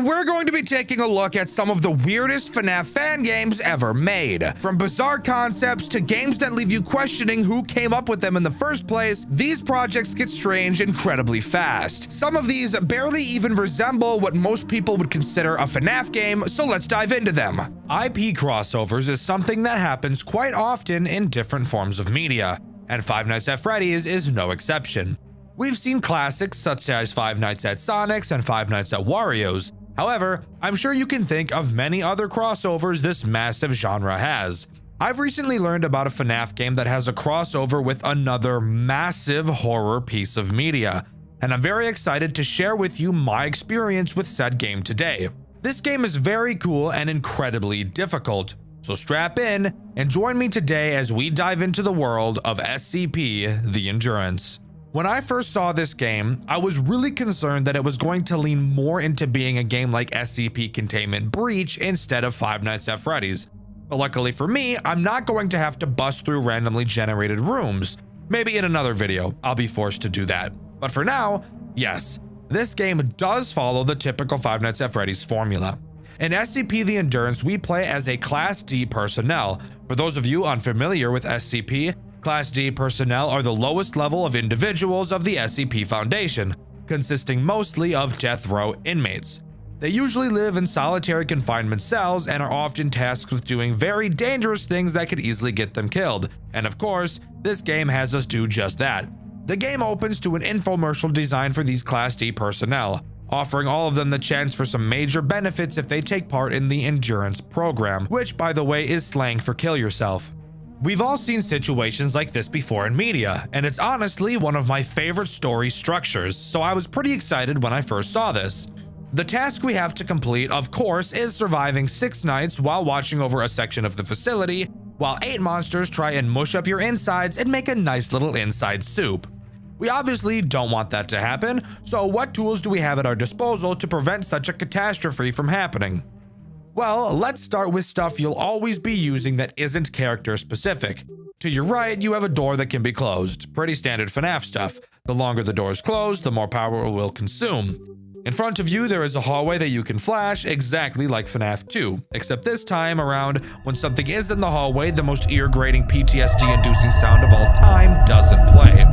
we're going to be taking a look at some of the weirdest FNAF fan games ever made. From bizarre concepts to games that leave you questioning who came up with them in the first place, these projects get strange incredibly fast. Some of these barely even resemble what most people would consider a FNAF game, so let's dive into them. IP crossovers is something that happens quite often in different forms of media, and Five Nights at Freddy's is no exception. We've seen classics such as Five Nights at Sonic's and Five Nights at Wario's. However, I'm sure you can think of many other crossovers this massive genre has. I've recently learned about a FNAF game that has a crossover with another massive horror piece of media, and I'm very excited to share with you my experience with said game today. This game is very cool and incredibly difficult, so strap in and join me today as we dive into the world of SCP: The Endurance. When I first saw this game, I was really concerned that it was going to lean more into being a game like SCP Containment Breach instead of Five Nights at Freddy's. But luckily for me, I'm not going to have to bust through randomly generated rooms. Maybe in another video, I'll be forced to do that. But for now, yes, this game does follow the typical Five Nights at Freddy's formula. In SCP: The Endurance, we play as a Class D personnel. For those of you unfamiliar with SCP, Class D personnel are the lowest level of individuals of the SCP Foundation, consisting mostly of death row inmates. They usually live in solitary confinement cells and are often tasked with doing very dangerous things that could easily get them killed. And of course, this game has us do just that. The game opens to an infomercial designed for these Class D personnel, offering all of them the chance for some major benefits if they take part in the Endurance program, which by the way is slang for kill yourself. We've all seen situations like this before in media, and it's honestly one of my favorite story structures, so I was pretty excited when I first saw this. The task we have to complete, of course, is surviving 6 nights while watching over a section of the facility, while 8 monsters try and mush up your insides and make a nice little inside soup. We obviously don't want that to happen, so what tools do we have at our disposal to prevent such a catastrophe from happening? Well, let's start with stuff you'll always be using that isn't character specific. To your right, you have a door that can be closed. Pretty standard FNAF stuff. The longer the door is closed, the more power it will consume. In front of you, there is a hallway that you can flash, exactly like FNAF 2, except this time around, when something is in the hallway, the most ear-grating PTSD-inducing sound of all time doesn't play.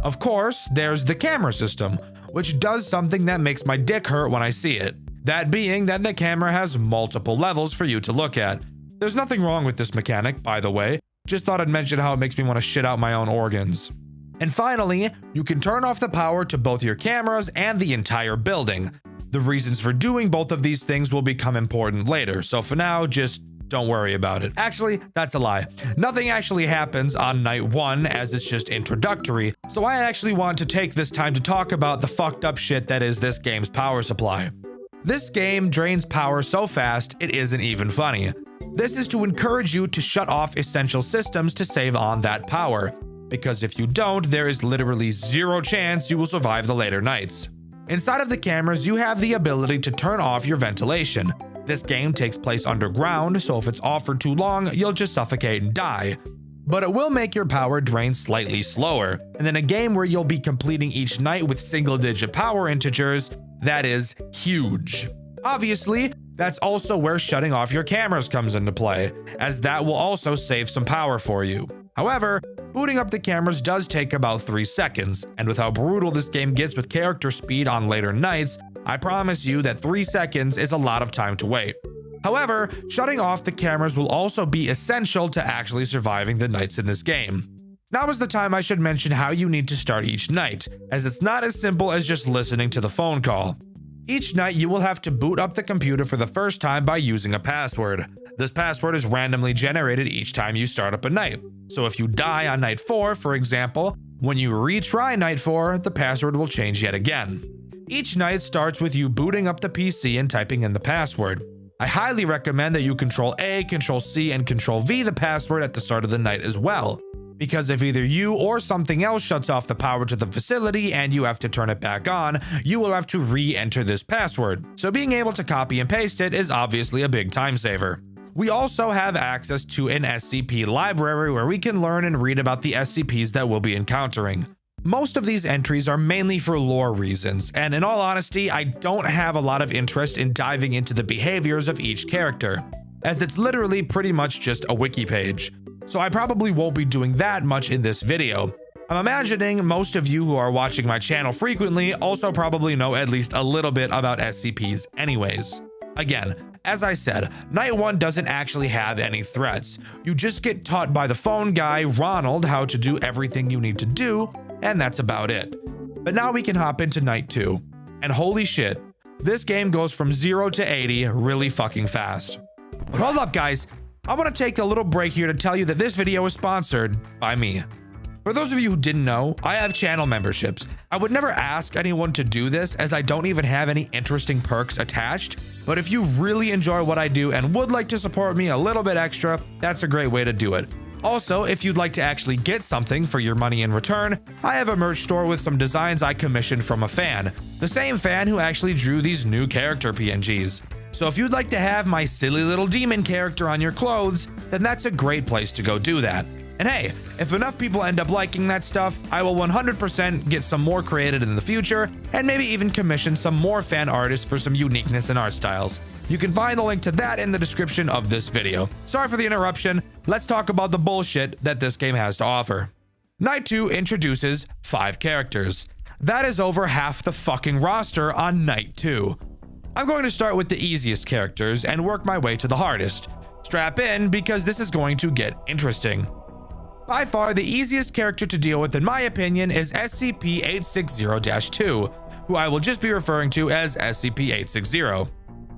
Of course, there's the camera system, which does something that makes my dick hurt when I see it. That being that the camera has multiple levels for you to look at. There's nothing wrong with this mechanic, by the way. Just thought I'd mention how it makes me want to shit out my own organs. And finally, you can turn off the power to both your cameras and the entire building. The reasons for doing both of these things will become important later, so for now, just don't worry about it. Actually, that's a lie. Nothing actually happens on night 1 as it's just introductory, so I actually want to take this time to talk about the fucked up shit that is this game's power supply. This game drains power so fast, it isn't even funny. This is to encourage you to shut off essential systems to save on that power, because if you don't, there is literally zero chance you will survive the later nights. Inside of the cameras, you have the ability to turn off your ventilation. This game takes place underground, so if it's off for too long, you'll just suffocate and die. But it will make your power drain slightly slower, and in a game where you'll be completing each night with single-digit power integers, that is huge. Obviously, that's also where shutting off your cameras comes into play, as that will also save some power for you. However, booting up the cameras does take about 3 seconds, and with how brutal this game gets with character speed on later nights, I promise you that 3 seconds is a lot of time to wait. However, shutting off the cameras will also be essential to actually surviving the nights in this game. Now is the time I should mention how you need to start each night, as it's not as simple as just listening to the phone call. Each night you will have to boot up the computer for the first time by using a password. This password is randomly generated each time you start up a night. So if you die on night 4, for example, when you retry night 4, the password will change yet again. Each night starts with you booting up the PC and typing in the password. I highly recommend that you Control A, Control C, and Control V the password at the start of the night as well, because if either you or something else shuts off the power to the facility and you have to turn it back on, you will have to re-enter this password. So being able to copy and paste it is obviously a big time saver. We also have access to an SCP library where we can learn and read about the SCPs that we'll be encountering. Most of these entries are mainly for lore reasons, and in all honesty, I don't have a lot of interest in diving into the behaviors of each character, as it's literally pretty much just a wiki page. So I probably won't be doing that much in this video. I'm imagining most of you who are watching my channel frequently also probably know at least a little bit about SCPs anyways. Again, as I said, Night 1 doesn't actually have any threats. You just get taught by the phone guy, Ronald, how to do everything you need to do, and that's about it. But now we can hop into Night 2. And holy shit, this game goes from 0 to 80 really fucking fast. But hold up guys, I want to take a little break here to tell you that this video is sponsored by me. For those of you who didn't know, I have channel memberships. I would never ask anyone to do this as I don't even have any interesting perks attached, but if you really enjoy what I do and would like to support me a little bit extra, that's a great way to do it. Also, if you'd like to actually get something for your money in return, I have a merch store with some designs I commissioned from a fan, the same fan who actually drew these new character PNGs. So if you'd like to have my silly little demon character on your clothes, then that's a great place to go do that. And hey, if enough people end up liking that stuff, I will 100% get some more created in the future, and maybe even commission some more fan artists for some uniqueness in art styles. You can find the link to that in the description of this video. Sorry for the interruption, let's talk about the bullshit that this game has to offer. Night 2 introduces 5 characters. That is over half the fucking roster on Night 2. I'm going to start with the easiest characters and work my way to the hardest. Strap in because this is going to get interesting. By far, the easiest character to deal with in my opinion is SCP-860-2, who I will just be referring to as SCP-860.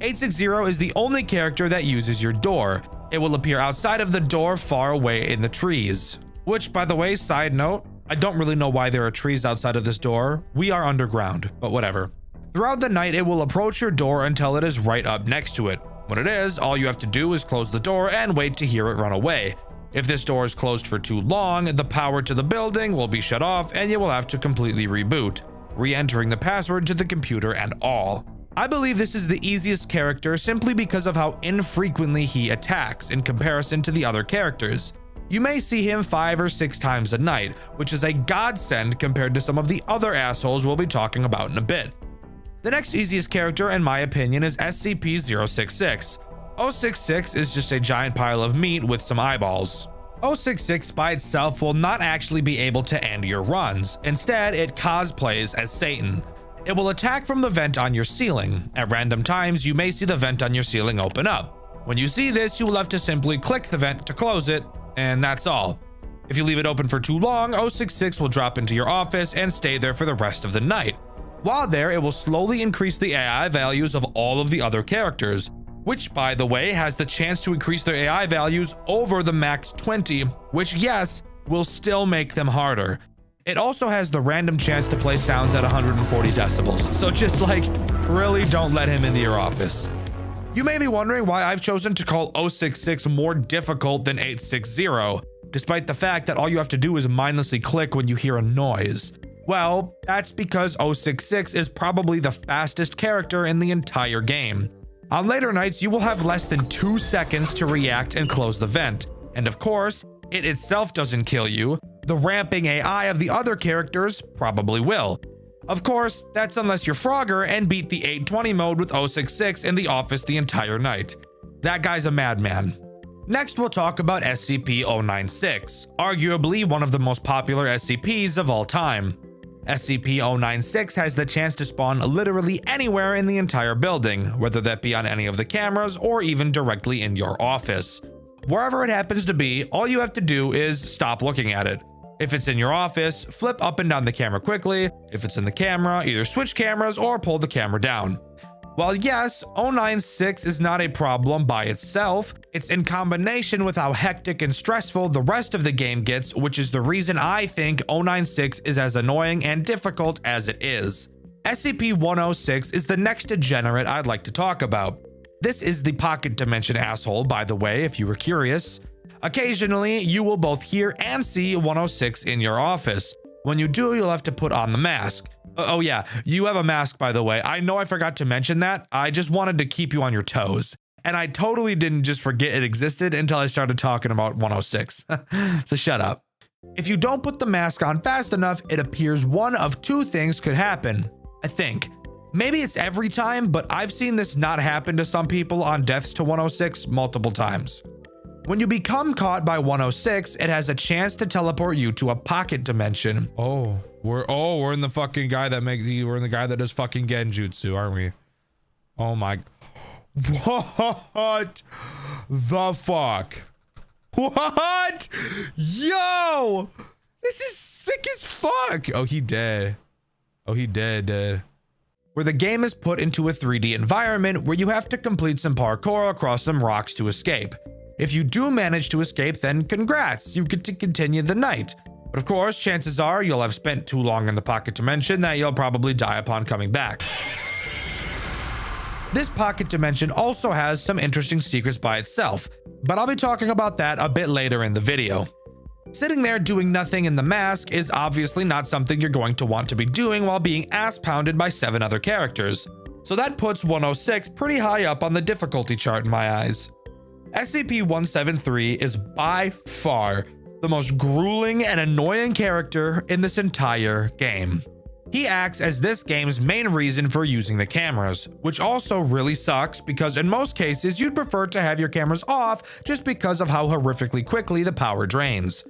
860 is the only character that uses your door. It will appear outside of the door far away in the trees. Which, by the way, side note, I don't really know why there are trees outside of this door. We are underground, but whatever. Throughout the night, it will approach your door until it is right up next to it. When it is, all you have to do is close the door and wait to hear it run away. If this door is closed for too long, the power to the building will be shut off and you will have to completely reboot, re-entering the password to the computer and all. I believe this is the easiest character simply because of how infrequently he attacks in comparison to the other characters. You may see him 5 or 6 times a night, which is a godsend compared to some of the other assholes we'll be talking about in a bit. The next easiest character in my opinion is SCP-066. 066 is just a giant pile of meat with some eyeballs. 066 by itself will not actually be able to end your runs. Instead, it cosplays as Satan. It will attack from the vent on your ceiling. At random times, you may see the vent on your ceiling open up. When you see this, you will have to simply click the vent to close it, and that's all. If you leave it open for too long, 066 will drop into your office and stay there for the rest of the night. While there, it will slowly increase the AI values of all of the other characters, which by the way has the chance to increase their AI values over the max 20, which yes, will still make them harder. It also has the random chance to play sounds at 140 decibels, so just like, really don't let him into your office. You may be wondering why I've chosen to call 066 more difficult than 860, despite the fact that all you have to do is mindlessly click when you hear a noise. Well, that's because 066 is probably the fastest character in the entire game. On later nights, you will have less than 2 seconds to react and close the vent. And of course, it itself doesn't kill you. The ramping AI of the other characters probably will. Of course, that's unless you're Frogger and beat the 820 mode with 066 in the office the entire night. That guy's a madman. Next, we'll talk about SCP-096, arguably one of the most popular SCPs of all time. SCP-096 has the chance to spawn literally anywhere in the entire building, whether that be on any of the cameras or even directly in your office. Wherever it happens to be, all you have to do is stop looking at it. If it's in your office, flip up and down the camera quickly. If it's in the camera, either switch cameras or pull the camera down. While yes, 096 is not a problem by itself, it's in combination with how hectic and stressful the rest of the game gets, which is the reason I think 096 is as annoying and difficult as it is. SCP-106 is the next degenerate I'd like to talk about. This is the pocket dimension asshole, by the way, if you were curious. Occasionally, you will both hear and see 106 in your office. When you do, you'll have to put on the mask. Oh yeah, you have a mask, by the way. I know I forgot to mention that. I just wanted to keep you on your toes. And I totally didn't just forget it existed until I started talking about 106. So shut up. If you don't put the mask on fast enough, it appears one of two things could happen, I think. Maybe it's every time, but I've seen this not happen to some people on Deaths to 106 multiple times. When you become caught by 106, it has a chance to teleport you to a pocket dimension. We're in the fucking guy that we're in the guy that does fucking genjutsu, aren't we? Oh my, what the fuck? What? Yo, this is sick as fuck. Oh, he dead. Oh, he dead. Where the game is put into a 3D environment where you have to complete some parkour across some rocks to escape. If you do manage to escape, then congrats, you get to continue the night. But of course, chances are you'll have spent too long in the pocket dimension that you'll probably die upon coming back. This pocket dimension also has some interesting secrets by itself, but I'll be talking about that a bit later in the video. Sitting there doing nothing in the mask is obviously not something you're going to want to be doing while being ass pounded by 7 other characters. So that puts 106 pretty high up on the difficulty chart in my eyes. SCP-173 is by far the most grueling and annoying character in this entire game. He acts as this game's main reason for using the cameras, which also really sucks because in most cases you'd prefer to have your cameras off just because of how horrifically quickly the power drains.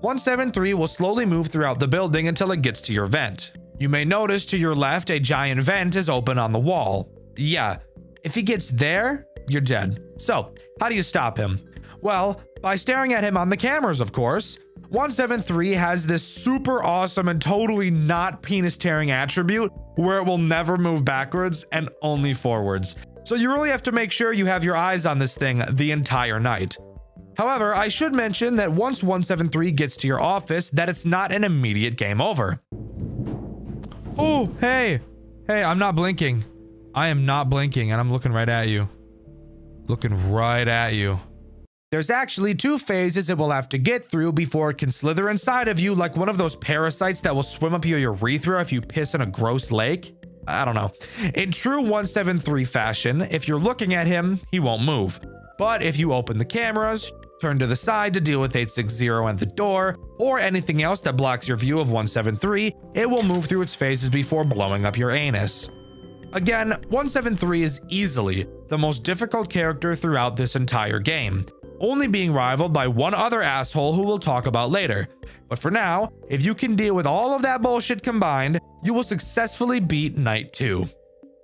173 will slowly move throughout the building until it gets to your vent. You may notice to your left a giant vent is open on the wall. Yeah, if he gets there, you're dead. So, how do you stop him? Well, by staring at him on the cameras, of course. 173 has this super awesome and totally not penis-tearing attribute where it will never move backwards and only forwards. So you really have to make sure you have your eyes on this thing the entire night. However, I should mention that once 173 gets to your office, that it's not an immediate game over. Oh, hey, I'm not blinking. I am not blinking and I'm looking right at you. Looking right at you. There's actually 2 phases it will have to get through before it can slither inside of you like one of those parasites that will swim up your urethra if you piss in a gross lake. I don't know. In true 173 fashion, if you're looking at him, he won't move. But if you open the cameras, turn to the side to deal with 860 and the door, or anything else that blocks your view of 173, it will move through its phases before blowing up your anus. Again, 173 is easily the most difficult character throughout this entire game, only being rivaled by one other asshole who we'll talk about later. But for now, if you can deal with all of that bullshit combined, you will successfully beat Night 2.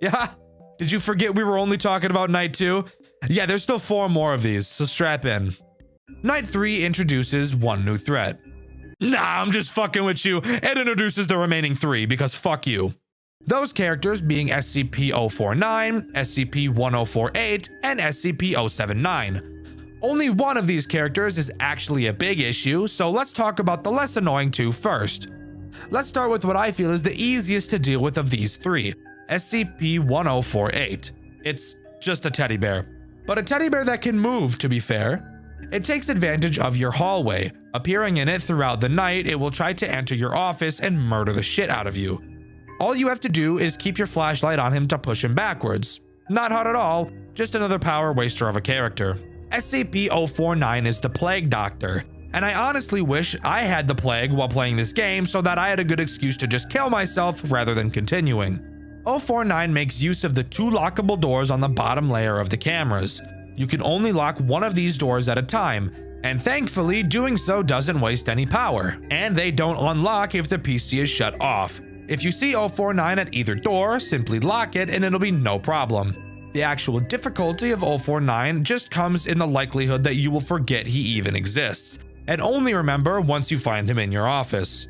Yeah, did you forget we were only talking about Night 2? Yeah, there's still 4 more of these, so strap in. Night 3 introduces one new threat. Nah, I'm just fucking with you. It introduces the remaining 3 because fuck you. Those characters being SCP-049, SCP-1048, and SCP-079. Only one of these characters is actually a big issue, so let's talk about the less annoying 2 first. Let's start with what I feel is the easiest to deal with of these 3, SCP-1048. It's just a teddy bear. But a teddy bear that can move, to be fair. It takes advantage of your hallway. Appearing in it throughout the night, it will try to enter your office and murder the shit out of you. All you have to do is keep your flashlight on him to push him backwards. Not hard at all, just another power waster of a character. SCP-049 is the Plague Doctor, and I honestly wish I had the plague while playing this game so that I had a good excuse to just kill myself rather than continuing. 049 makes use of the 2 lockable doors on the bottom layer of the cameras. You can only lock one of these doors at a time, and thankfully doing so doesn't waste any power, and they don't unlock if the PC is shut off. If you see 049 at either door, simply lock it and it'll be no problem. The actual difficulty of 049 just comes in the likelihood that you will forget he even exists, and only remember once you find him in your office.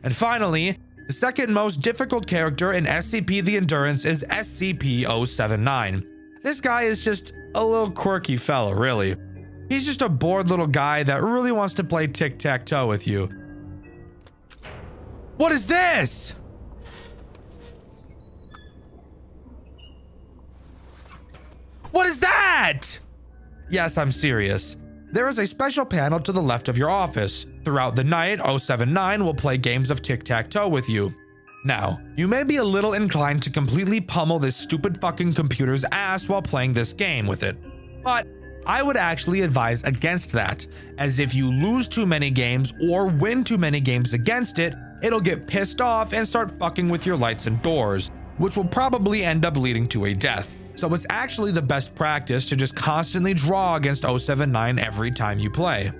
And finally, the second most difficult character in SCP the Endurance is SCP-079. This guy is just a little quirky fella, really. He's just a bored little guy that really wants to play tic-tac-toe with you. What is this? What is that? Yes, I'm serious. There is a special panel to the left of your office. Throughout the night, 079 will play games of tic-tac-toe with you. Now, you may be a little inclined to completely pummel this stupid fucking computer's ass while playing this game with it. But I would actually advise against that, as if you lose too many games or win too many games against it, it'll get pissed off and start fucking with your lights and doors, which will probably end up leading to a death. So it's actually the best practice to just constantly draw against 079 every time you play.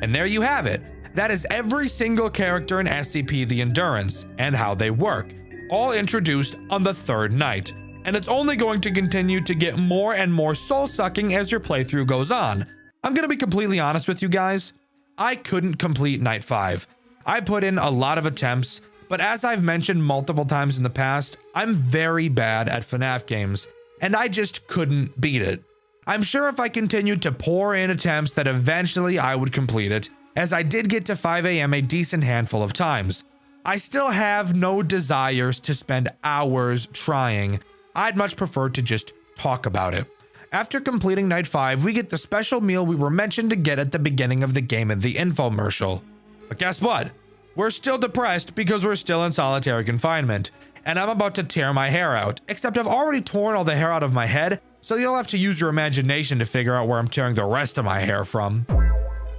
And there you have it. That is every single character in SCP The Endurance and how they work, all introduced on the third night. And it's only going to continue to get more and more soul-sucking as your playthrough goes on. I'm gonna be completely honest with you guys. I couldn't complete Night 5. I put in a lot of attempts, but as I've mentioned multiple times in the past, I'm very bad at FNAF games, and I just couldn't beat it. I'm sure if I continued to pour in attempts that eventually I would complete it, as I did get to 5 AM a decent handful of times. I still have no desires to spend hours trying. I'd much prefer to just talk about it. After completing Night 5, we get the special meal we were mentioned to get at the beginning of the game in the infomercial. But guess what? We're still depressed because we're still in solitary confinement, and I'm about to tear my hair out, except I've already torn all the hair out of my head, so you'll have to use your imagination to figure out where I'm tearing the rest of my hair from.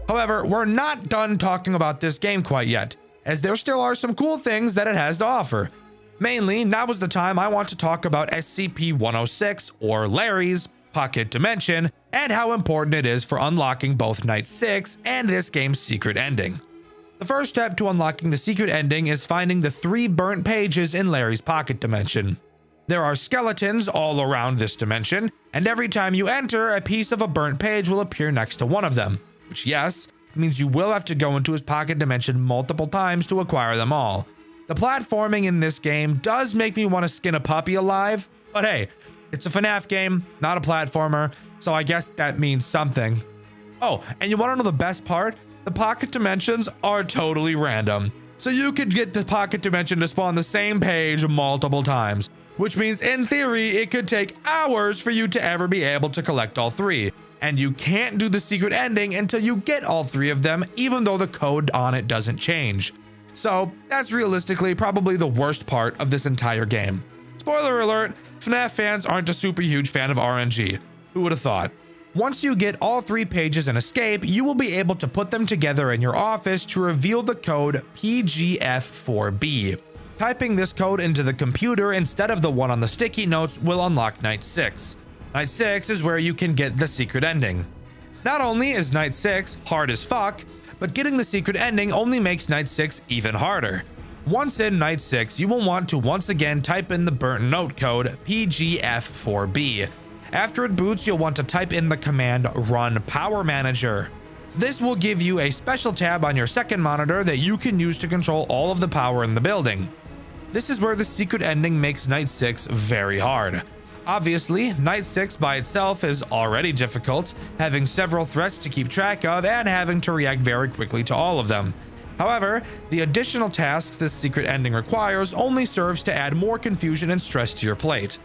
However, we're not done talking about this game quite yet, as there still are some cool things that it has to offer. Mainly, now is the time I want to talk about SCP-106, or Larry's Pocket Dimension, and how important it is for unlocking both Night 6 and this game's secret ending. The first step to unlocking the secret ending is finding the 3 burnt pages in Larry's Pocket Dimension. There are skeletons all around this dimension, and every time you enter, a piece of a burnt page will appear next to one of them, which, yes, means you will have to go into his Pocket Dimension multiple times to acquire them all. The platforming in this game does make me want to skin a puppy alive, but hey, it's a FNAF game, not a platformer, so I guess that means something. Oh, and you want to know the best part? The Pocket Dimensions are totally random, so you could get the Pocket Dimension to spawn the same page multiple times, which means in theory it could take hours for you to ever be able to collect all 3, and you can't do the secret ending until you get all 3 of them, even though the code on it doesn't change. So that's realistically probably the worst part of this entire game. Spoiler alert, FNAF fans aren't a super huge fan of RNG. Who would have thought? Once you get all 3 pages and escape, you will be able to put them together in your office to reveal the code PGF4B. Typing this code into the computer instead of the one on the sticky notes will unlock Night 6. Night 6 is where you can get the secret ending. Not only is Night 6 hard as fuck, but getting the secret ending only makes Night 6 even harder. Once in Night 6, you will want to once again type in the burnt note code PGF4B. After it boots, you'll want to type in the command run power manager. This will give you a special tab on your second monitor that you can use to control all of the power in the building. This is where the secret ending makes Night 6 very hard. Obviously, Night 6 by itself is already difficult, having several threats to keep track of and having to react very quickly to all of them. However, the additional tasks this secret ending requires only serves to add more confusion and stress to your plate.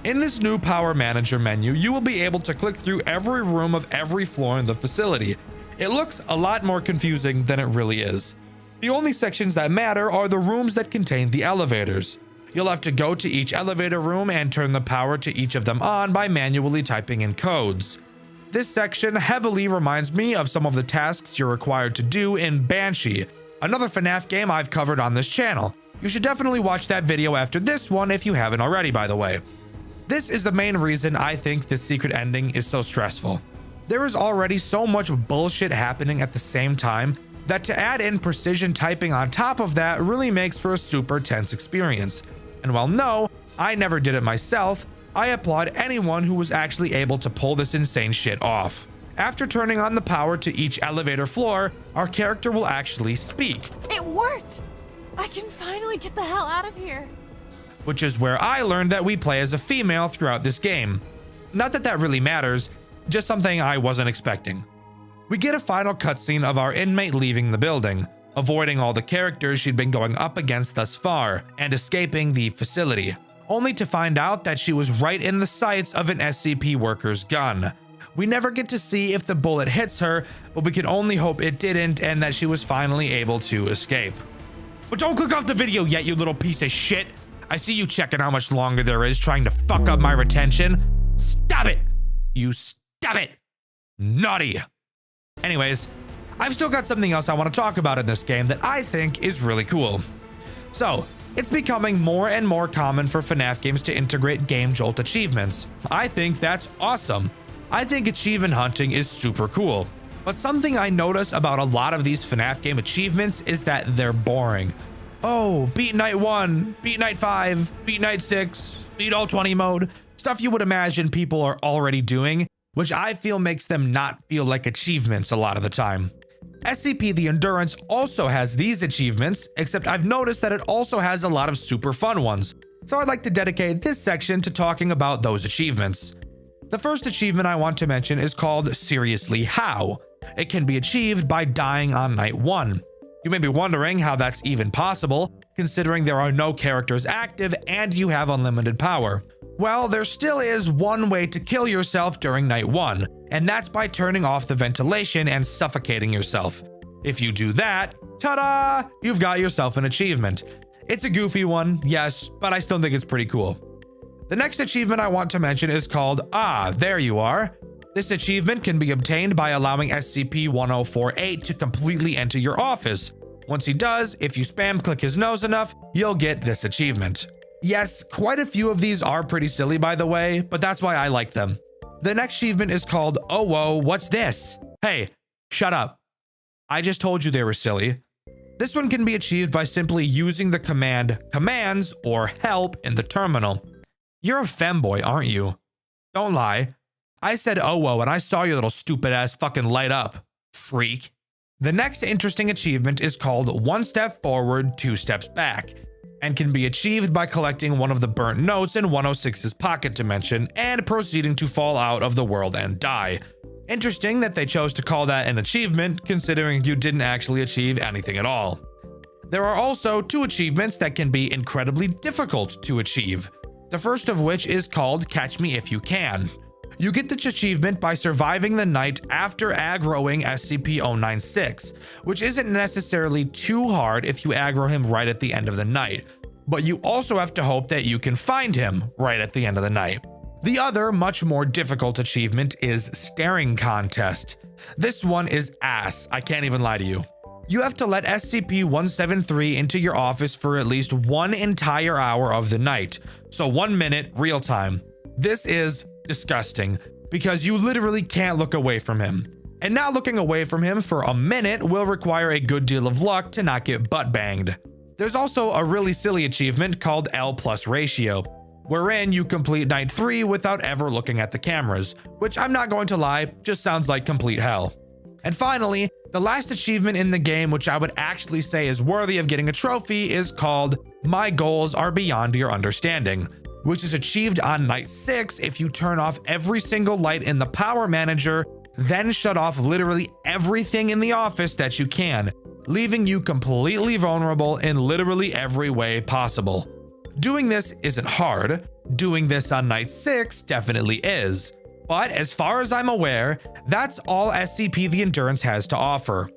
In this new Power Manager menu, you will be able to click through every room of every floor in the facility. It looks a lot more confusing than it really is. The only sections that matter are the rooms that contain the elevators. You'll have to go to each elevator room and turn the power to each of them on by manually typing in codes. This section heavily reminds me of some of the tasks you're required to do in Banshee, another FNAF game I've covered on this channel. You should definitely watch that video after this one if you haven't already, by the way. This is the main reason I think this secret ending is so stressful. There is already so much bullshit happening at the same time that to add in precision typing on top of that really makes for a super tense experience. And while no, I never did it myself, I applaud anyone who was actually able to pull this insane shit off. After turning on the power to each elevator floor, our character will actually speak. It worked! I can finally get the hell out of here. Which is where I learned that we play as a female throughout this game. Not that that really matters, just something I wasn't expecting. We get a final cutscene of our inmate leaving the building, avoiding all the characters she'd been going up against thus far, and escaping the facility, only to find out that she was right in the sights of an SCP worker's gun. We never get to see if the bullet hits her, but we can only hope it didn't and that she was finally able to escape. But don't click off the video yet, you little piece of shit! I see you checking how much longer there is trying to fuck up my retention. Stop it! You stop it! Naughty. Anyways, I've still got something else I want to talk about in this game that I think is really cool. So, it's becoming more and more common for FNAF games to integrate Game Jolt achievements. I think that's awesome. I think achievement hunting is super cool. But something I notice about a lot of these FNAF game achievements is that they're boring. Oh, beat night 1, beat night 5, beat night 6, beat all 20 mode. Stuff you would imagine people are already doing, which I feel makes them not feel like achievements a lot of the time. SCP The Endurance also has these achievements, except I've noticed that it also has a lot of super fun ones. So I'd like to dedicate this section to talking about those achievements. The first achievement I want to mention is called Seriously How. It can be achieved by dying on night 1. You may be wondering how that's even possible, considering there are no characters active and you have unlimited power. Well, there still is one way to kill yourself during night 1, and that's by turning off the ventilation and suffocating yourself. If you do that, ta-da! You've got yourself an achievement. It's a goofy one, yes, but I still think it's pretty cool. The next achievement I want to mention is called Ah, There You Are. This achievement can be obtained by allowing SCP-1048 to completely enter your office. Once he does, if you spam click his nose enough, you'll get this achievement. Yes, quite a few of these are pretty silly by the way, but that's why I like them. The next achievement is called Oh Whoa, What's This? Hey, shut up. I just told you they were silly. This one can be achieved by simply using the command commands or help in the terminal. You're a femboy, aren't you? Don't lie. I said oh whoa and I saw your little stupid ass fucking light up, freak. The next interesting achievement is called One Step Forward, Two Steps Back, and can be achieved by collecting one of the burnt notes in 106's pocket dimension and proceeding to fall out of the world and die. Interesting that they chose to call that an achievement, considering you didn't actually achieve anything at all. There are also two achievements that can be incredibly difficult to achieve. The first of which is called Catch Me If You Can. You get this achievement by surviving the night after aggroing SCP-096, which isn't necessarily too hard if you aggro him right at the end of the night, but you also have to hope that you can find him right at the end of the night. The other, much more difficult achievement is Staring Contest. This one is ass, I can't even lie to you. You have to let SCP-173 into your office for at least one entire hour of the night, so 1 minute real time. This is disgusting, because you literally can't look away from him. And not looking away from him for a minute will require a good deal of luck to not get butt banged. There's also a really silly achievement called L+ ratio, wherein you complete night 3 without ever looking at the cameras, which I'm not going to lie, just sounds like complete hell. And finally, the last achievement in the game, which I would actually say is worthy of getting a trophy, is called My Goals Are Beyond Your Understanding, which is achieved on night 6 if you turn off every single light in the power manager, then shut off literally everything in the office that you can, leaving you completely vulnerable in literally every way possible. Doing this isn't hard. Doing this on night 6 definitely is. But as far as I'm aware, that's all SCP The Endurance has to offer.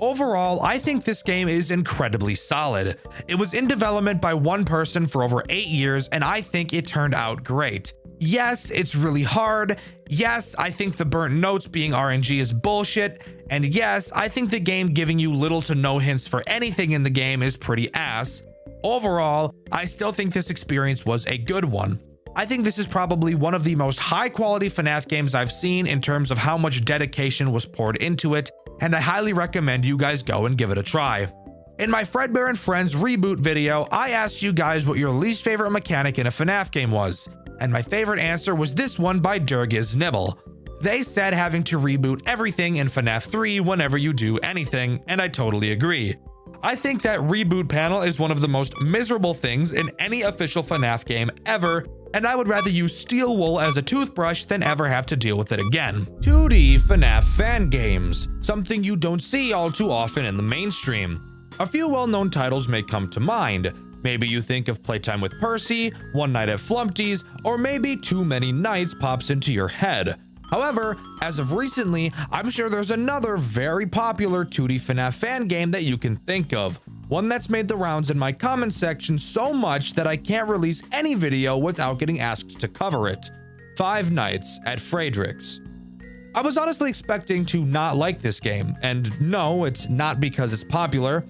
Overall, I think this game is incredibly solid. It was in development by one person for over 8 years, and I think it turned out great. Yes, it's really hard. Yes, I think the burnt notes being RNG is bullshit. And yes, I think the game giving you little to no hints for anything in the game is pretty ass. Overall, I still think this experience was a good one. I think this is probably one of the most high-quality FNAF games I've seen in terms of how much dedication was poured into it, and I highly recommend you guys go and give it a try. In my Fredbear and Friends reboot video, I asked you guys what your least favorite mechanic in a FNAF game was, and my favorite answer was this one by Durgiz Nibble. They said having to reboot everything in FNAF 3 whenever you do anything, and I totally agree. I think that reboot panel is one of the most miserable things in any official FNAF game ever, and I would rather use steel wool as a toothbrush than ever have to deal with it again. 2D FNAF fan games, something you don't see all too often in the mainstream. A few well-known titles may come to mind. Maybe you think of Playtime with Percy, One Night at Flumpty's, or maybe Too Many Nights pops into your head. However, as of recently, I'm sure there's another very popular 2D FNAF fan game that you can think of. One that's made the rounds in my comment section so much that I can't release any video without getting asked to cover it. Five Nights at Frederick's. I was honestly expecting to not like this game, and no, it's not because it's popular.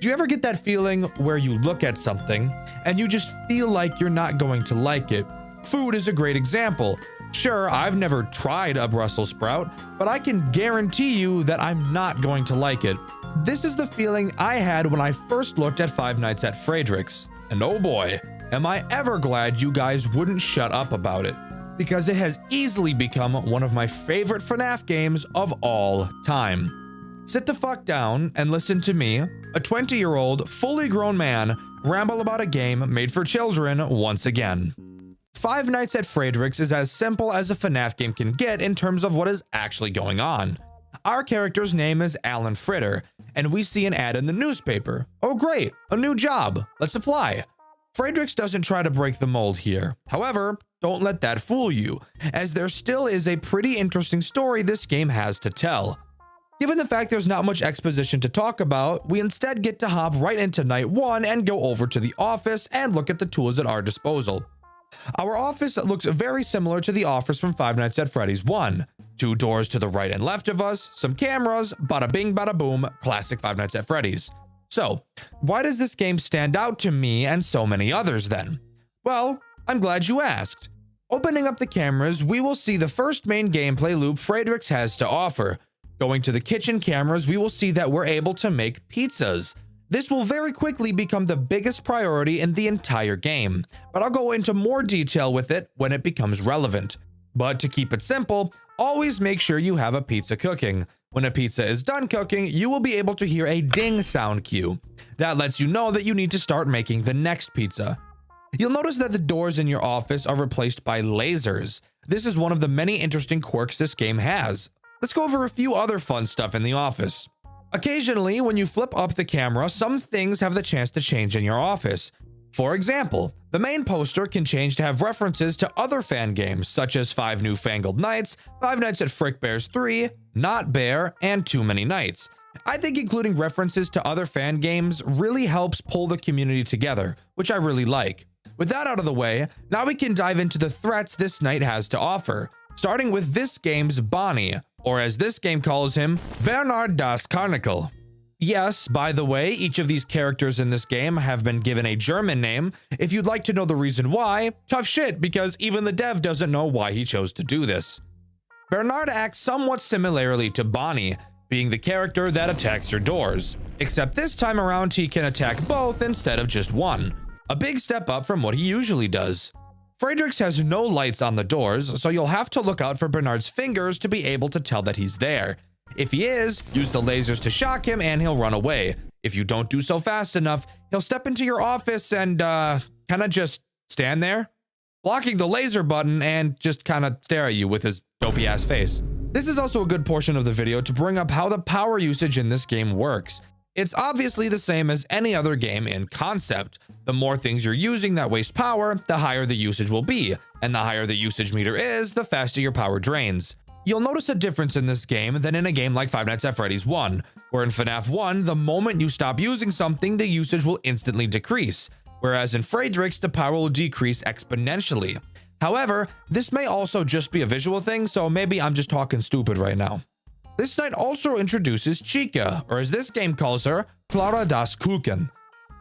Do you ever get that feeling where you look at something and you just feel like you're not going to like it? Food is a great example. Sure, I've never tried a Brussels sprout, but I can guarantee you that I'm not going to like it. This is the feeling I had when I first looked at Five Nights at Frederick's, and oh boy, am I ever glad you guys wouldn't shut up about it, because it has easily become one of my favorite FNAF games of all time. Sit the fuck down and listen to me, a 20-year-old, fully grown man, ramble about a game made for children once again. Five Nights at Frederick's is as simple as a FNAF game can get in terms of what is actually going on. Our character's name is Alan Fritter, and we see an ad in the newspaper. Oh great, a new job, let's apply. Frederick's doesn't try to break the mold here. However, don't let that fool you, as there still is a pretty interesting story this game has to tell. Given the fact there's not much exposition to talk about, we instead get to hop right into night 1 and go over to the office and look at the tools at our disposal. Our office looks very similar to the office from Five Nights at Freddy's 1. 2 doors to the right and left of us, some cameras, bada bing bada boom, classic Five Nights at Freddy's. So, why does this game stand out to me and so many others then? Well, I'm glad you asked. Opening up the cameras, we will see the first main gameplay loop Frederick's has to offer. Going to the kitchen cameras, we will see that we're able to make pizzas. This will very quickly become the biggest priority in the entire game, but I'll go into more detail with it when it becomes relevant. But to keep it simple, always make sure you have a pizza cooking. When a pizza is done cooking, you will be able to hear a ding sound cue. That lets you know that you need to start making the next pizza. You'll notice that the doors in your office are replaced by lasers. This is one of the many interesting quirks this game has. Let's go over a few other fun stuff in the office. Occasionally, when you flip up the camera, some things have the chance to change in your office. For example, the main poster can change to have references to other fan games such as Five Newfangled Nights, Five Nights at Frick Bears 3, Not Bear, and Too Many Nights. I think including references to other fan games really helps pull the community together, which I really like. With that out of the way, now we can dive into the threats this night has to offer, starting with this game's Bonnie, or as this game calls him, Bernard das Karnickel. Yes, by the way, each of these characters in this game have been given a German name. If you'd like to know the reason why, tough shit, because even the dev doesn't know why he chose to do this. Bernard acts somewhat similarly to Bonnie, being the character that attacks your doors, except this time around he can attack both instead of just one. A big step up from what he usually does. Frederick's has no lights on the doors, so you'll have to look out for Bernard's fingers to be able to tell that he's there. If he is, use the lasers to shock him and he'll run away. If you don't do so fast enough, he'll step into your office and kinda just stand there, blocking the laser button and just kinda stare at you with his dopey ass face. This is also a good portion of the video to bring up how the power usage in this game works. It's obviously the same as any other game in concept. The more things you're using that waste power, the higher the usage will be, and the higher the usage meter is, the faster your power drains. You'll notice a difference in this game than in a game like Five Nights at Freddy's 1, where in FNAF 1, the moment you stop using something, the usage will instantly decrease, whereas in Frederick's, the power will decrease exponentially. However, this may also just be a visual thing, so maybe I'm just talking stupid right now. This night also introduces Chica, or as this game calls her, Clara das Kuchen.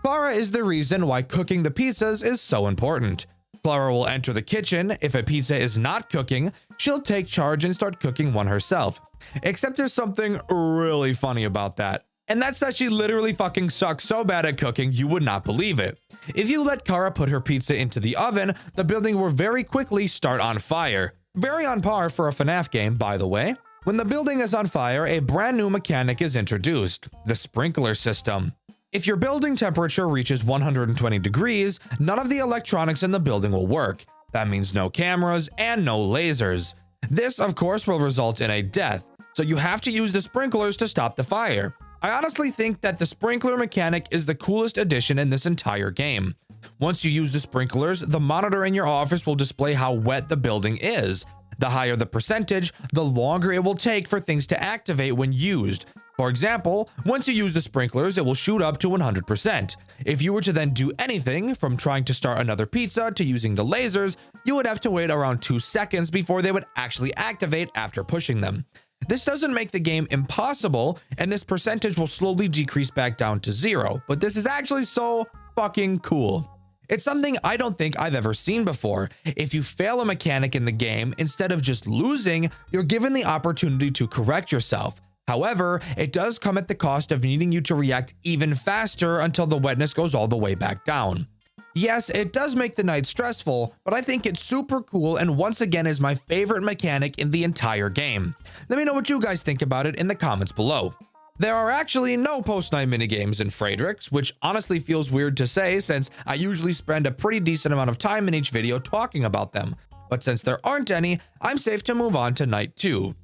Clara is the reason why cooking the pizzas is so important. Clara will enter the kitchen. If a pizza is not cooking, she'll take charge and start cooking one herself. Except there's something really funny about that. And that's that she literally fucking sucks so bad at cooking you would not believe it. If you let Clara put her pizza into the oven, the building will very quickly start on fire. Very on par for a FNAF game, by the way. When the building is on fire, a brand new mechanic is introduced, the sprinkler system. If your building temperature reaches 120 degrees, none of the electronics in the building will work. That means no cameras and no lasers. This, of course, will result in a death, so you have to use the sprinklers to stop the fire. I honestly think that the sprinkler mechanic is the coolest addition in this entire game. Once you use the sprinklers, the monitor in your office will display how wet the building is. The higher the percentage, the longer it will take for things to activate when used. For example, once you use the sprinklers, it will shoot up to 100%. If you were to then do anything, from trying to start another pizza to using the lasers, you would have to wait around 2 seconds before they would actually activate after pushing them. This doesn't make the game impossible, and this percentage will slowly decrease back down to 0, but this is actually so fucking cool. It's something I don't think I've ever seen before. If you fail a mechanic in the game, instead of just losing, you're given the opportunity to correct yourself. However, it does come at the cost of needing you to react even faster until the wetness goes all the way back down. Yes, it does make the night stressful, but I think it's super cool and once again is my favorite mechanic in the entire game. Let me know what you guys think about it in the comments below. There are actually no post-night minigames in Friedrichs, which honestly feels weird to say since I usually spend a pretty decent amount of time in each video talking about them. But since there aren't any, I'm safe to move on to Night 2.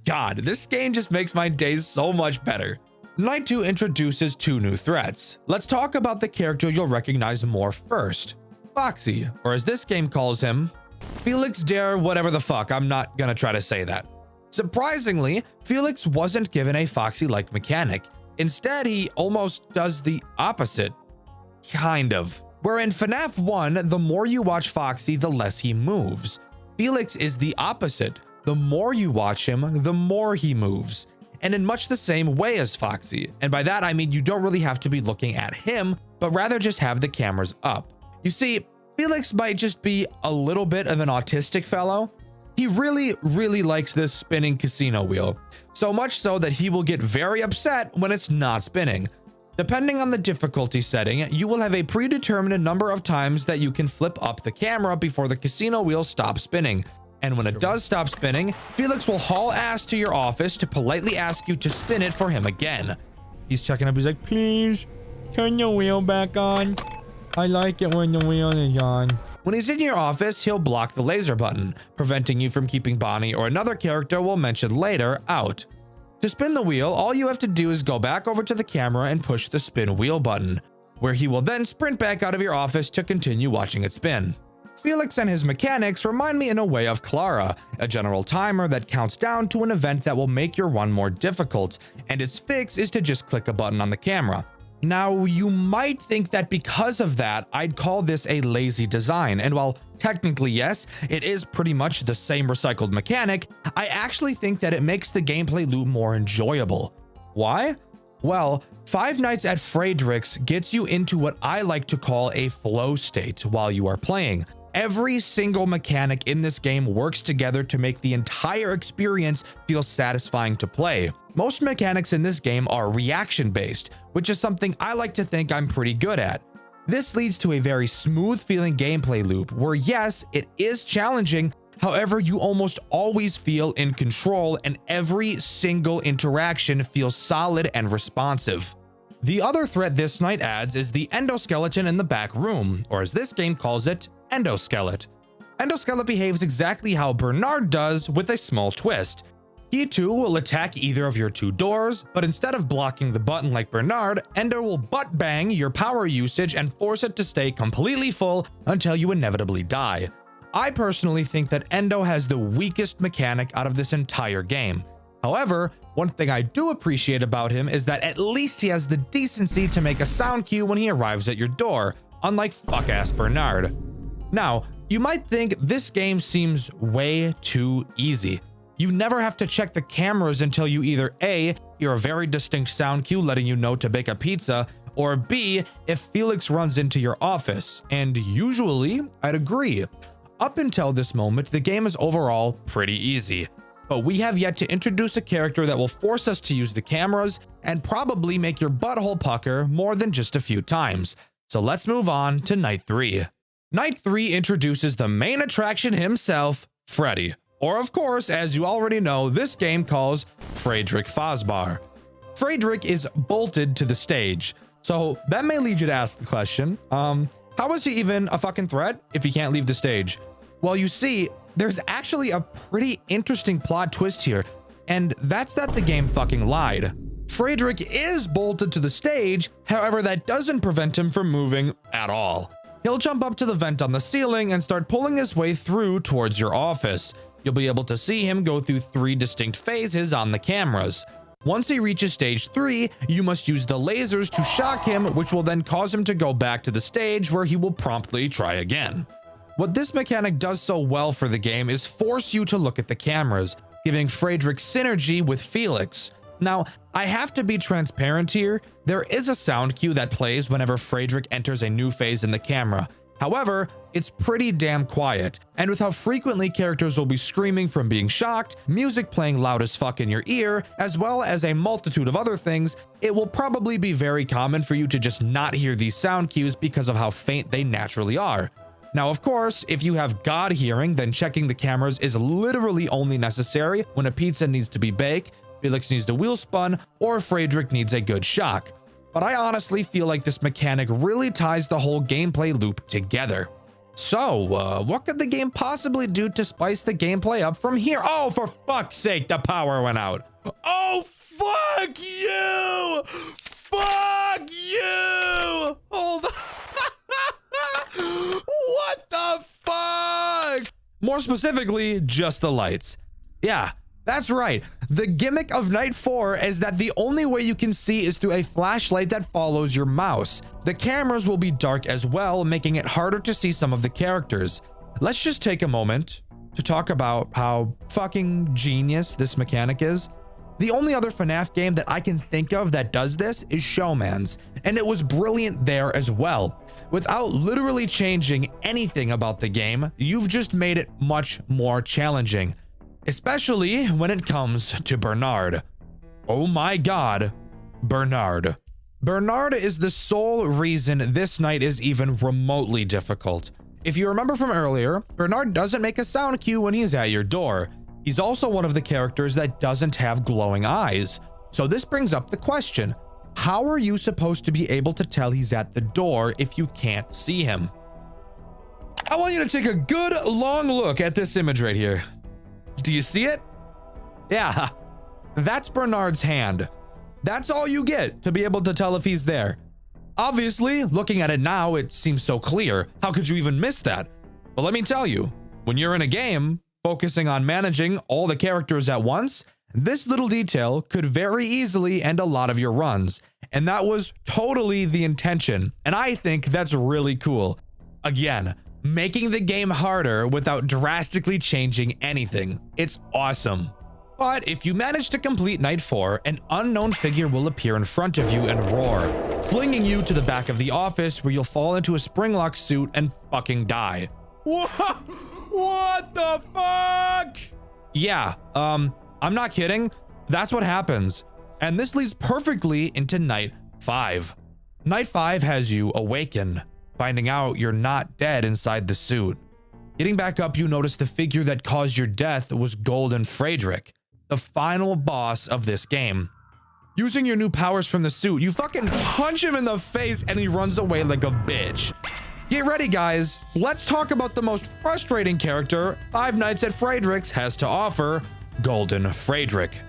God, this game just makes my days so much better. Night 2 introduces 2 new threats. Let's talk about the character you'll recognize more first. Foxy, or as this game calls him, Felix der whatever the fuck, I'm not gonna try to say that. Surprisingly, Felix wasn't given a Foxy-like mechanic. Instead, he almost does the opposite. Kind of. Where in FNAF 1, the more you watch Foxy, the less he moves. Felix is the opposite. The more you watch him, the more he moves. And in much the same way as Foxy. And by that, I mean you don't really have to be looking at him, but rather just have the cameras up. You see, Felix might just be a little bit of an autistic fellow. He really likes this spinning casino wheel. So much so that he will get very upset when it's not spinning. Depending on the difficulty setting, you will have a predetermined number of times that you can flip up the camera before the casino wheel stops spinning. And when it does stop spinning, Felix will haul ass to your office to politely ask you to spin it for him again. He's checking up, he's like, please, turn the wheel back on. I like it when the wheel is on. When he's in your office, he'll block the laser button, preventing you from keeping Bonnie or another character we'll mention later out. To spin the wheel, all you have to do is go back over to the camera and push the spin wheel button, where he will then sprint back out of your office to continue watching it spin. Felix and his mechanics remind me in a way of Clara, a general timer that counts down to an event that will make your run more difficult, and its fix is to just click a button on the camera. Now, you might think that because of that, I'd call this a lazy design, and while technically yes, it is pretty much the same recycled mechanic, I actually think that it makes the gameplay loop more enjoyable. Why? Well, Five Nights at Friedrichs gets you into what I like to call a flow state while you are playing. Every single mechanic in this game works together to make the entire experience feel satisfying to play. Most mechanics in this game are reaction-based, which is something I like to think I'm pretty good at. This leads to a very smooth feeling gameplay loop where yes, it is challenging, however you almost always feel in control and every single interaction feels solid and responsive. The other threat this night adds is the endoskeleton in the back room, or as this game calls it, Endoskelet. Endoskelet behaves exactly how Bernard does with a small twist. He too will attack either of your 2 doors, but instead of blocking the button like Bernard, Endo will butt bang your power usage and force it to stay completely full until you inevitably die. I personally think that Endo has the weakest mechanic out of this entire game. However, one thing I do appreciate about him is that at least he has the decency to make a sound cue when he arrives at your door, unlike fuck-ass Bernard. Now, you might think this game seems way too easy. You never have to check the cameras until you either A, hear a very distinct sound cue letting you know to bake a pizza, or B, if Felix runs into your office, and usually, I'd agree. Up until this moment, the game is overall pretty easy, but we have yet to introduce a character that will force us to use the cameras and probably make your butthole pucker more than just a few times. So let's move on to Night 3. Night 3 introduces the main attraction himself, Freddy, or of course, as you already know, this game calls Friedrich Fazbar. Friedrich is bolted to the stage, so that may lead you to ask the question, how is he even a fucking threat if he can't leave the stage? Well, you see, there's actually a pretty interesting plot twist here, and that's that the game fucking lied. Friedrich is bolted to the stage, however, that doesn't prevent him from moving at all. He'll jump up to the vent on the ceiling and start pulling his way through towards your office. You'll be able to see him go through 3 distinct phases on the cameras. Once he reaches stage 3, you must use the lasers to shock him, which will then cause him to go back to the stage where he will promptly try again. What this mechanic does so well for the game is force you to look at the cameras, giving Friedrich synergy with Felix. Now, I have to be transparent here. There is a sound cue that plays whenever Friedrich enters a new phase in the camera. However, it's pretty damn quiet, and with how frequently characters will be screaming from being shocked, music playing loud as fuck in your ear, as well as a multitude of other things, it will probably be very common for you to just not hear these sound cues because of how faint they naturally are. Now, of course, if you have God hearing, then checking the cameras is literally only necessary when a pizza needs to be baked, Felix needs the wheel spun, or Friedrich needs a good shock. But I honestly feel like this mechanic really ties the whole gameplay loop together. So, what could the game possibly do to spice the gameplay up from here? Oh, for fuck's sake, the power went out. Oh, fuck you! Fuck you! Hold on. What the fuck? More specifically, just the lights. Yeah, that's right. The gimmick of Night 4 is that the only way you can see is through a flashlight that follows your mouse. The cameras will be dark as well, making it harder to see some of the characters. Let's just take a moment to talk about how fucking genius this mechanic is. The only other FNAF game that I can think of that does this is Showman's, and it was brilliant there as well. Without literally changing anything about the game, you've just made it much more challenging. Especially when it comes to Bernard. Oh my god, Bernard. Bernard is the sole reason this night is even remotely difficult. If you remember from earlier, Bernard doesn't make a sound cue when he's at your door. He's also one of the characters that doesn't have glowing eyes. So this brings up the question, how are you supposed to be able to tell he's at the door if you can't see him? I want you to take a good long look at this image right here. Do you see it? Yeah, that's Bernard's hand. That's all you get to be able to tell if he's there. Obviously, looking at it now, it seems so clear. How could you even miss that? But let me tell you, when you're in a game, focusing on managing all the characters at once, this little detail could very easily end a lot of your runs. And that was totally the intention. And I think that's really cool. Again, making the game harder without drastically changing anything. It's awesome. But if you manage to complete Night 4, an unknown figure will appear in front of you and roar, flinging you to the back of the office where you'll fall into a springlock suit and fucking die. What the fuck? Yeah, I'm not kidding. That's what happens. And this leads perfectly into Night 5. Night 5 has you awaken, finding out you're not dead inside the suit. Getting back up, you notice the figure that caused your death was Golden Friedrich, the final boss of this game. Using your new powers from the suit, you fucking punch him in the face and he runs away like a bitch. Get ready, guys. Let's talk about the most frustrating character Five Nights at Friedrich's has to offer, Golden Friedrich.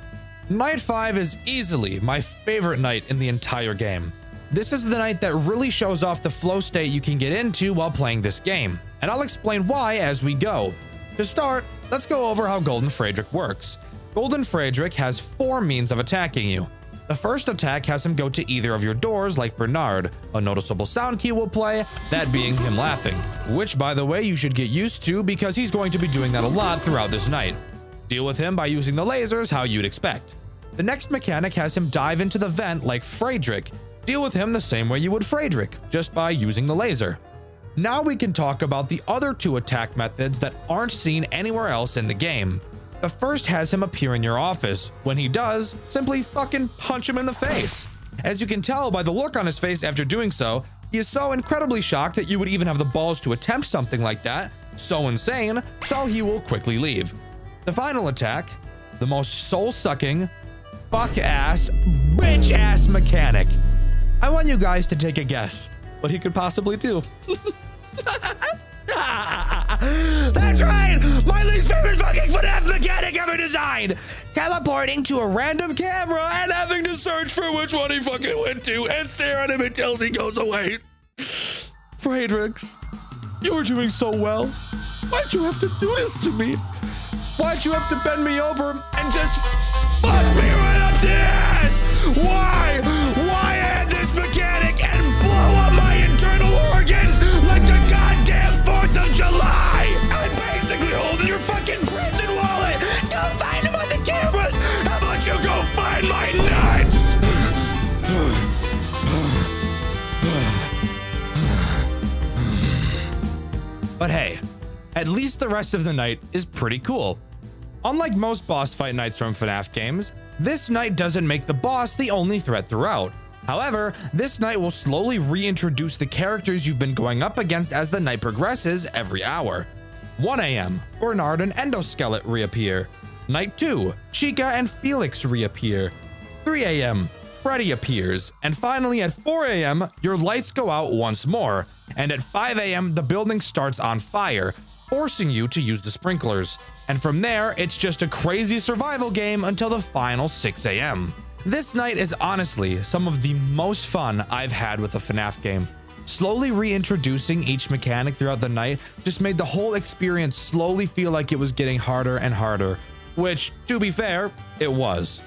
Night 5 is easily my favorite night in the entire game. This is the night that really shows off the flow state you can get into while playing this game, and I'll explain why as we go. To start, let's go over how Golden Friedrich works. Golden Friedrich has 4 means of attacking you. The first attack has him go to either of your doors like Bernard. A noticeable sound cue will play, that being him laughing, which by the way you should get used to because he's going to be doing that a lot throughout this night. Deal with him by using the lasers how you'd expect. The next mechanic has him dive into the vent like Friedrich. Deal with him the same way you would Friedrich, just by using the laser. Now we can talk about the other 2 attack methods that aren't seen anywhere else in the game. The first has him appear in your office. When he does, simply fucking punch him in the face. As you can tell by the look on his face after doing so, he is so incredibly shocked that you would even have the balls to attempt something like that. So insane, so he will quickly leave. The final attack, the most soul-sucking, fuck-ass, bitch-ass mechanic. I want you guys to take a guess what he could possibly do. That's right! My least favorite fucking FNAF mechanic ever designed! Teleporting to a random camera and having to search for which one he fucking went to and stare at him until he goes away. Friedrichs, you were doing so well. Why'd you have to do this to me? Why'd you have to bend me over and just fuck me right up to here? this? Why? Why add this mechanic and blow up my internal organs like the goddamn 4th of July? I'm basically holding your fucking prison wallet. Go find him on the cameras. How about you go find my nuts? But hey, at least the rest of the night is pretty cool. Unlike most boss fight nights from FNAF games, this night doesn't make the boss the only threat throughout. However, this night will slowly reintroduce the characters you've been going up against as the night progresses every hour. 1 a.m., Bernard and Endoskelet reappear. Night 2, Chica and Felix reappear. 3 a.m., Freddy appears. And finally at 4 a.m., your lights go out once more. And at 5 a.m., the building starts on fire, forcing you to use the sprinklers. And from there, it's just a crazy survival game until the final 6 a.m. This night is honestly some of the most fun I've had with a FNAF game. Slowly reintroducing each mechanic throughout the night just made the whole experience slowly feel like it was getting harder and harder, which, to be fair, it was.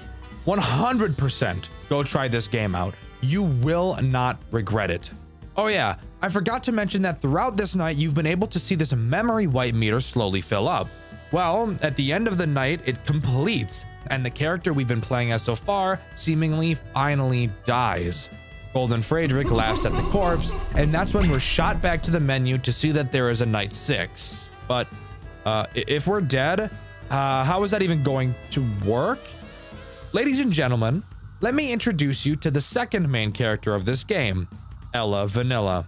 100% go try this game out. You will not regret it. Oh yeah, I forgot to mention that throughout this night, you've been able to see this memory wipe meter slowly fill up. Well, at the end of the night, it completes, and the character we've been playing as so far seemingly finally dies. Golden Frederick laughs at the corpse, and that's when we're shot back to the menu to see that there is a night 6. But if we're dead, how is that even going to work? Ladies and gentlemen, let me introduce you to the second main character of this game, Ella Vanilla.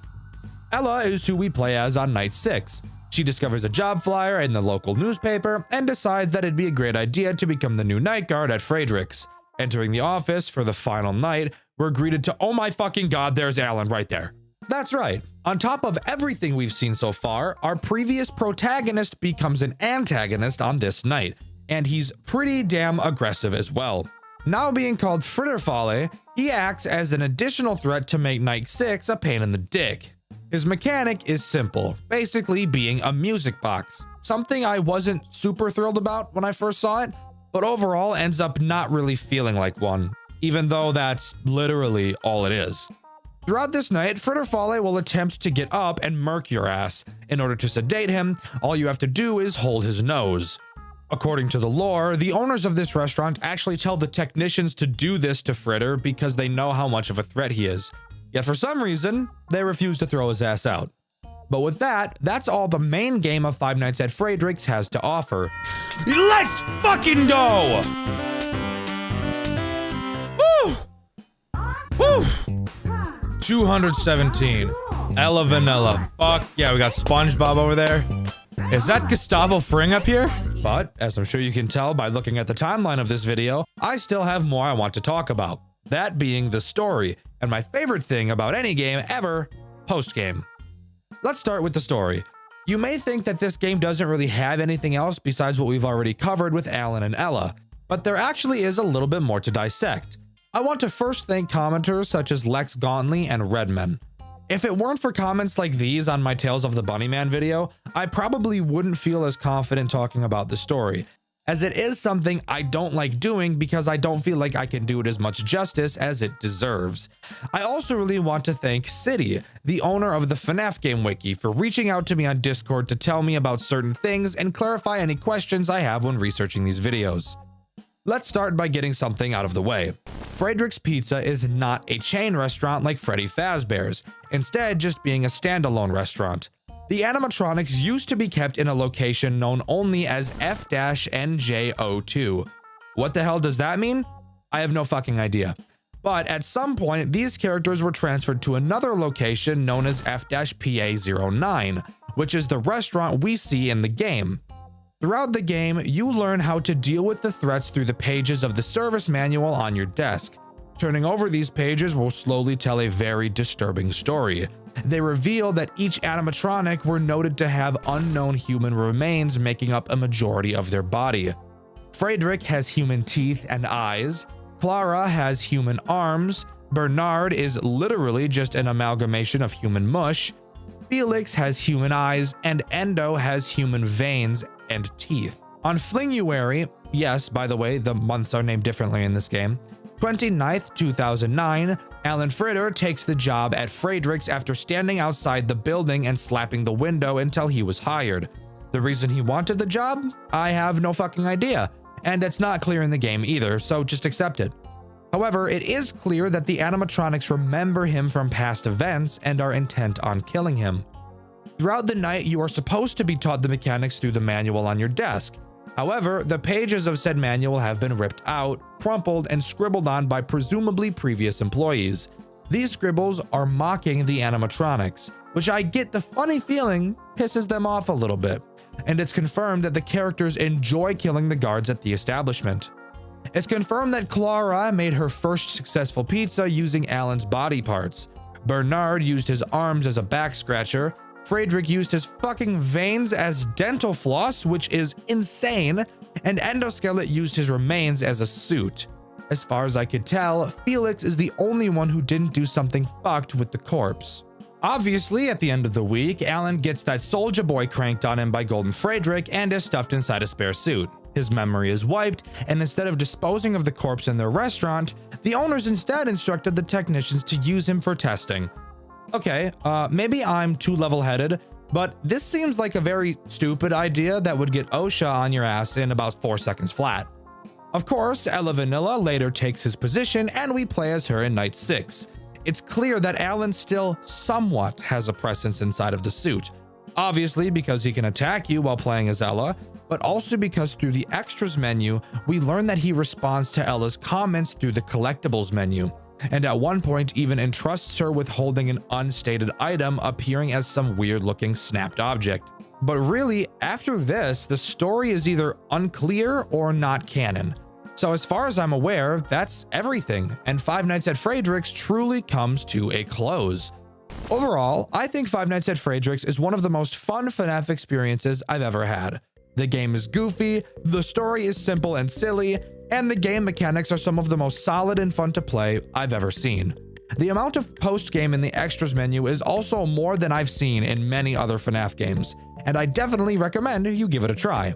Ella is who we play as on night 6. She discovers a job flyer in the local newspaper and decides that it'd be a great idea to become the new night guard at Frederick's. Entering the office for the final night, we're greeted to, oh my fucking god, there's Alan right there. That's right. On top of everything we've seen so far, our previous protagonist becomes an antagonist on this night, and he's pretty damn aggressive as well. Now being called Fritterfalle, he acts as an additional threat to make night 6 a pain in the dick. His mechanic is simple, basically being a music box, something I wasn't super thrilled about when I first saw it, but overall ends up not really feeling like one, even though that's literally all it is. Throughout this night, Fritterfalle will attempt to get up and murk your ass. In order to sedate him, all you have to do is hold his nose. According to the lore, the owners of this restaurant actually tell the technicians to do this to Fritter because they know how much of a threat he is. Yet for some reason, they refuse to throw his ass out. But with that, that's all the main game of Five Nights at Frederick's has to offer. Let's fucking go! Woo! Woo! 217. Ella Vanilla. Fuck yeah, we got SpongeBob over there. Is that Gustavo Fring up here? But, as I'm sure you can tell by looking at the timeline of this video, I still have more I want to talk about. That being the story, and my favorite thing about any game ever, post-game. Let's start with the story. You may think that this game doesn't really have anything else besides what we've already covered with Alan and Ella, but there actually is a little bit more to dissect. I want to first thank commenters such as Lex Gauntly and Redman. If it weren't for comments like these on my Tales of the Bunnyman video, I probably wouldn't feel as confident talking about the story, as it is something I don't like doing because I don't feel like I can do it as much justice as it deserves. I also really want to thank City, the owner of the FNAF Game Wiki, for reaching out to me on Discord to tell me about certain things and clarify any questions I have when researching these videos. Let's start by getting something out of the way. Frederick's Pizza is not a chain restaurant like Freddy Fazbear's, instead just being a standalone restaurant. The animatronics used to be kept in a location known only as F-NJ02. What the hell does that mean? I have no fucking idea. But at some point, these characters were transferred to another location known as F-PA09, which is the restaurant we see in the game. Throughout the game, you learn how to deal with the threats through the pages of the service manual on your desk. Turning over these pages will slowly tell a very disturbing story. They reveal that each animatronic were noted to have unknown human remains making up a majority of their body. Frederick has human teeth and eyes, Clara has human arms, Bernard is literally just an amalgamation of human mush, Felix has human eyes, and Endo has human veins and teeth. On Flinguary, yes, by the way, the months are named differently in this game, 29th, 2009, Alan Fritter takes the job at Fredrix after standing outside the building and slapping the window until he was hired. The reason he wanted the job? I have no fucking idea, and it's not clear in the game either, so just accept it. However, it is clear that the animatronics remember him from past events and are intent on killing him. Throughout the night, you are supposed to be taught the mechanics through the manual on your desk. However, the pages of said manual have been ripped out, crumpled, and scribbled on by presumably previous employees. These scribbles are mocking the animatronics, which I get the funny feeling pisses them off a little bit, and it's confirmed that the characters enjoy killing the guards at the establishment. It's confirmed that Clara made her first successful pizza using Alan's body parts. Bernard used his arms as a back scratcher. Frederick used his fucking veins as dental floss, which is insane, and Endoskelet used his remains as a suit. As far as I could tell, Felix is the only one who didn't do something fucked with the corpse. Obviously, at the end of the week, Alan gets that Soulja Boy cranked on him by Golden Frederick and is stuffed inside a spare suit. His memory is wiped, and instead of disposing of the corpse in their restaurant, the owners instead instructed the technicians to use him for testing. Okay, maybe I'm too level-headed, but this seems like a very stupid idea that would get OSHA on your ass in about 4 seconds flat. Of course, Ella Vanilla later takes his position and we play as her in night 6. It's clear that Alan still somewhat has a presence inside of the suit. Obviously because he can attack you while playing as Ella, but also because through the extras menu, we learn that he responds to Ella's comments through the collectibles menu, and at one point even entrusts her with holding an unstated item appearing as some weird-looking snapped object. But really, after this, the story is either unclear or not canon. So as far as I'm aware, that's everything, and Five Nights at Frederick's truly comes to a close. Overall, I think Five Nights at Frederick's is one of the most fun FNAF experiences I've ever had. The game is goofy, the story is simple and silly, and the game mechanics are some of the most solid and fun to play I've ever seen. The amount of post-game in the extras menu is also more than I've seen in many other FNAF games, and I definitely recommend you give it a try.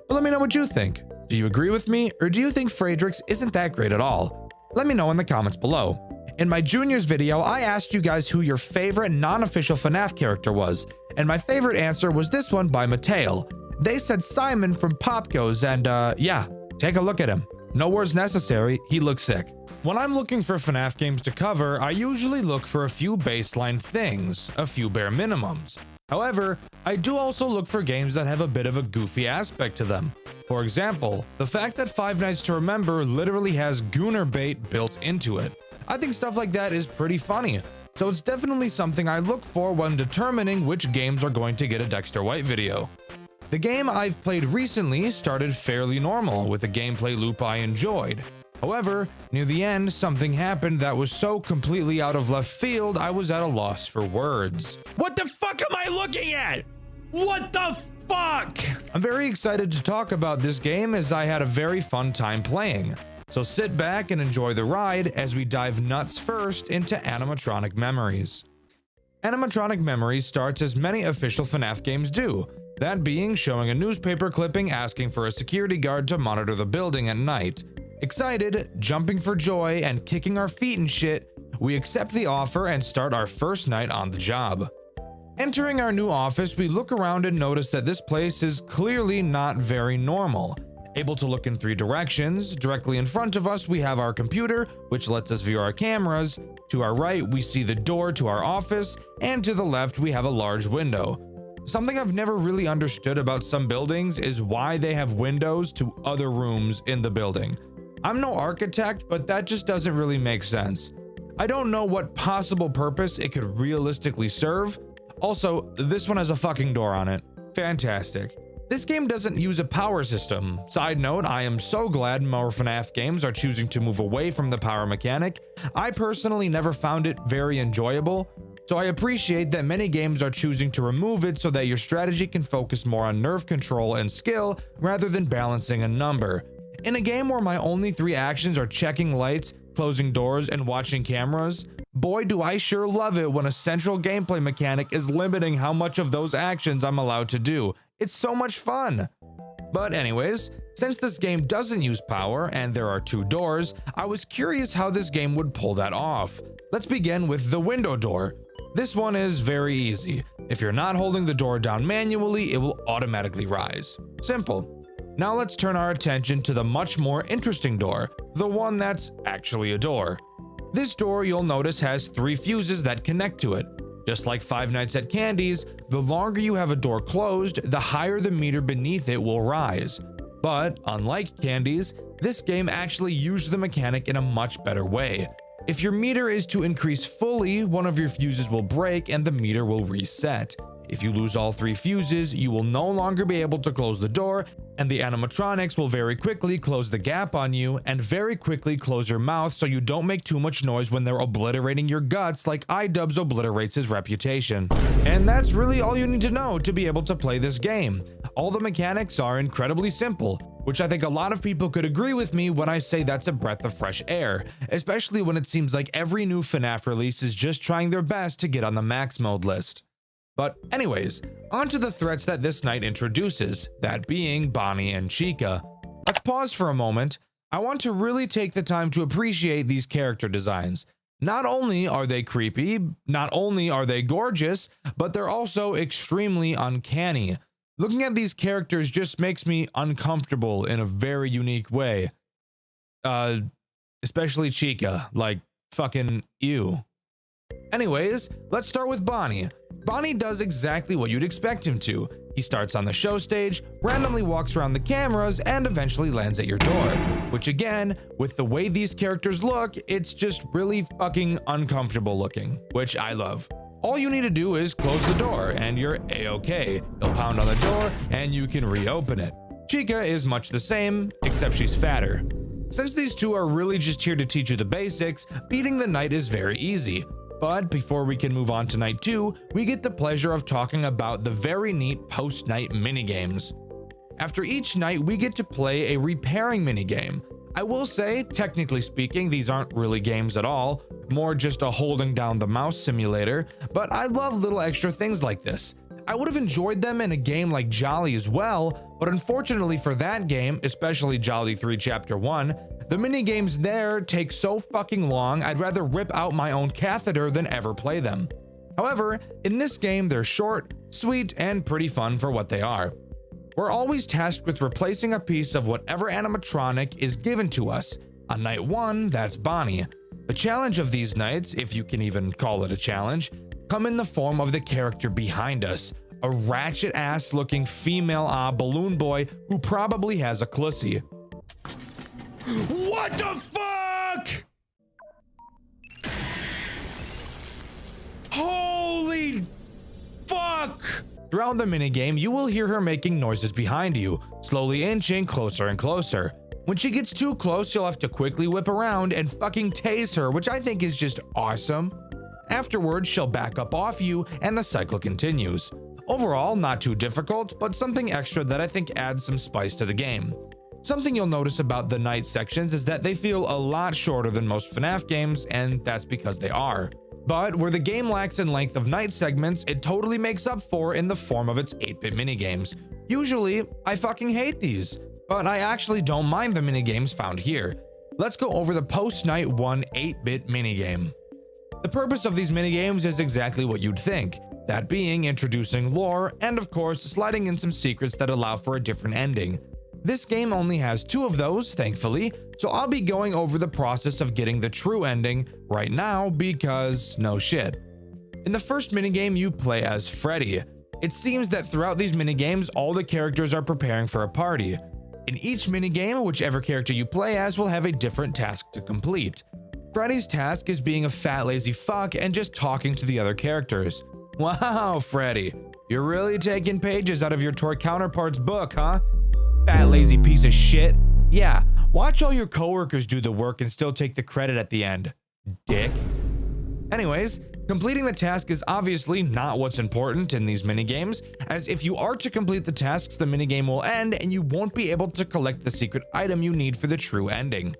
But let me know what you think. Do you agree with me, or do you think Frederick's isn't that great at all? Let me know in the comments below. In my juniors video, I asked you guys who your favorite non-official FNAF character was, and my favorite answer was this one by Mateo. They said Simon from Popgoes, and yeah, take a look at him. No words necessary, he looks sick. When I'm looking for FNAF games to cover, I usually look for a few baseline things, a few bare minimums. However, I do also look for games that have a bit of a goofy aspect to them. For example, the fact that Five Nights to Remember literally has Gooner bait built into it. I think stuff like that is pretty funny, so it's definitely something I look for when determining which games are going to get a Dxtr White video. The game I've played recently started fairly normal with a gameplay loop I enjoyed. However, near the end, something happened that was so completely out of left field, I was at a loss for words. What the fuck am I looking at? What the fuck? I'm very excited to talk about this game as I had a very fun time playing. So sit back and enjoy the ride as we dive nuts first into animatronic memories. Animatronic Memories starts as many official FNAF games do, that being showing a newspaper clipping asking for a security guard to monitor the building at night. Excited, jumping for joy, and kicking our feet and shit, we accept the offer and start our first night on the job. Entering our new office, we look around and notice that this place is clearly not very normal. Able to look in 3 directions, directly in front of us we have our computer, which lets us view our cameras. To our right, we see the door to our office, and to the left, we have a large window. Something I've never really understood about some buildings is why they have windows to other rooms in the building. I'm no architect, but that just doesn't really make sense. I don't know what possible purpose it could realistically serve. Also, this one has a fucking door on it. Fantastic. This game doesn't use a power system. Side note, I am so glad more FNAF games are choosing to move away from the power mechanic. I personally never found it very enjoyable, so I appreciate that many games are choosing to remove it so that your strategy can focus more on nerve control and skill rather than balancing a number. In a game where my only 3 actions are checking lights, closing doors, and watching cameras, boy do I sure love it when a central gameplay mechanic is limiting how much of those actions I'm allowed to do. It's so much fun. But anyways, Since this game doesn't use power and there are 2 doors, I was curious how this game would pull that off. Let's begin with the window door. This one is very easy. If you're not holding the door down manually, it will automatically rise. Simple. Now let's turn our attention to the much more interesting door, the one that's actually a door. This door, you'll notice, has 3 fuses that connect to it. Just like Five Nights at Candy's, the longer you have a door closed, the higher the meter beneath it will rise. But unlike Candy's, this game actually used the mechanic in a much better way. If your meter is to increase fully, one of your fuses will break and the meter will reset. If you lose all 3 fuses, you will no longer be able to close the door, and the animatronics will very quickly close the gap on you and very quickly close your mouth so you don't make too much noise when they're obliterating your guts like iDubbbz obliterates his reputation. And that's really all you need to know to be able to play this game. All the mechanics are incredibly simple, which I think a lot of people could agree with me when I say that's a breath of fresh air, especially when it seems like every new FNAF release is just trying their best to get on the max mode list. But anyways, on to the threats that this night introduces, that being Bonnie and Chica. Let's pause for a moment. I want to really take the time to appreciate these character designs. Not only are they creepy, not only are they gorgeous, but they're also extremely uncanny. Looking at these characters just makes me uncomfortable in a very unique way. Especially Chica, like fucking ew. Anyways, let's start with Bonnie. Bonnie does exactly what you'd expect him to. He starts on the show stage, randomly walks around the cameras, and eventually lands at your door. Which again, with the way these characters look, it's just really fucking uncomfortable looking, which I love. All you need to do is close the door and you're a-okay. He'll pound on the door and you can reopen it. Chica is much the same, except she's fatter. Since these two are really just here to teach you the basics, beating the night is very easy. But before we can move on to night 2, we get the pleasure of talking about the very neat post-night minigames. After each night, we get to play a repairing minigame. I will say, technically speaking, these aren't really games at all, more just a holding down the mouse simulator, but I love little extra things like this. I would have enjoyed them in a game like Jolly as well, but unfortunately for that game, especially Jolly 3 Chapter 1, the minigames there take so fucking long, I'd rather rip out my own catheter than ever play them. However, in this game, they're short, sweet, and pretty fun for what they are. We're always tasked with replacing a piece of whatever animatronic is given to us. On night 1, that's Bonnie. The challenge of these nights, if you can even call it a challenge, come in the form of the character behind us, a ratchet-ass looking female balloon boy who probably has a clussy. What the fuck? Holy fuck! Throughout the minigame, you will hear her making noises behind you, slowly inching closer and closer. When she gets too close, you'll have to quickly whip around and fucking tase her, which I think is just awesome. Afterwards, she'll back up off you and the cycle continues. Overall, not too difficult, but something extra that I think adds some spice to the game. Something you'll notice about the night sections is that they feel a lot shorter than most FNAF games, and that's because they are. But where the game lacks in length of night segments, it totally makes up for in the form of its 8-bit minigames. Usually, I fucking hate these, but I actually don't mind the minigames found here. Let's go over the post-night 1 8-bit minigame. The purpose of these minigames is exactly what you'd think, that being introducing lore, and of course, sliding in some secrets that allow for a different ending. This game only has 2 of those, thankfully, so I'll be going over the process of getting the true ending right now because no shit. In the first minigame, you play as Freddy. It seems that throughout these minigames, all the characters are preparing for a party. In each minigame, whichever character you play as will have a different task to complete. Freddy's task is being a fat lazy fuck and just talking to the other characters. Wow, Freddy, you're really taking pages out of your toy counterpart's book, huh? Fat lazy piece of shit. Yeah, watch all your coworkers do the work and still take the credit at the end, dick. Anyways, completing the task is obviously not what's important in these minigames, as if you are to complete the tasks, the minigame will end and you won't be able to collect the secret item you need for the true ending.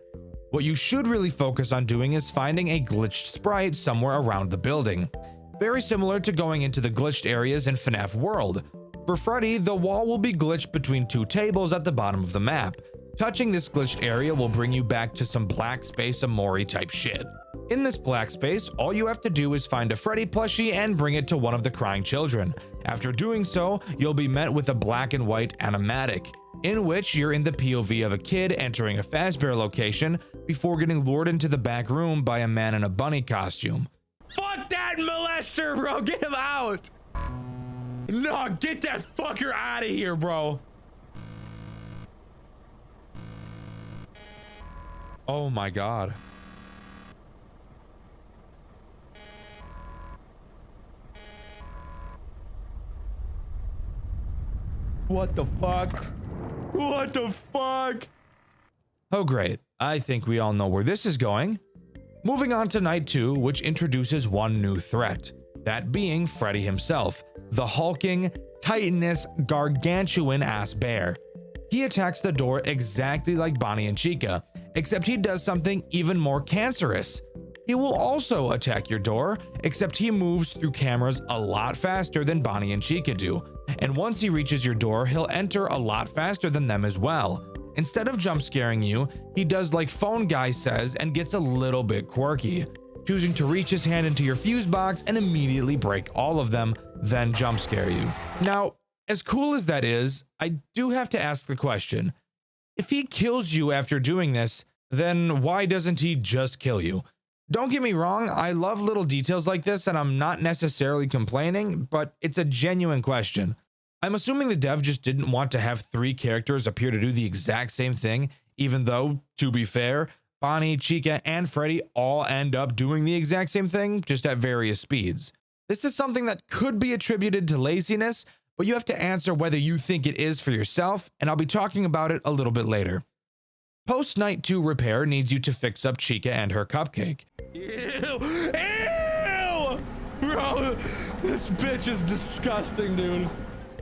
What you should really focus on doing is finding a glitched sprite somewhere around the building. Very similar to going into the glitched areas in FNAF World. For Freddy, the wall will be glitched between 2 tables at the bottom of the map. Touching this glitched area will bring you back to some black space Amori type shit. In this black space, all you have to do is find a Freddy plushie and bring it to one of the crying children. After doing so, you'll be met with a black and white animatic, in which you're in the POV of a kid entering a Fazbear location before getting lured into the back room by a man in a bunny costume. Fuck that molester, bro! Get him out! No, get that fucker out of here, bro! Oh my god. What the fuck? What the fuck? Oh great, I think we all know where this is going. Moving on to night 2, which introduces one new threat, that being Freddy himself, the hulking, titanous, gargantuan ass bear. He attacks the door exactly like Bonnie and Chica, except he does something even more cancerous. He will also attack your door, except he moves through cameras a lot faster than Bonnie and Chica do. And once he reaches your door, he'll enter a lot faster than them as well. Instead of jump scaring you, he does like Phone Guy says and gets a little bit quirky, choosing to reach his hand into your fuse box and immediately break all of them, then jump scare you. Now, as cool as that is, I do have to ask the question, if he kills you after doing this, then why doesn't he just kill you? Don't get me wrong, I love little details like this and I'm not necessarily complaining, but it's a genuine question. I'm assuming the dev just didn't want to have 3 characters appear to do the exact same thing, even though, to be fair, Bonnie, Chica, and Freddy all end up doing the exact same thing, just at various speeds. This is something that could be attributed to laziness, but you have to answer whether you think it is for yourself, and I'll be talking about it a little bit later. Post Night 2 repair needs you to fix up Chica and her cupcake. Ew! Ew! Bro, this bitch is disgusting, dude.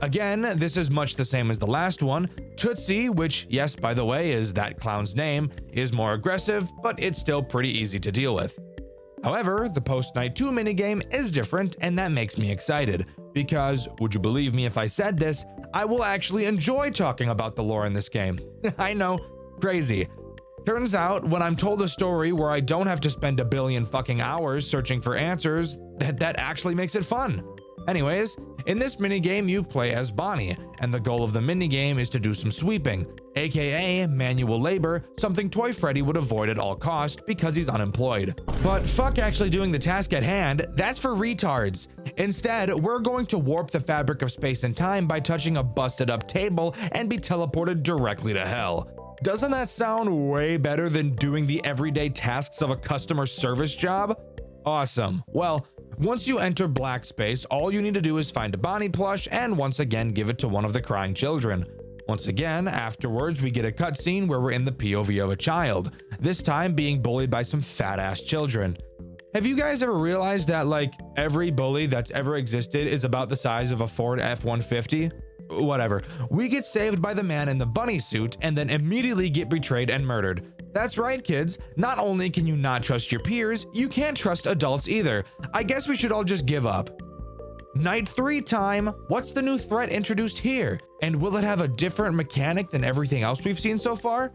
Again, this is much the same as the last one. Tootsie, which, yes, by the way, is that clown's name, is more aggressive, but it's still pretty easy to deal with. However, the Post Night 2 minigame is different, and that makes me excited, because, would you believe me if I said this, I will actually enjoy talking about the lore in this game. I know, crazy. Turns out, when I'm told a story where I don't have to spend a billion fucking hours searching for answers, that actually makes it fun. Anyways, in this minigame you play as Bonnie, and the goal of the minigame is to do some sweeping, aka manual labor, something Toy Freddy would avoid at all costs because he's unemployed. But fuck actually doing the task at hand, that's for retards. Instead, we're going to warp the fabric of space and time by touching a busted up table and be teleported directly to hell. Doesn't that sound way better than doing the everyday tasks of a customer service job? Awesome. Well, once you enter black space, all you need to do is find a Bonnie plush and once again give it to one of the crying children. Once again, afterwards we get a cutscene where we're in the POV of a child, this time being bullied by some fat ass children. Have you guys ever realized that like every bully that's ever existed is about the size of a Ford F-150? Whatever. We get saved by the man in the bunny suit and then immediately get betrayed and murdered. That's right, kids. Not only can you not trust your peers, you can't trust adults either. I guess we should all just give up. Night 3 time. What's the new threat introduced here? And will it have a different mechanic than everything else we've seen so far?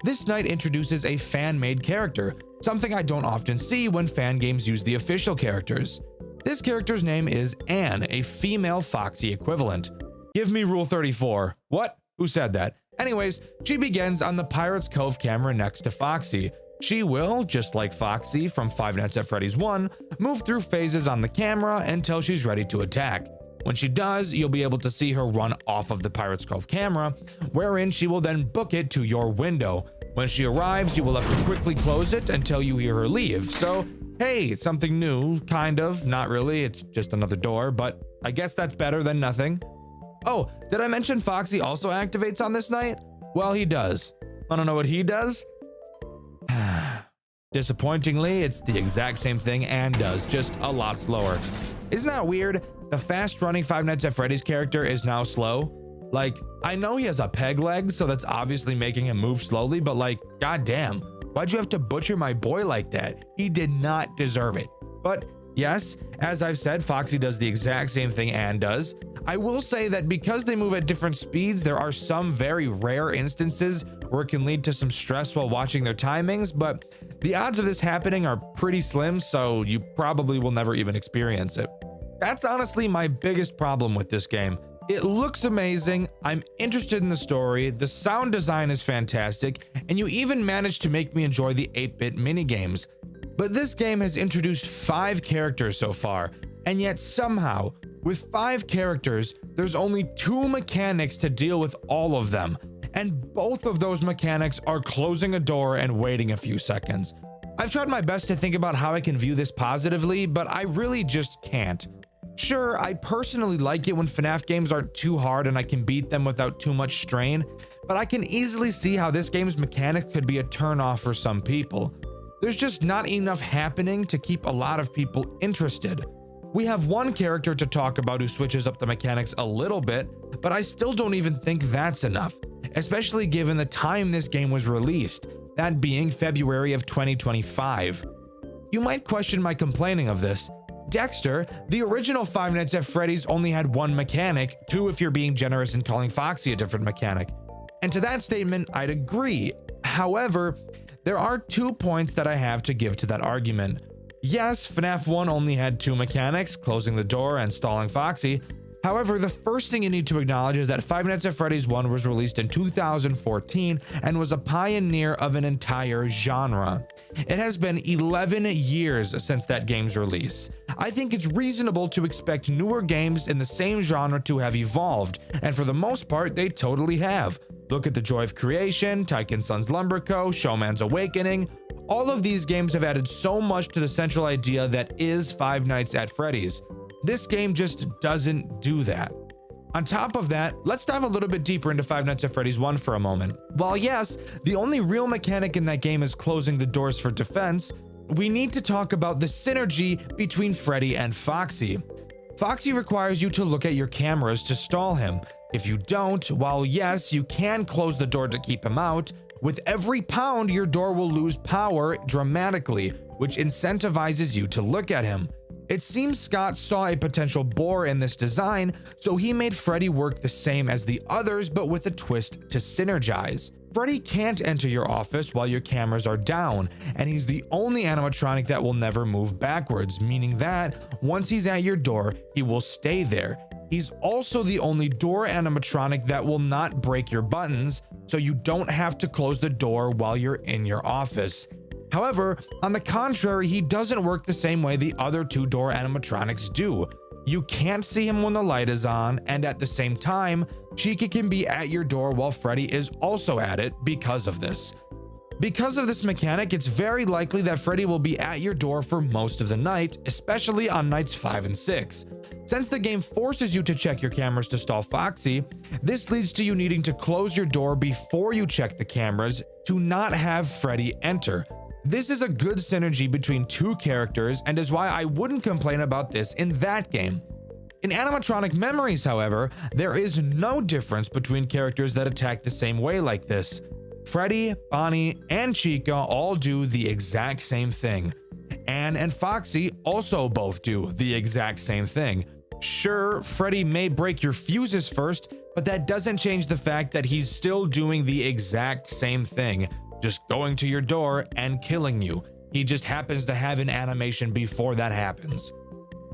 This night introduces a fan-made character, something I don't often see when fan games use the official characters. This character's name is Anne, a female Foxy equivalent. Give me Rule 34. What? Who said that? Anyways, she begins on the Pirate's Cove camera next to Foxy. She will, just like Foxy from Five Nights at Freddy's 1, move through phases on the camera until she's ready to attack. When she does, you'll be able to see her run off of the Pirate's Cove camera, wherein she will then book it to your window. When she arrives, you will have to quickly close it until you hear her leave. So, hey, something new, kind of, not really, it's just another door, but I guess that's better than nothing. Oh, did I mention Foxy also activates on this night? Well, he does. Wanna know what he does? Disappointingly, it's the exact same thing Anne does, just a lot slower. Isn't that weird? The fast-running Five Nights at Freddy's character is now slow. Like, I know he has a peg leg, so that's obviously making him move slowly, but like, goddamn, why'd you have to butcher my boy like that? He did not deserve it. But yes, as I've said, Foxy does the exact same thing Anne does. I will say that because they move at different speeds, there are some very rare instances where it can lead to some stress while watching their timings, but the odds of this happening are pretty slim, so you probably will never even experience it. That's honestly my biggest problem with this game. It looks amazing, I'm interested in the story, the sound design is fantastic, and you even managed to make me enjoy the 8-bit minigames. But this game has introduced 5 characters so far, and yet somehow, with 5 characters, there's only 2 mechanics to deal with all of them, and both of those mechanics are closing a door and waiting a few seconds. I've tried my best to think about how I can view this positively, but I really just can't. Sure, I personally like it when FNAF games aren't too hard and I can beat them without too much strain, but I can easily see how this game's mechanic could be a turn-off for some people. There's just not enough happening to keep a lot of people interested. We have one character to talk about who switches up the mechanics a little bit, but I still don't even think that's enough, especially given the time this game was released, that being February of 2025. You might question my complaining of this. Dxtr, the original Five Nights at Freddy's only had 1 mechanic, 2 if you're being generous and calling Foxy a different mechanic. And to that statement, I'd agree. However, there are 2 points that I have to give to that argument. Yes, FNAF 1 only had 2 mechanics, closing the door and stalling Foxy. However, the first thing you need to acknowledge is that Five Nights at Freddy's 1 was released in 2014 and was a pioneer of an entire genre. It has been 11 years since that game's release. I think it's reasonable to expect newer games in the same genre to have evolved, and for the most part, they totally have. Look at The Joy of Creation, Tycoon Sons Lumber Co., Showman's Awakening. All of these games have added so much to the central idea that is Five Nights at Freddy's. This game just doesn't do that. On top of that, let's dive a little bit deeper into Five Nights at Freddy's 1 for a moment. While yes, the only real mechanic in that game is closing the doors for defense, we need to talk about the synergy between Freddy and Foxy. Foxy requires you to look at your cameras to stall him. If you don't, while yes, you can close the door to keep him out, with every pound your door will lose power dramatically, which incentivizes you to look at him. It seems Scott saw a potential bore in this design, so he made Freddy work the same as the others, but with a twist to synergize. Freddy can't enter your office while your cameras are down, and he's the only animatronic that will never move backwards, meaning that once he's at your door, he will stay there. He's also the only door animatronic that will not break your buttons, so you don't have to close the door while you're in your office. However, on the contrary, he doesn't work the same way the other 2 door animatronics do. You can't see him when the light is on, and at the same time, Chica can be at your door while Freddy is also at it because of this. Because of this mechanic, it's very likely that Freddy will be at your door for most of the night, especially on nights 5 and 6. Since the game forces you to check your cameras to stall Foxy, this leads to you needing to close your door before you check the cameras to not have Freddy enter. This is a good synergy between 2 characters and is why I wouldn't complain about this in that game. In animatronic memories, however, there is no difference between characters that attack the same way like this. Freddy, Bonnie, and Chica all do the exact same thing. Anne and Foxy also both do the exact same thing. Sure, Freddy may break your fuses first, but that doesn't change the fact that he's still doing the exact same thing. Just going to your door and killing you. He just happens to have an animation before that happens.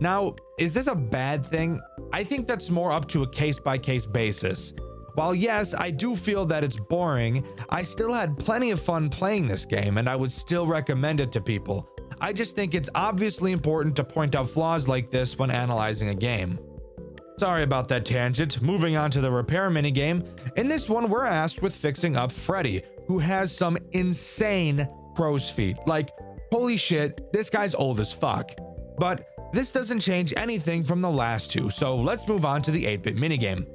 Now, is this a bad thing? I think that's more up to a case-by-case basis. While yes, I do feel that it's boring, I still had plenty of fun playing this game and I would still recommend it to people. I just think it's obviously important to point out flaws like this when analyzing a game. Sorry about that tangent. Moving on to the repair minigame. In this one, we're asked with fixing up Freddy, who has some insane crow's feet. Like, holy shit, this guy's old as fuck. But this doesn't change anything from the last 2, so let's move on to the 8-bit minigame.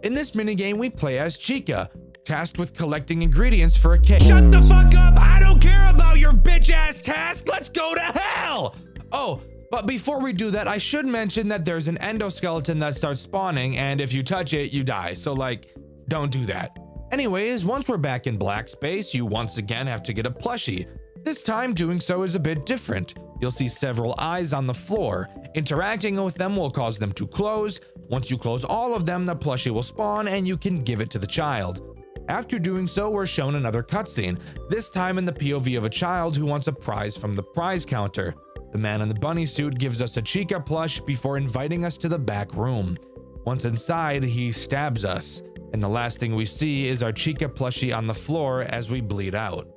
In this minigame, we play as Chica, tasked with collecting ingredients for a cake. Shut the fuck up! I don't care about your bitch-ass task! Let's go to hell! Oh, but before we do that, I should mention that there's an endoskeleton that starts spawning, and if you touch it, you die. So, like, don't do that. Anyways, once we're back in black space, you once again have to get a plushie. This time, doing so is a bit different. You'll see several eyes on the floor. Interacting with them will cause them to close. Once you close all of them, the plushie will spawn and you can give it to the child. After doing so, we're shown another cutscene, this time in the POV of a child who wants a prize from the prize counter. The man in the bunny suit gives us a Chica plush before inviting us to the back room. Once inside, he stabs us, and the last thing we see is our Chica plushie on the floor as we bleed out.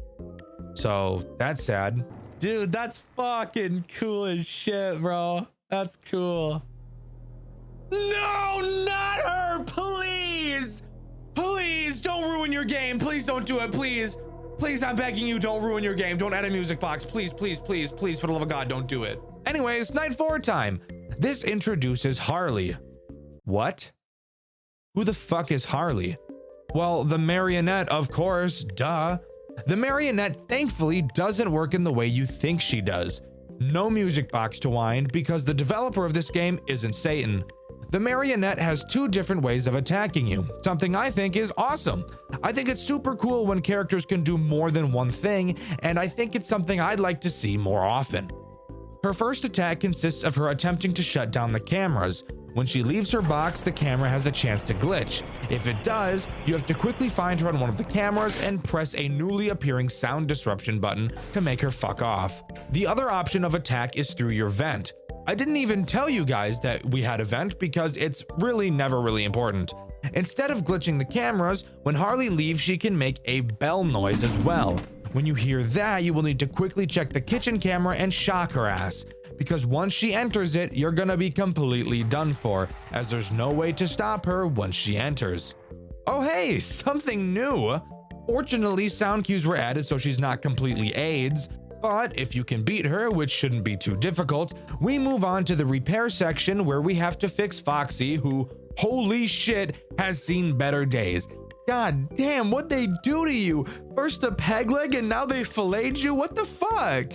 So that's sad. Dude, that's fucking cool as shit, bro. That's cool. No, not her, please. Please don't ruin your game. Please don't do it, please. Please, I'm begging you, don't ruin your game. Don't add a music box. Please, please, please, please, for the love of God, don't do it. Anyways, night 4 time. This introduces Harley. What? Who the fuck is Harley? Well, the marionette, of course, duh. The marionette thankfully doesn't work in the way you think she does. No music box to wind because the developer of this game isn't Satan. The marionette has 2 different ways of attacking you, something I think is awesome. I think it's super cool when characters can do more than one thing, and I think it's something I'd like to see more often. Her first attack consists of her attempting to shut down the cameras. When she leaves her box, the camera has a chance to glitch. If it does, you have to quickly find her on one of the cameras and press a newly appearing sound disruption button to make her fuck off. The other option of attack is through your vent. I didn't even tell you guys that we had a vent because it's really never really important. Instead of glitching the cameras, when Harley leaves, she can make a bell noise as well. When you hear that, you will need to quickly check the kitchen camera and shock her ass, because once she enters it, you're gonna be completely done for, as there's no way to stop her once she enters. Oh hey, something new! Fortunately, sound cues were added so she's not completely AIDS, but if you can beat her, which shouldn't be too difficult, we move on to the repair section where we have to fix Foxy, who, holy shit, has seen better days. God damn, what'd they do to you? First a peg leg and now they filleted you? What the fuck?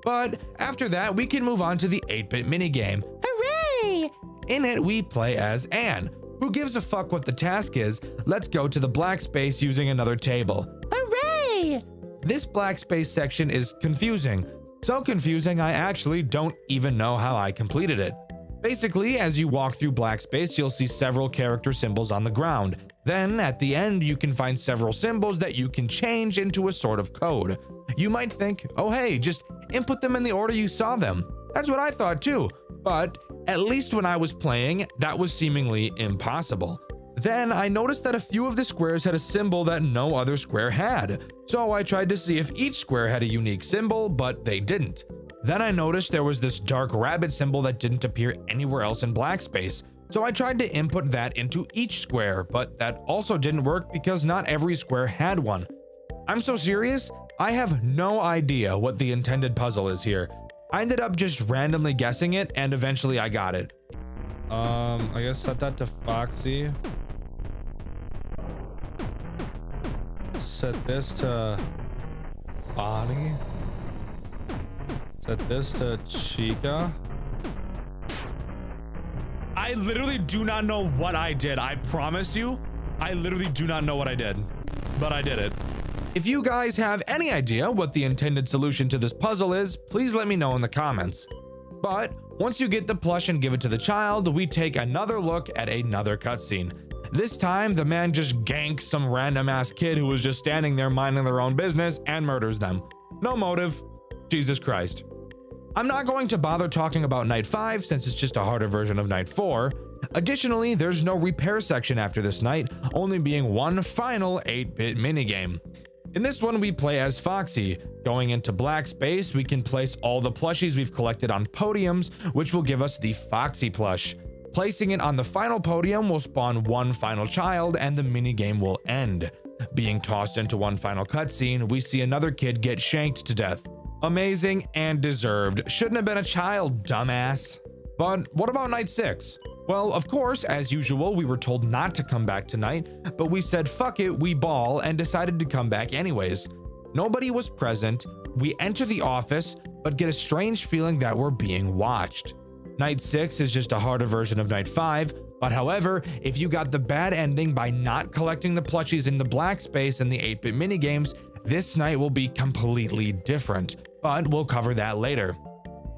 But after that, we can move on to the 8-bit minigame. Hooray! In it, we play as Anne. Who gives a fuck what the task is? Let's go to the black space using another table. Hooray! This black space section is confusing. So confusing, I actually don't even know how I completed it. Basically, as you walk through black space, you'll see several character symbols on the ground. Then, at the end, you can find several symbols that you can change into a sort of code. You might think, oh hey, just input them in the order you saw them. That's what I thought too, but at least when I was playing, that was seemingly impossible. Then I noticed that a few of the squares had a symbol that no other square had, so I tried to see if each square had a unique symbol, but they didn't. Then I noticed there was this dark rabbit symbol that didn't appear anywhere else in black space, so I tried to input that into each square, but that also didn't work because not every square had one. I'm so serious, I have no idea what the intended puzzle is here. I ended up just randomly guessing it, and eventually I got it. I guess set that to Foxy. Set this to Bonnie. Set this to Chica. I literally do not know what I did. I promise you, I literally do not know what I did, but I did it. If you guys have any idea what the intended solution to this puzzle is, please let me know in the comments. But once you get the plush and give it to the child, we take another look at another cutscene. This time, the man just ganks some random ass kid who was just standing there minding their own business and murders them. No motive. Jesus Christ. I'm not going to bother talking about night 5 since it's just a harder version of night 4. Additionally, there's no repair section after this night, only being one final 8-bit minigame. In this one, we play as Foxy. Going into black space, we can place all the plushies we've collected on podiums, which will give us the Foxy plush. Placing it on the final podium will spawn one final child and the minigame will end. Being tossed into one final cutscene, we see another kid get shanked to death. Amazing and deserved. Shouldn't have been a child, dumbass. But what about night 6? Well, of course, as usual, we were told not to come back tonight, but we said fuck it, we ball, and decided to come back anyways. Nobody was present. We enter the office, but get a strange feeling that we're being watched. Night 6 is just a harder version of night 5, but however, if you got the bad ending by not collecting the plushies in the black space and the 8-bit minigames, this night will be completely different, but we'll cover that later.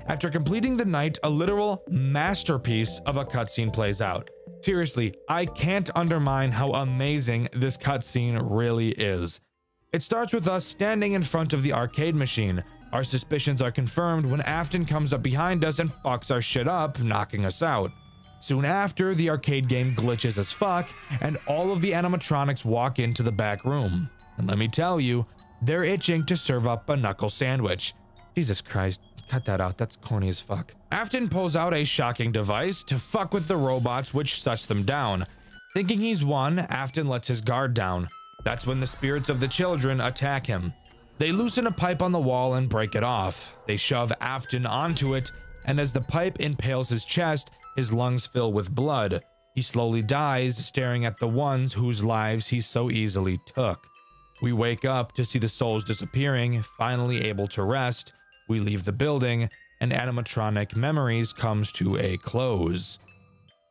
After completing the night, a literal masterpiece of a cutscene plays out. Seriously, I can't undermine how amazing this cutscene really is. It starts with us standing in front of the arcade machine. Our suspicions are confirmed when Afton comes up behind us and fucks our shit up, knocking us out. Soon after, the arcade game glitches as fuck, and all of the animatronics walk into the back room. And let me tell you, they're itching to serve up a knuckle sandwich. Jesus Christ, cut that out, that's corny as fuck. Afton pulls out a shocking device to fuck with the robots, which shuts them down. Thinking he's won, Afton lets his guard down. That's when the spirits of the children attack him. They loosen a pipe on the wall and break it off. They shove Afton onto it, and as the pipe impales his chest, his lungs fill with blood. He slowly dies, staring at the ones whose lives he so easily took. We wake up to see the souls disappearing, finally able to rest. We leave the building, and animatronic memories comes to a close.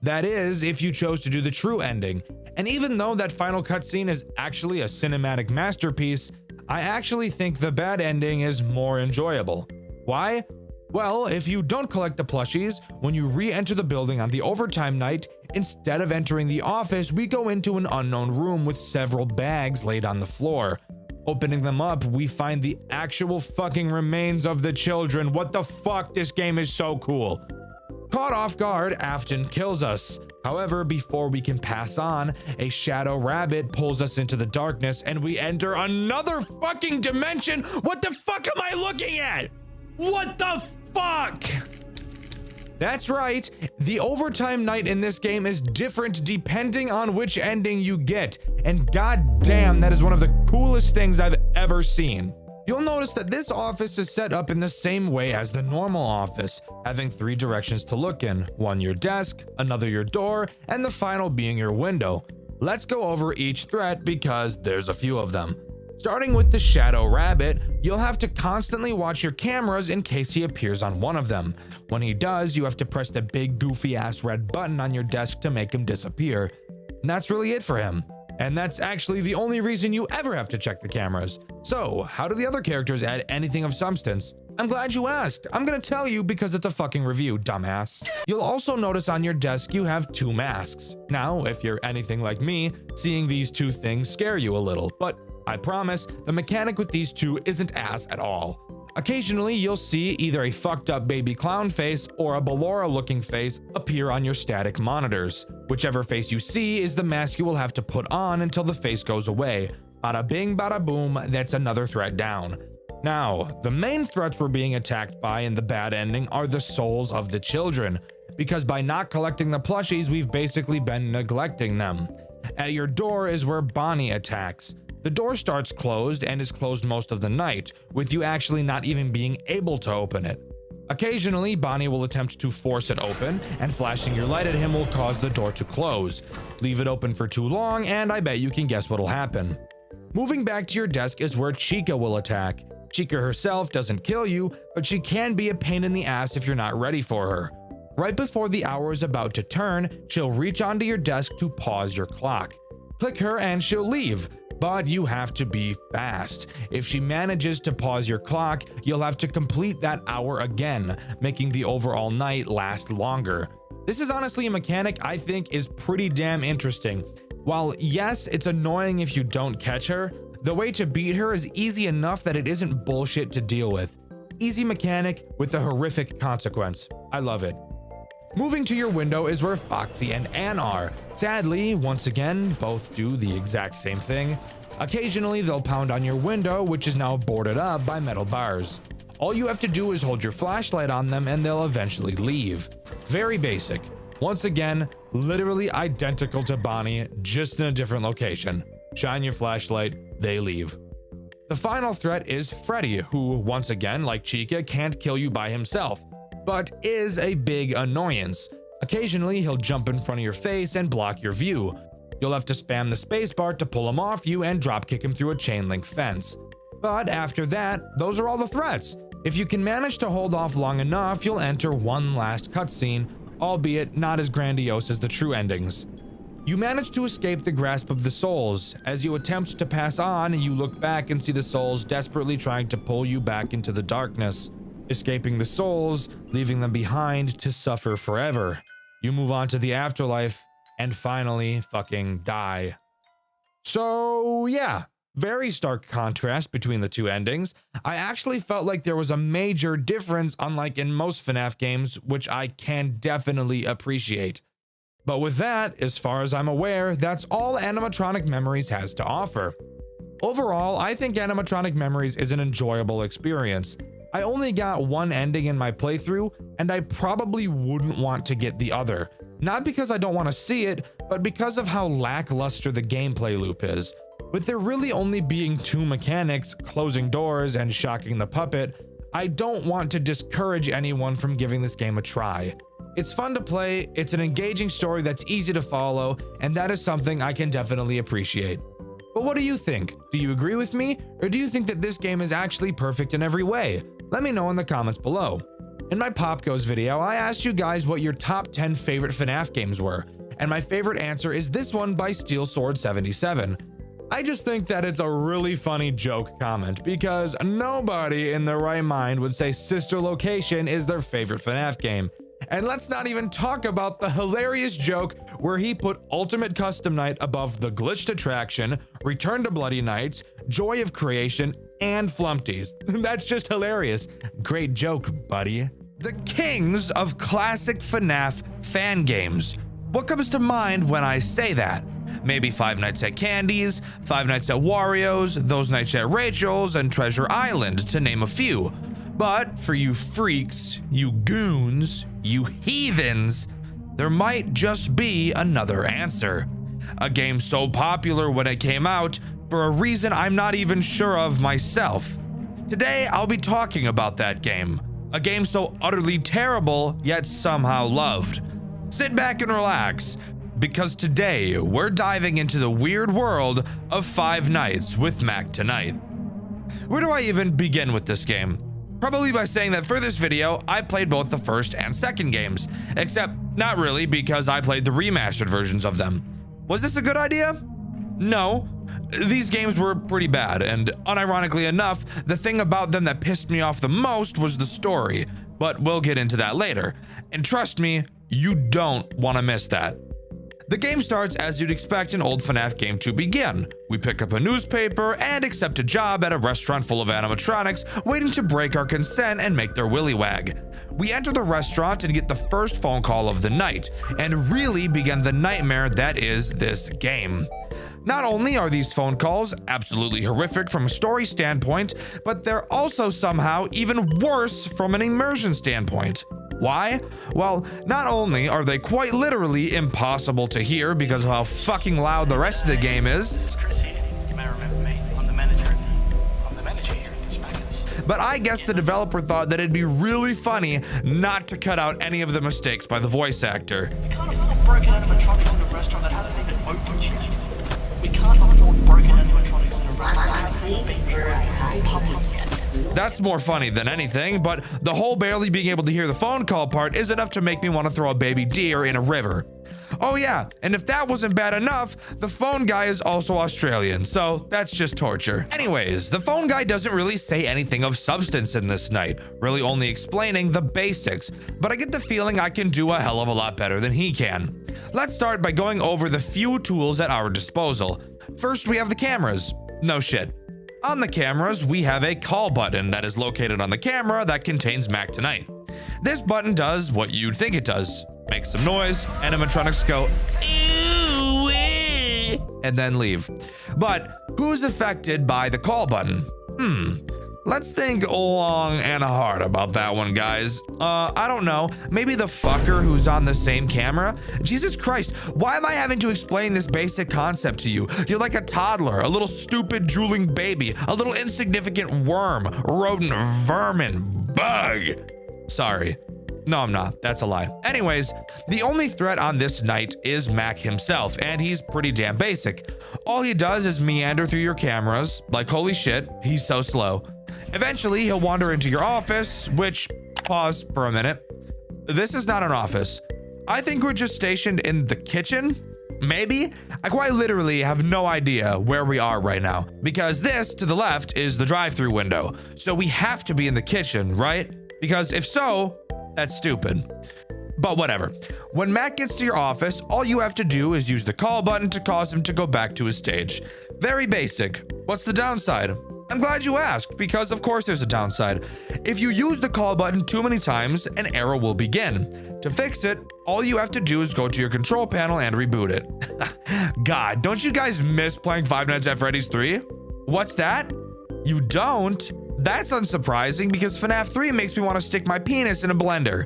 That is, if you chose to do the true ending. And even though that final cutscene is actually a cinematic masterpiece, I actually think the bad ending is more enjoyable. Why? Well, if you don't collect the plushies, when you re-enter the building on the overtime night, instead of entering the office, we go into an unknown room with several bags laid on the floor. Opening them up, we find the actual fucking remains of the children. What the fuck? This game is so cool. Caught off guard, Afton kills us. However, before we can pass on, a shadow rabbit pulls us into the darkness and we enter another fucking dimension. What the fuck am I looking at? What the fuck? That's right, the overtime night in this game is different depending on which ending you get, and goddamn, that is one of the coolest things I've ever seen. You'll notice that this office is set up in the same way as the normal office, having 3 directions to look in, one your desk, another your door, and the final being your window. Let's go over each threat because there's a few of them. Starting with the shadow rabbit, you'll have to constantly watch your cameras in case he appears on one of them. When he does, you have to press the big goofy ass red button on your desk to make him disappear. And that's really it for him. And that's actually the only reason you ever have to check the cameras. So, how do the other characters add anything of substance? I'm glad you asked. I'm gonna tell you because it's a fucking review, dumbass. You'll also notice on your desk you have 2 masks. Now, if you're anything like me, seeing these 2 things scare you a little, but I promise the mechanic with these 2 isn't ass at all. Occasionally, you'll see either a fucked up baby clown face or a Ballora looking face appear on your static monitors. Whichever face you see is the mask you will have to put on until the face goes away. Bada bing, bada boom, that's another threat down. Now, the main threats we're being attacked by in the bad ending are the souls of the children, because by not collecting the plushies, we've basically been neglecting them. At your door is where Bonnie attacks. The door starts closed and is closed most of the night, with you actually not even being able to open it. Occasionally, Bonnie will attempt to force it open, and flashing your light at him will cause the door to close. Leave it open for too long, and I bet you can guess what'll happen. Moving back to your desk is where Chica will attack. Chica herself doesn't kill you, but she can be a pain in the ass if you're not ready for her. Right before the hour is about to turn, she'll reach onto your desk to pause your clock. Click her and she'll leave. But you have to be fast. If she manages to pause your clock, you'll have to complete that hour again, making the overall night last longer. This is honestly a mechanic I think is pretty damn interesting. While yes, it's annoying if you don't catch her, the way to beat her is easy enough that it isn't bullshit to deal with. Easy mechanic with a horrific consequence. I love it. Moving to your window is where Foxy and Ann are. Sadly, once again, both do the exact same thing. Occasionally, they'll pound on your window, which is now boarded up by metal bars. All you have to do is hold your flashlight on them and they'll eventually leave. Very basic. Once again, literally identical to Bonnie, just in a different location. Shine your flashlight, they leave. The final threat is Freddy, who, once again, like Chica, can't kill you by himself, but is a big annoyance. Occasionally, he'll jump in front of your face and block your view. You'll have to spam the spacebar to pull him off you and dropkick him through a chain link fence. But after that, those are all the threats. If you can manage to hold off long enough, you'll enter one last cutscene, albeit not as grandiose as the true endings. You manage to escape the grasp of the souls. As you attempt to pass on, you look back and see the souls desperately trying to pull you back into the darkness. escaping the souls, leaving them behind to suffer forever. You move on to the afterlife and finally fucking die. So yeah, very stark contrast between the two endings. I actually felt like there was a major difference, unlike in most FNAF games, which I can definitely appreciate. But with that, as far as I'm aware, that's all Animatronic Memories has to offer. Overall, I think Animatronic Memories is an enjoyable experience. I only got one ending in my playthrough, and I probably wouldn't want to get the other. Not because I don't want to see it, but because of how lackluster the gameplay loop is. With there really only being two mechanics, closing doors and shocking the puppet, I don't want to discourage anyone from giving this game a try. It's fun to play, it's an engaging story that's easy to follow, and that is something I can definitely appreciate. But what do you think? Do you agree with me, or do you think that this game is actually perfect in every way? Let me know in the comments below. In my Pop Goes video, I asked you guys what your top 10 favorite FNAF games were, and my favorite answer is this one by Steel Sword 77. I just think that it's a really funny joke comment, because nobody in their right mind would say Sister Location is their favorite FNAF game. And let's not even talk about the hilarious joke where he put Ultimate Custom Night above the Glitched Attraction, Return to Bloody Nights, Joy of Creation, and Flumpties. That's just hilarious. Great joke, buddy. The kings of classic FNAF fan games. What comes to mind when I say that? Maybe Five Nights at Candy's, Five Nights at Wario's, Those Nights at Rachel's, and Treasure Island, to name a few. But for you freaks, you goons, you heathens, there might just be another answer. A game so popular when it came out, for a reason I'm not even sure of myself. Today, I'll be talking about that game. A game so utterly terrible, yet somehow loved. Sit back and relax, because today we're diving into the weird world of Five Nights with Mac Tonight. Where do I even begin with this game? Probably by saying that for this video, I played both the first and second games, except not really, because I played the remastered versions of them. Was this a good idea? No. These games were pretty bad, and unironically enough, the thing about them that pissed me off the most was the story, but we'll get into that later. And trust me, you don't want to miss that. The game starts as you'd expect an old FNAF game to begin. We pick up a newspaper and accept a job at a restaurant full of animatronics waiting to break our consent and make their willy wag. We enter the restaurant and get the first phone call of the night, and really begin the nightmare that is this game. Not only are these phone calls absolutely horrific from a story standpoint, but they're also somehow even worse from an immersion standpoint. Why? Well, not only are they quite literally impossible to hear because of how fucking loud the rest of the game is. This is Chrissy. You may remember me. I'm the manager here at the Speckers. But I guess the developer thought that it'd be really funny not to cut out any of the mistakes by the voice actor. We can't afford broken animatronics in a restaurant that hasn't even opened yet. We can't afford broken animatronics in a restaurant that hasn't even been opened to the public yet. That's more funny than anything, but the whole barely being able to hear the phone call part is enough to make me want to throw a baby deer in a river. Oh yeah, and if that wasn't bad enough, the phone guy is also Australian, so that's just torture. Anyways, the phone guy doesn't really say anything of substance in this night, really only explaining the basics, but I get the feeling I can do a hell of a lot better than he can. Let's start by going over the few tools at our disposal. First, we have the cameras. No shit. On the cameras, we have a call button that is located on the camera that contains Mac Tonight. This button does what you'd think it does. Makes some noise, animatronics go, "Ooh-wee," and then leave. But who's affected by the call button? Let's think long and hard about that one, guys. I don't know. Maybe the fucker who's on the same camera? Jesus Christ, why am I having to explain this basic concept to you? You're like a toddler, a little stupid drooling baby, a little insignificant worm, rodent, vermin, bug. Sorry. No, I'm not. That's a lie. Anyways, the only threat on this night is Mac himself, and he's pretty damn basic. All he does is meander through your cameras, like holy shit, he's so slow. Eventually, he'll wander into your office, which, pause for a minute. This is not an office. I think we're just stationed in the kitchen, maybe? I quite literally have no idea where we are right now, because this, to the left, is the drive-thru window, so we have to be in the kitchen, right? Because if so, that's stupid. But whatever. When Matt gets to your office, all you have to do is use the call button to cause him to go back to his stage. Very basic. What's the downside? I'm glad you asked, because of course there's a downside. If you use the call button too many times, an error will begin. To fix it, all you have to do is go to your control panel and reboot it. God, don't you guys miss playing Five Nights at Freddy's 3? What's that? You don't? That's unsurprising because FNAF 3 makes me want to stick my penis in a blender.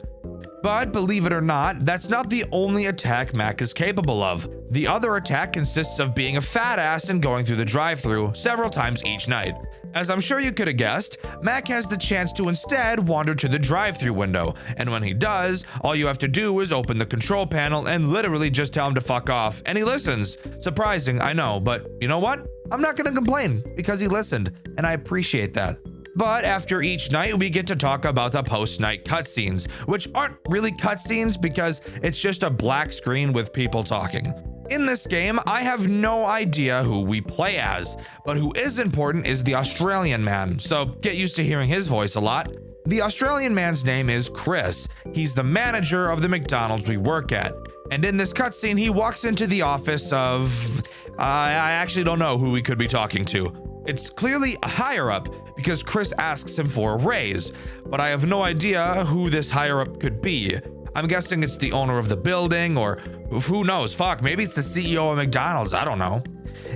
But believe it or not, that's not the only attack Mac is capable of. The other attack consists of being a fat ass and going through the drive-thru several times each night. As I'm sure you could have guessed, Mac has the chance to instead wander to the drive-thru window, and when he does, all you have to do is open the control panel and literally just tell him to fuck off, and he listens. Surprising, I know, but you know what? I'm not gonna complain because he listened, and I appreciate that. But after each night, we get to talk about the post-night cutscenes, which aren't really cutscenes because it's just a black screen with people talking. In this game, I have no idea who we play as, but who is important is the Australian man, so get used to hearing his voice a lot. The Australian man's name is Chris. He's the manager of the McDonald's we work at. And in this cutscene, he walks into the office of... I actually don't know who we could be talking to. It's clearly a higher up because Chris asks him for a raise, but I have no idea who this higher up could be. I'm guessing it's the owner of the building, or who knows, fuck, maybe it's the CEO of McDonald's, I don't know.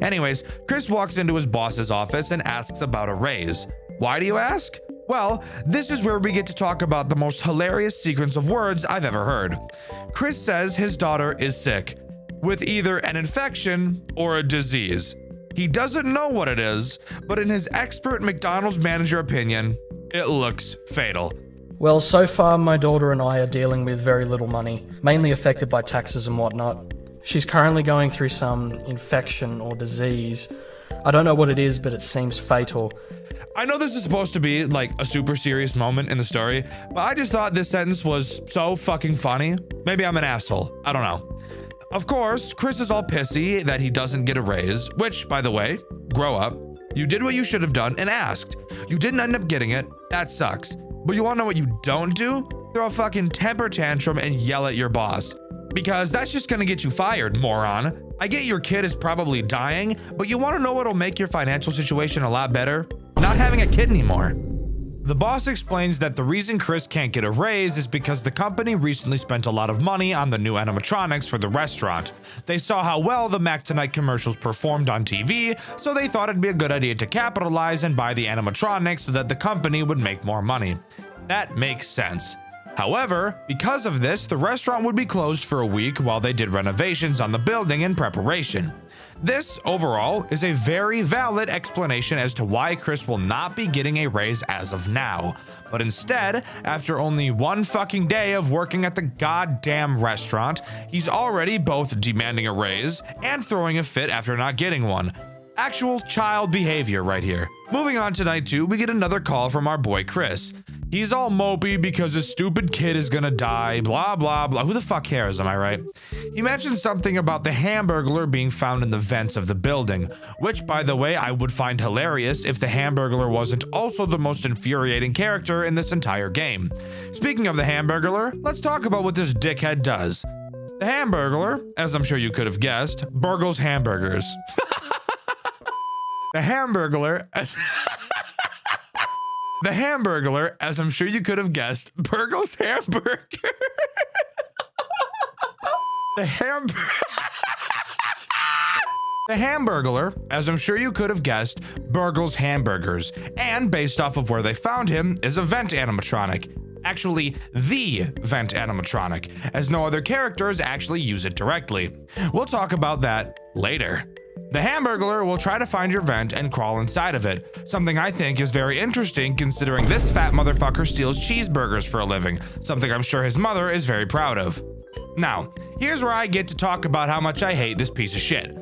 Anyways, Chris walks into his boss's office and asks about a raise. Why do you ask? Well, this is where we get to talk about the most hilarious sequence of words I've ever heard. Chris says his daughter is sick, with either an infection or a disease. He doesn't know what it is, but in his expert McDonald's manager opinion, it looks fatal. Well, so far my daughter and I are dealing with very little money, mainly affected by taxes and whatnot. She's currently going through some infection or disease. I don't know what it is, but it seems fatal. I know this is supposed to be like a super serious moment in the story, but I just thought this sentence was so fucking funny. Maybe I'm an asshole. I don't know. Of course, Chris is all pissy that he doesn't get a raise, which, by the way, grow up. You did what you should have done and asked. You didn't end up getting it. That sucks. But you wanna know what you don't do? Throw a fucking temper tantrum and yell at your boss. Because that's just gonna get you fired, moron. I get your kid is probably dying, but you wanna know what'll make your financial situation a lot better? Not having a kid anymore. The boss explains that the reason Chris can't get a raise is because the company recently spent a lot of money on the new animatronics for the restaurant. They saw how well the Mac Tonight commercials performed on TV, so they thought it'd be a good idea to capitalize and buy the animatronics so that the company would make more money. That makes sense. However, because of this, the restaurant would be closed for a week while they did renovations on the building in preparation. This, overall, is a very valid explanation as to why Chris will not be getting a raise as of now. But instead, after only one fucking day of working at the goddamn restaurant, he's already both demanding a raise and throwing a fit after not getting one. Actual child behavior right here. Moving on to night 2, we get another call from our boy Chris. He's all mopey because his stupid kid is gonna die, blah, blah, blah. Who the fuck cares, am I right? He mentions something about the Hamburglar being found in the vents of the building, which, by the way, I would find hilarious if the Hamburglar wasn't also the most infuriating character in this entire game. Speaking of the Hamburglar, let's talk about what this dickhead does. The Hamburglar, as I'm sure you could have guessed, burgles hamburgers. The Hamburglar, The Hamburglar, as I'm sure you could have guessed, burgles hamburger. The Hamburglar, as I'm sure you could have guessed, burgles hamburgers, and based off of where they found him, is a vent animatronic. Actually, the vent animatronic, as no other characters actually use it directly. We'll talk about that later. The Hamburglar will try to find your vent and crawl inside of it, something I think is very interesting considering this fat motherfucker steals cheeseburgers for a living, something I'm sure his mother is very proud of. Now, here's where I get to talk about how much I hate this piece of shit.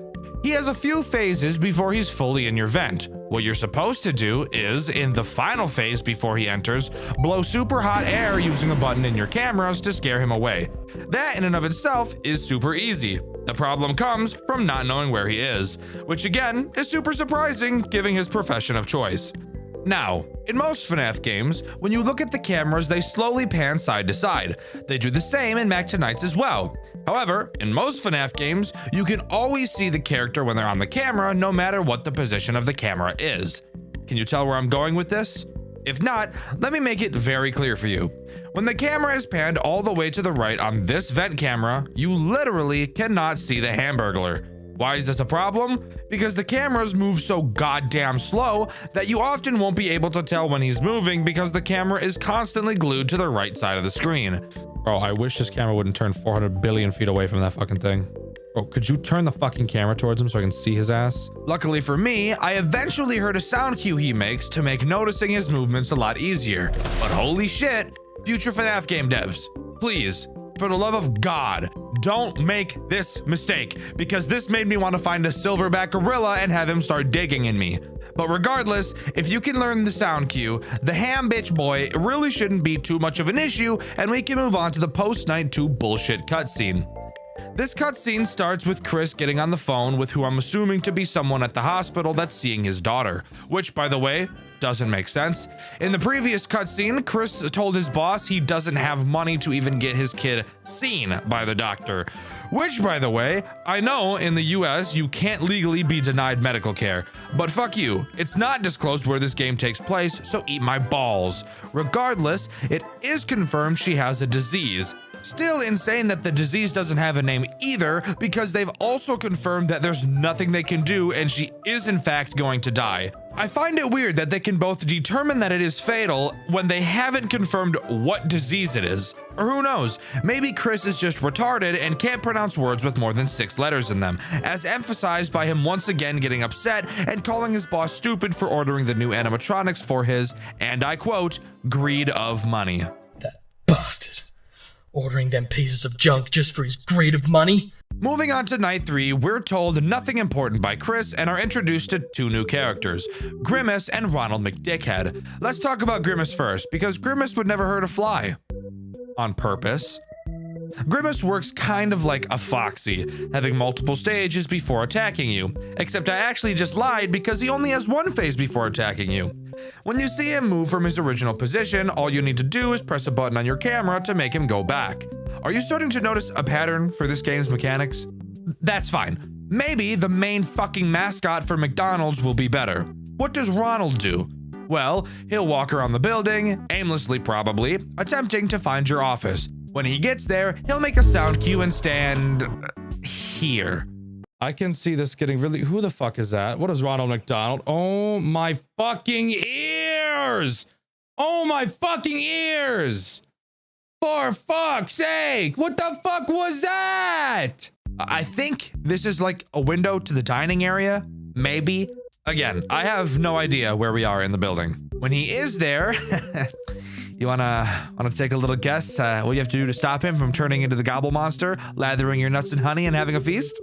He has a few phases before he's fully in your vent. What you're supposed to do is, in the final phase before he enters, blow super hot air using a button in your cameras to scare him away. That in and of itself is super easy. The problem comes from not knowing where he is, which again is super surprising given his profession of choice. Now, in most FNAF games, when you look at the cameras, they slowly pan side to side. They do the same in Back to Nights as well. However, in most FNAF games, you can always see the character when they're on the camera, no matter what the position of the camera is. Can you tell where I'm going with this? If not, let me make it very clear for you. When the camera is panned all the way to the right on this vent camera, you literally cannot see the Hamburglar. Why is this a problem? Because the cameras move so goddamn slow that you often won't be able to tell when he's moving because the camera is constantly glued to the right side of the screen. Bro, I wish this camera wouldn't turn 400 billion feet away from that fucking thing. Bro, could you turn the fucking camera towards him so I can see his ass? Luckily for me, I eventually heard a sound cue he makes to make noticing his movements a lot easier. But holy shit, future FNAF game devs, please, for the love of God, don't make this mistake, because this made me want to find a silverback gorilla and have him start digging in me. But regardless, if you can learn the sound cue, the ham bitch boy really shouldn't be too much of an issue, and we can move on to the post-night 2 bullshit cutscene. This cutscene starts with Chris getting on the phone with who I'm assuming to be someone at the hospital that's seeing his daughter, which, by the way, doesn't make sense. In the previous cutscene, Chris told his boss he doesn't have money to even get his kid seen by the doctor, which, by the way, I know in the US you can't legally be denied medical care, but fuck you, it's not disclosed where this game takes place, so eat my balls. Regardless, it is confirmed she has a disease. Still insane that the disease doesn't have a name either, because they've also confirmed that there's nothing they can do and she is in fact going to die. I find it weird that they can both determine that it is fatal when they haven't confirmed what disease it is. Or who knows, maybe Chris is just retarded and can't pronounce words with more than 6 letters in them, as emphasized by him once again getting upset and calling his boss stupid for ordering the new animatronics for his, and I quote, greed of money. That bastard. Ordering them pieces of junk just for his greed of money? Moving on to night 3, we're told nothing important by Chris and are introduced to 2 new characters, Grimace and Ronald McDickhead. Let's talk about Grimace first, because Grimace would never hurt a fly. On purpose. Grimace works kind of like a foxy, having multiple stages before attacking you, except I actually just lied because he only has 1 phase before attacking you. When you see him move from his original position, all you need to do is press a button on your camera to make him go back. Are you starting to notice a pattern for this game's mechanics? That's fine. Maybe the main fucking mascot for McDonald's will be better. What does Ronald do? Well, he'll walk around the building, aimlessly probably, attempting to find your office. When he gets there, he'll make a sound cue and stand here. I can see this getting really... Who the fuck is that? What is Ronald McDonald? Oh my fucking ears! Oh my fucking ears! For fuck's sake! What the fuck was that? I think this is like a window to the dining area. Maybe. Again, I have no idea where we are in the building. When he is there... You wanna take a little guess what you have to do to stop him from turning into the gobble monster, lathering your nuts in honey and having a feast?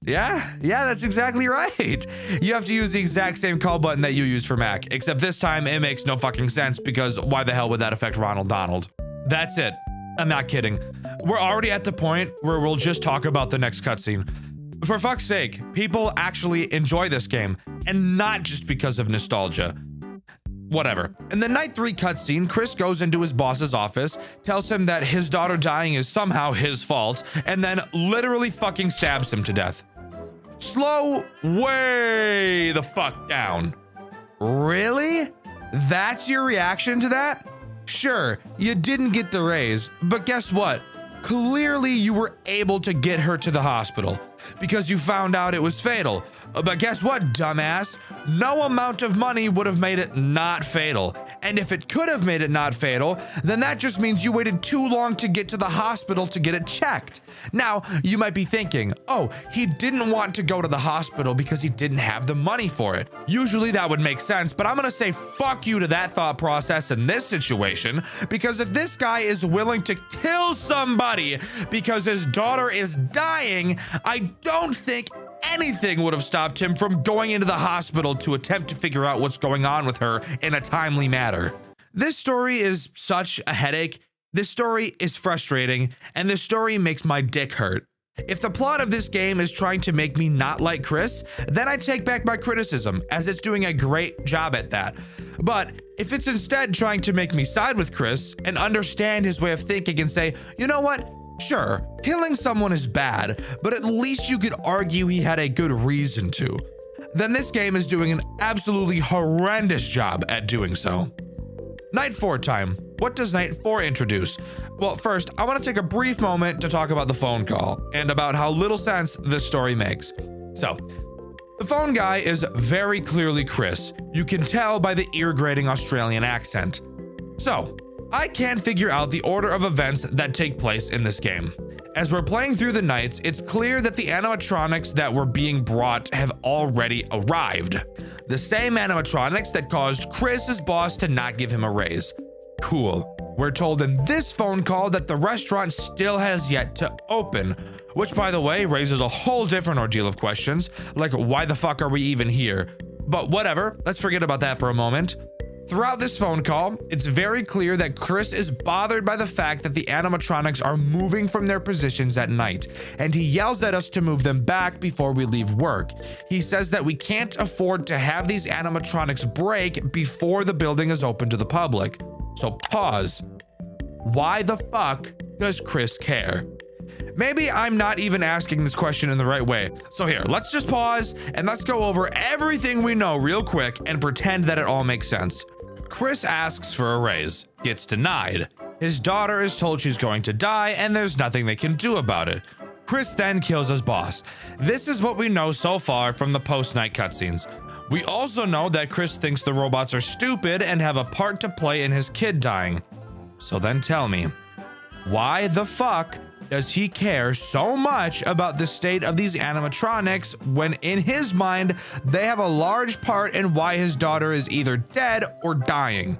Yeah, that's exactly right. You have to use the exact same call button that you use for Mac, except this time it makes no fucking sense because why the hell would that affect Ronald Donald? That's it. I'm not kidding. We're already at the point where we'll just talk about the next cutscene. For fuck's sake, people actually enjoy this game, and not just because of nostalgia. Whatever. In the night 3 cutscene, Chris goes into his boss's office, tells him that his daughter dying is somehow his fault, and then literally fucking stabs him to death. Slow way the fuck down. Really? That's your reaction to that? Sure, you didn't get the raise, but guess what? Clearly you were able to get her to the hospital because you found out it was fatal. But guess what, dumbass? No amount of money would have made it not fatal. And if it could have made it not fatal, then that just means you waited too long to get to the hospital to get it checked. Now, you might be thinking, oh, he didn't want to go to the hospital because he didn't have the money for it. Usually that would make sense, but I'm gonna say fuck you to that thought process in this situation, because if this guy is willing to kill somebody because his daughter is dying, I don't think anything would have stopped him from going into the hospital to attempt to figure out what's going on with her in a timely manner. This story is such a headache. This story is frustrating, and this story makes my dick hurt. If the plot of this game is trying to make me not like Chris, then I take back my criticism, as it's doing a great job at that. But if it's instead trying to make me side with Chris and understand his way of thinking and say, you know what? Sure, killing someone is bad, but at least you could argue he had a good reason to, then this game is doing an absolutely horrendous job at doing so. Night 4 time. What does Night 4 introduce? Well, first, I want to take a brief moment to talk about the phone call and about how little sense this story makes. So, the phone guy is very clearly Chris. You can tell by the ear-grating Australian accent. So, I can't figure out the order of events that take place in this game. As we're playing through the nights, it's clear that the animatronics that were being brought have already arrived. The same animatronics that caused Chris's boss to not give him a raise. Cool. We're told in this phone call that the restaurant still has yet to open, which, by the way, raises a whole different ordeal of questions, like why the fuck are we even here? But whatever, let's forget about that for a moment. Throughout this phone call, it's very clear that Chris is bothered by the fact that the animatronics are moving from their positions at night, and he yells at us to move them back before we leave work. He says that we can't afford to have these animatronics break before the building is open to the public. So pause. Why the fuck does Chris care? Maybe I'm not even asking this question in the right way. So here, let's just pause and let's go over everything we know real quick and pretend that it all makes sense. Chris asks for a raise, gets denied. His daughter is told she's going to die and there's nothing they can do about it. Chris then kills his boss. This is what we know so far from the post-night cutscenes. We also know that Chris thinks the robots are stupid and have a part to play in his kid dying. So then tell me, why the fuck does he care so much about the state of these animatronics when in his mind they have a large part in why his daughter is either dead or dying?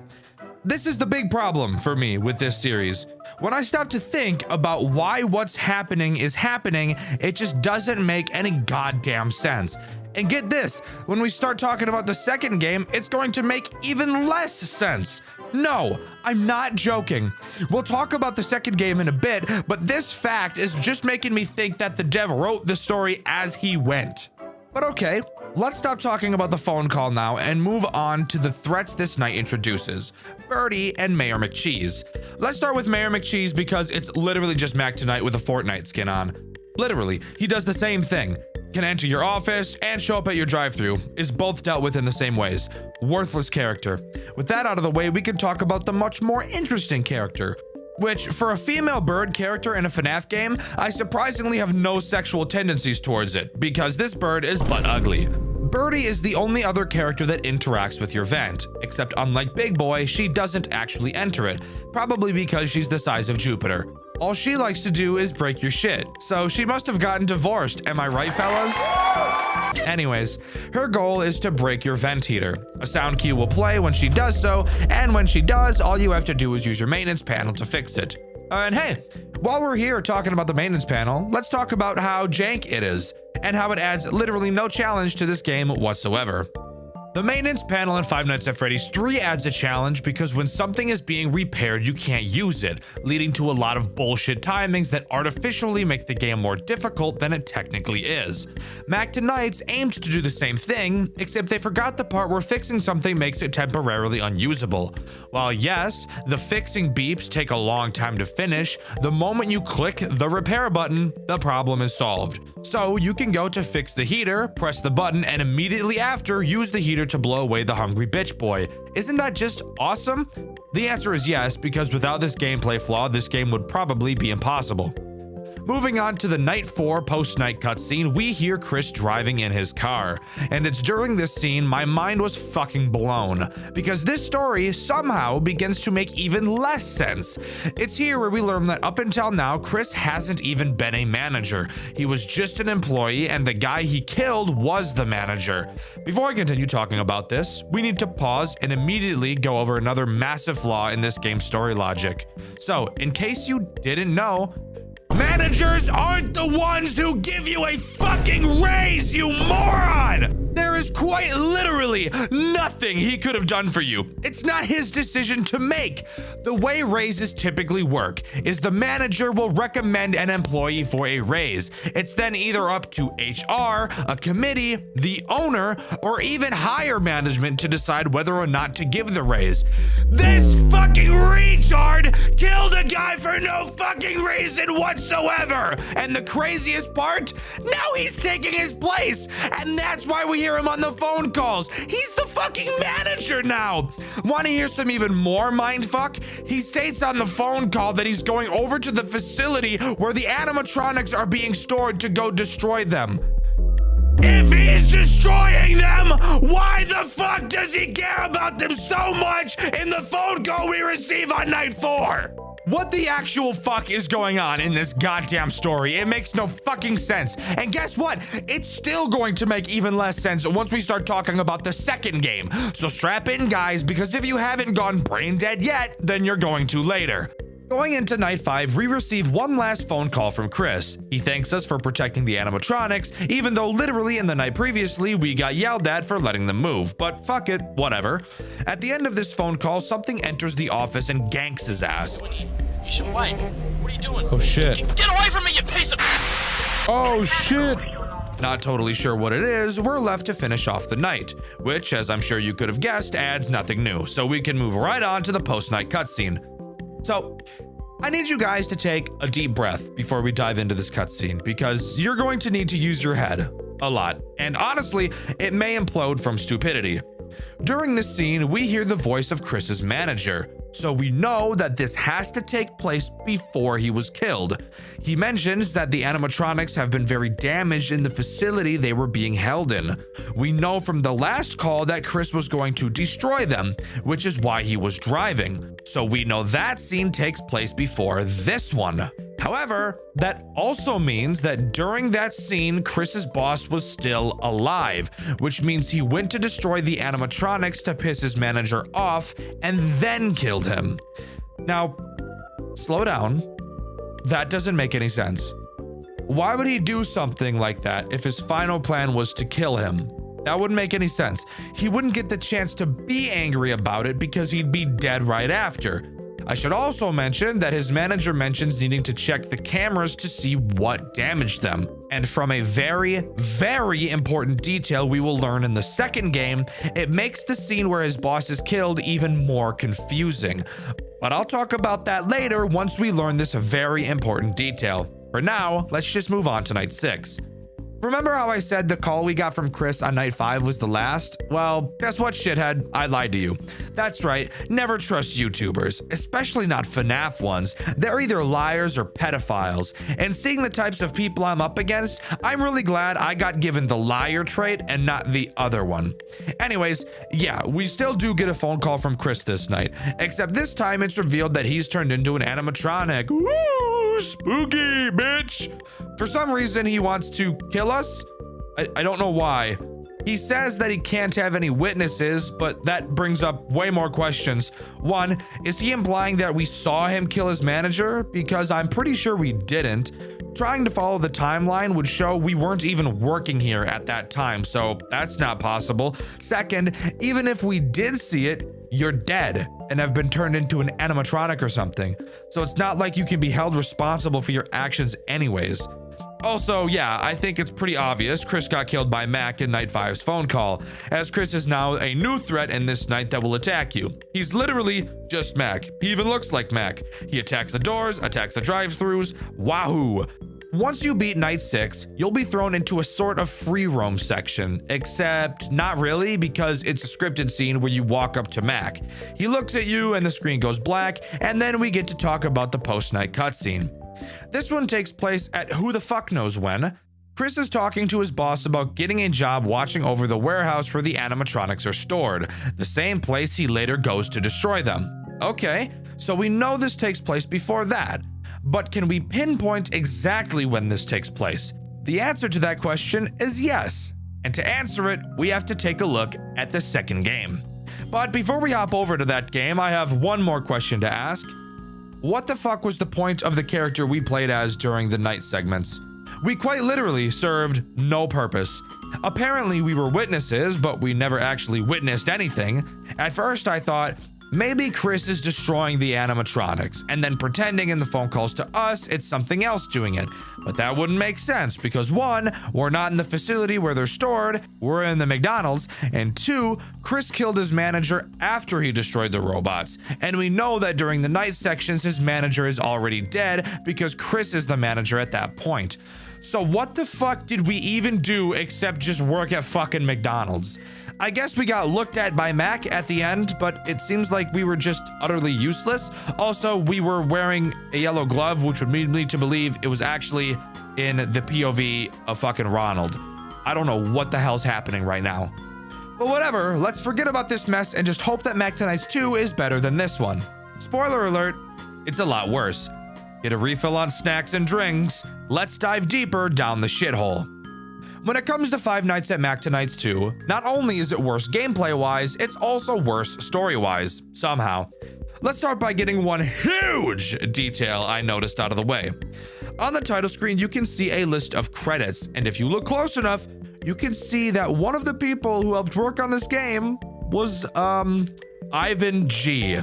This is the big problem for me with this series. When I stop to think about why what's happening is happening, it just doesn't make any goddamn sense. And get this, when we start talking about the second game, it's going to make even less sense. No, I'm not joking. We'll talk about the second game in a bit, but this fact is just making me think that the dev wrote the story as he went. But okay, let's stop talking about the phone call now and move on to the threats this night introduces. Birdie and Mayor McCheese. Let's start with Mayor McCheese because it's literally just Mac tonight with a Fortnite skin on. Literally, he does the same thing. Can enter your office and show up at your drive-thru, is both dealt with in the same ways. Worthless character. With that out of the way, we can talk about the much more interesting character, which for a female bird character in a FNAF game, I surprisingly have no sexual tendencies towards it, because this bird is butt ugly. Birdie is the only other character that interacts with your vent, except unlike Big Boy, she doesn't actually enter it, probably because she's the size of Jupiter. All she likes to do is break your shit, so she must have gotten divorced, am I right, fellas? Anyways, her goal is to break your vent heater. A sound cue will play when she does so, and when she does, all you have to do is use your maintenance panel to fix it. And hey, while we're here talking about the maintenance panel, let's talk about how jank it is, and how it adds literally no challenge to this game whatsoever. The maintenance panel in Five Nights at Freddy's 3 adds a challenge because when something is being repaired, you can't use it, leading to a lot of bullshit timings that artificially make the game more difficult than it technically is. Mac Tonight's aimed to do the same thing, except they forgot the part where fixing something makes it temporarily unusable. While yes, the fixing beeps take a long time to finish, the moment you click the repair button, the problem is solved. So you can go to fix the heater, press the button, and immediately after use the heater to blow away the hungry bitch boy. Isn't that just awesome? The answer is yes, because without this gameplay flaw, this game would probably be impossible. Moving on to the Night 4 post-night cutscene, we hear Chris driving in his car. And it's during this scene my mind was fucking blown, because this story somehow begins to make even less sense. It's here where we learn that up until now, Chris hasn't even been a manager. He was just an employee, and the guy he killed was the manager. Before I continue talking about this, we need to pause and immediately go over another massive flaw in this game's story logic. So, in case you didn't know, managers aren't the ones who give you a fucking raise, you moron! There is There's quite literally nothing he could have done for you. It's not his decision to make. The way raises typically work is the manager will recommend an employee for a raise. It's then either up to HR, a committee, the owner, or even higher management to decide whether or not to give the raise. This fucking retard killed a guy for no fucking reason whatsoever. And the craziest part, now he's taking his place. And that's why we hear him on the phone calls. He's the fucking manager now. Want to hear some even more mindfuck? He states on the phone call that he's going over to the facility where the animatronics are being stored to go destroy them. If he's destroying them, why the fuck does he care about them so much in the phone call we receive on night 4? What the actual fuck is going on in this goddamn story? It makes no fucking sense. And guess what? It's still going to make even less sense once we start talking about the second game. So strap in, guys, because if you haven't gone brain dead yet, then you're going to later. Going into night 5, we receive one last phone call from Chris. He thanks us for protecting the animatronics, even though literally in the night previously, we got yelled at for letting them move. But fuck it, whatever. At the end of this phone call, something enters the office and ganks his ass. You should wait. What are you doing? Oh shit. Get away from me, you piece of... Oh shit. Not totally sure what it is, we're left to finish off the night, which, as I'm sure you could have guessed, adds nothing new, so we can move right on to the post-night cutscene. So, I need you guys to take a deep breath before we dive into this cutscene, because you're going to need to use your head a lot, and honestly, it may implode from stupidity. During this scene, we hear the voice of Chris's manager, so we know that this has to take place before he was killed. He mentions that the animatronics have been very damaged in the facility they were being held in. We know from the last call that Chris was going to destroy them, which is why he was driving. So we know that scene takes place before this one. However, that also means that during that scene, Chris's boss was still alive, which means he went to destroy the animatronics to piss his manager off and then killed him. Now, slow down. That doesn't make any sense. Why would he do something like that if his final plan was to kill him? That wouldn't make any sense. He wouldn't get the chance to be angry about it because he'd be dead right after. I should also mention that his manager mentions needing to check the cameras to see what damaged them. And from a very, very important detail we will learn in the second game, it makes the scene where his boss is killed even more confusing. But I'll talk about that later once we learn this very important detail. For now, let's just move on to night 6. Remember how I said the call we got from Chris on night 5 was the last? Well, guess what, shithead? I lied to you. That's right, never trust YouTubers, especially not FNAF ones. They're either liars or pedophiles. And seeing the types of people I'm up against, I'm really glad I got given the liar trait and not the other one. Anyways, yeah, we still do get a phone call from Chris this night, except this time it's revealed that he's turned into an animatronic. Woo, spooky, bitch. For some reason, he wants to kill us. I don't know why. He says that he can't have any witnesses, but that brings up way more questions. One, is he implying that we saw him kill his manager? Because I'm pretty sure we didn't. Trying to follow the timeline would show we weren't even working here at that time, so that's not possible. Second, even if we did see it, you're dead and have been turned into an animatronic or something. So it's not like you can be held responsible for your actions anyways. Also, yeah, I think it's pretty obvious Chris got killed by Mac in Night 5's phone call, as Chris is now a new threat in this night that will attack you. He's literally just Mac. He even looks like Mac. He attacks the doors, attacks the drive-thrus. Wahoo! Once you beat Night 6, you'll be thrown into a sort of free roam section, except not really, because it's a scripted scene where you walk up to Mac. He looks at you and the screen goes black, and then we get to talk about the post-night cutscene. This one takes place at who the fuck knows when. Chris is talking to his boss about getting a job watching over the warehouse where the animatronics are stored, the same place he later goes to destroy them. Okay, so we know this takes place before that, but can we pinpoint exactly when this takes place? The answer to that question is yes, and to answer it, we have to take a look at the second game. But before we hop over to that game, I have one more question to ask. What the fuck was the point of the character we played as during the night segments? We quite literally served no purpose. Apparently we were witnesses, but we never actually witnessed anything. At first I thought, maybe Chris is destroying the animatronics and then pretending in the phone calls to us it's something else doing it. But that wouldn't make sense because 1, we're not in the facility where they're stored, we're in the McDonald's, and 2, Chris killed his manager after he destroyed the robots. And we know that during the night sections his manager is already dead because Chris is the manager at that point. So what the fuck did we even do except just work at fucking McDonald's? I guess we got looked at by Mac at the end, but it seems like we were just utterly useless. Also, we were wearing a yellow glove, which would lead me to believe it was actually in the POV of fucking Ronald. I don't know what the hell's happening right now. But whatever, let's forget about this mess and just hope that Mac Tonight's 2 is better than this one. Spoiler alert, it's a lot worse. Get a refill on snacks and drinks. Let's dive deeper down the shithole. When it comes to Five Nights at Mac Tonight's 2, not only is it worse gameplay-wise, it's also worse story-wise, somehow. Let's start by getting one huge detail I noticed out of the way. On the title screen, you can see a list of credits, and if you look close enough, you can see that one of the people who helped work on this game was, Ivan G,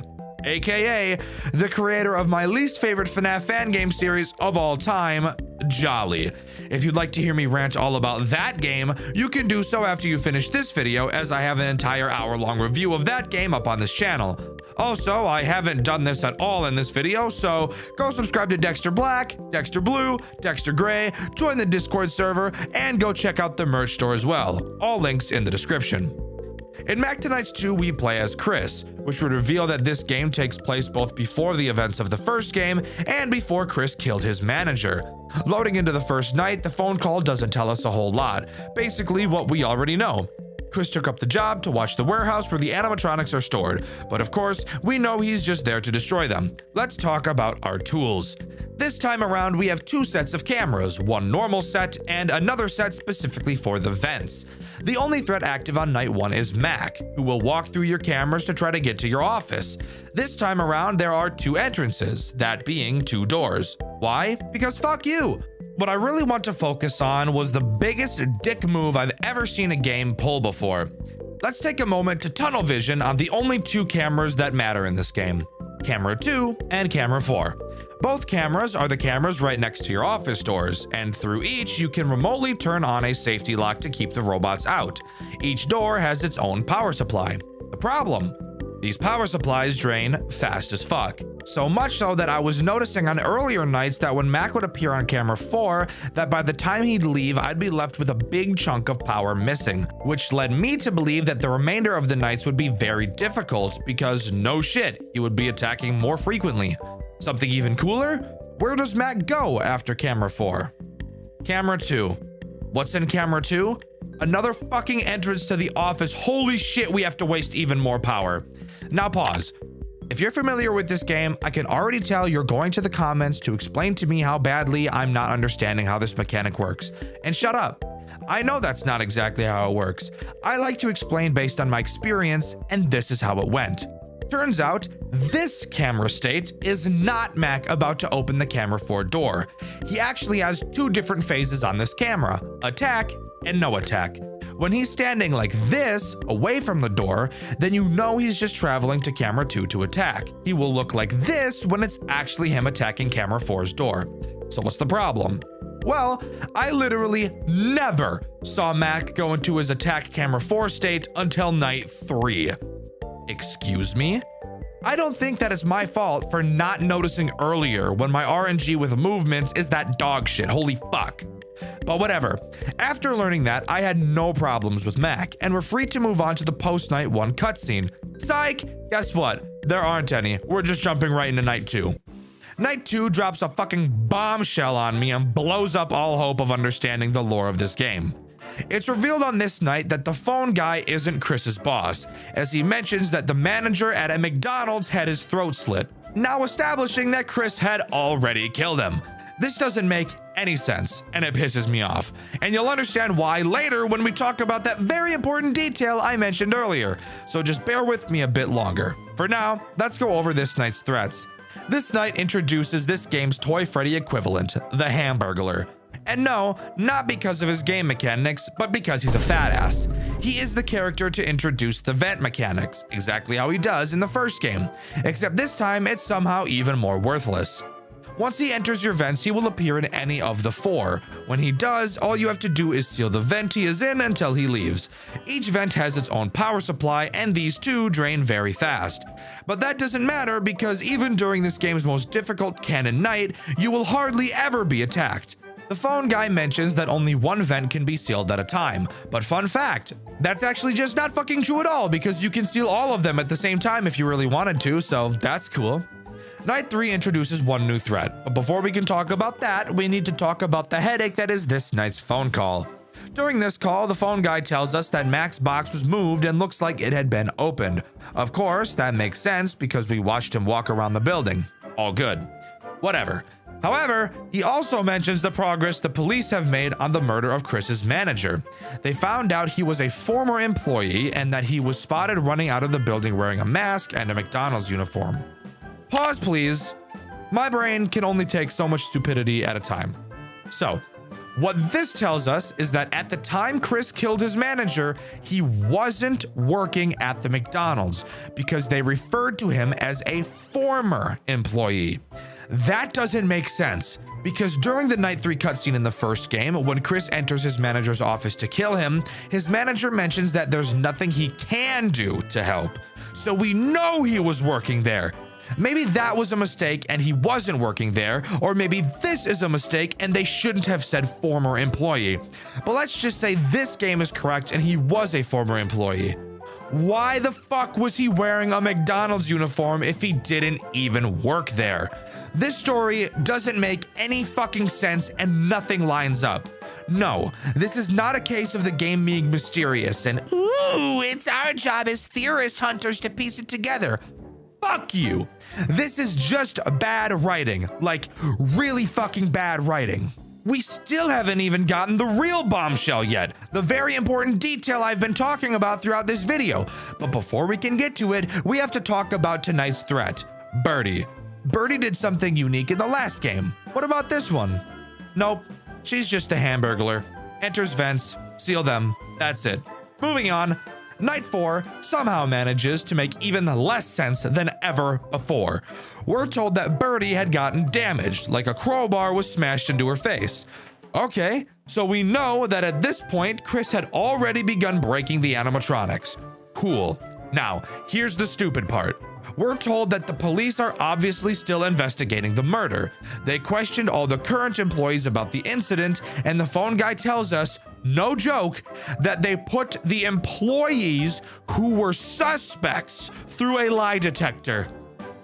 aka the creator of my least favorite FNAF fan game series of all time, Jolly. If you'd like to hear me rant all about that game, you can do so after you finish this video, as I have an entire hour-long review of that game up on this channel. Also, I haven't done this at all in this video, so go subscribe to Dxtr Black, Dxtr Blue, Dxtr Gray, join the Discord server, and go check out the merch store as well. All links in the description. In Mac Tonight's 2, we play as Chris, which would reveal that this game takes place both before the events of the first game and before Chris killed his manager. Loading into the first night, the phone call doesn't tell us a whole lot, basically what we already know. Chris took up the job to watch the warehouse where the animatronics are stored, but of course, we know he's just there to destroy them. Let's talk about our tools. This time around, we have 2 sets of cameras, one normal set and another set specifically for the vents. The only threat active on night 1 is Mac, who will walk through your cameras to try to get to your office. This time around, there are 2 entrances, that being 2 doors. Why? Because fuck you. What I really want to focus on was the biggest dick move I've ever seen a game pull before. Let's take a moment to tunnel vision on the only 2 cameras that matter in this game, Camera 2 and Camera 4. Both cameras are the cameras right next to your office doors, and through each you can remotely turn on a safety lock to keep the robots out. Each door has its own power supply. The problem? These power supplies drain fast as fuck. So much so that I was noticing on earlier nights that when Mac would appear on camera 4, that by the time he'd leave, I'd be left with a big chunk of power missing, which led me to believe that the remainder of the nights would be very difficult because no shit, he would be attacking more frequently. Something even cooler? Where does Mac go after camera 4? Camera 2. What's in camera 2? Another fucking entrance to the office. Holy shit, we have to waste even more power. Now pause. If you're familiar with this game, I can already tell you're going to the comments to explain to me how badly I'm not understanding how this mechanic works. And shut up. I know that's not exactly how it works. I like to explain based on my experience, and this is how it went. Turns out, this camera state is not Mac about to open the camera 4 door. He actually has 2 different phases on this camera, attack and no attack. When he's standing like this, away from the door, then you know he's just traveling to camera 2 to attack. He will look like this when it's actually him attacking camera 4's door. So what's the problem? Well, I literally never saw Mac go into his attack camera 4 state until night 3. Excuse me? I don't think that it's my fault for not noticing earlier when my RNG with movements is that dog shit, holy fuck. But whatever. After learning that, I had no problems with Mac, and we're free to move on to the post-night 1 cutscene. Psych! Guess what? There aren't any. We're just jumping right into night 2. Night 2 drops a fucking bombshell on me and blows up all hope of understanding the lore of this game. It's revealed on this night that the phone guy isn't Chris's boss, as he mentions that the manager at a McDonald's had his throat slit, now establishing that Chris had already killed him. This doesn't make any sense, and it pisses me off. And you'll understand why later when we talk about that very important detail I mentioned earlier, so just bear with me a bit longer. For now, let's go over this night's threats. This night introduces this game's Toy Freddy equivalent, the Hamburglar. And no, not because of his game mechanics, but because he's a fat ass. He is the character to introduce the vent mechanics, exactly how he does in the first game, except this time it's somehow even more worthless. Once he enters your vents, he will appear in any of the 4. When he does, all you have to do is seal the vent he is in until he leaves. Each vent has its own power supply, and these two drain very fast. But that doesn't matter because even during this game's most difficult canon night, you will hardly ever be attacked. The phone guy mentions that only one vent can be sealed at a time, but fun fact, that's actually just not fucking true at all because you can seal all of them at the same time if you really wanted to, so that's cool. Night 3 introduces one new threat, but before we can talk about that, we need to talk about the headache that is this night's phone call. During this call, the phone guy tells us that Mac's box was moved and looks like it had been opened. Of course, that makes sense because we watched him walk around the building. All good. Whatever. However, he also mentions the progress the police have made on the murder of Chris's manager. They found out he was a former employee and that he was spotted running out of the building wearing a mask and a McDonald's uniform. Pause, please. My brain can only take so much stupidity at a time. So, what this tells us is that at the time Chris killed his manager, he wasn't working at the McDonald's because they referred to him as a former employee. That doesn't make sense because during the Night 3 cutscene in the first game, when Chris enters his manager's office to kill him, his manager mentions that there's nothing he can do to help. So we know he was working there. Maybe that was a mistake and he wasn't working there, or maybe this is a mistake and they shouldn't have said former employee. But let's just say this game is correct and he was a former employee. Why the fuck was he wearing a McDonald's uniform if he didn't even work there? This story doesn't make any fucking sense and nothing lines up. No, this is not a case of the game being mysterious and, ooh, it's our job as theorist hunters to piece it together. Fuck you. This is just bad writing, like really fucking bad writing. We still haven't even gotten the real bombshell yet, the very important detail I've been talking about throughout this video. But before we can get to it, we have to talk about tonight's threat, Birdie. Birdie did something unique in the last game. What about this one? Nope, she's just a hamburglar. Enters vents, seal them, that's it. Moving on. Night 4 somehow manages to make even less sense than ever before. We're told that Birdie had gotten damaged, like a crowbar was smashed into her face. Okay, so we know that at this point, Chris had already begun breaking the animatronics. Cool. Now, here's the stupid part. We're told that the police are obviously still investigating the murder. They questioned all the current employees about the incident, and the phone guy tells us, no joke, that they put the employees who were suspects through a lie detector.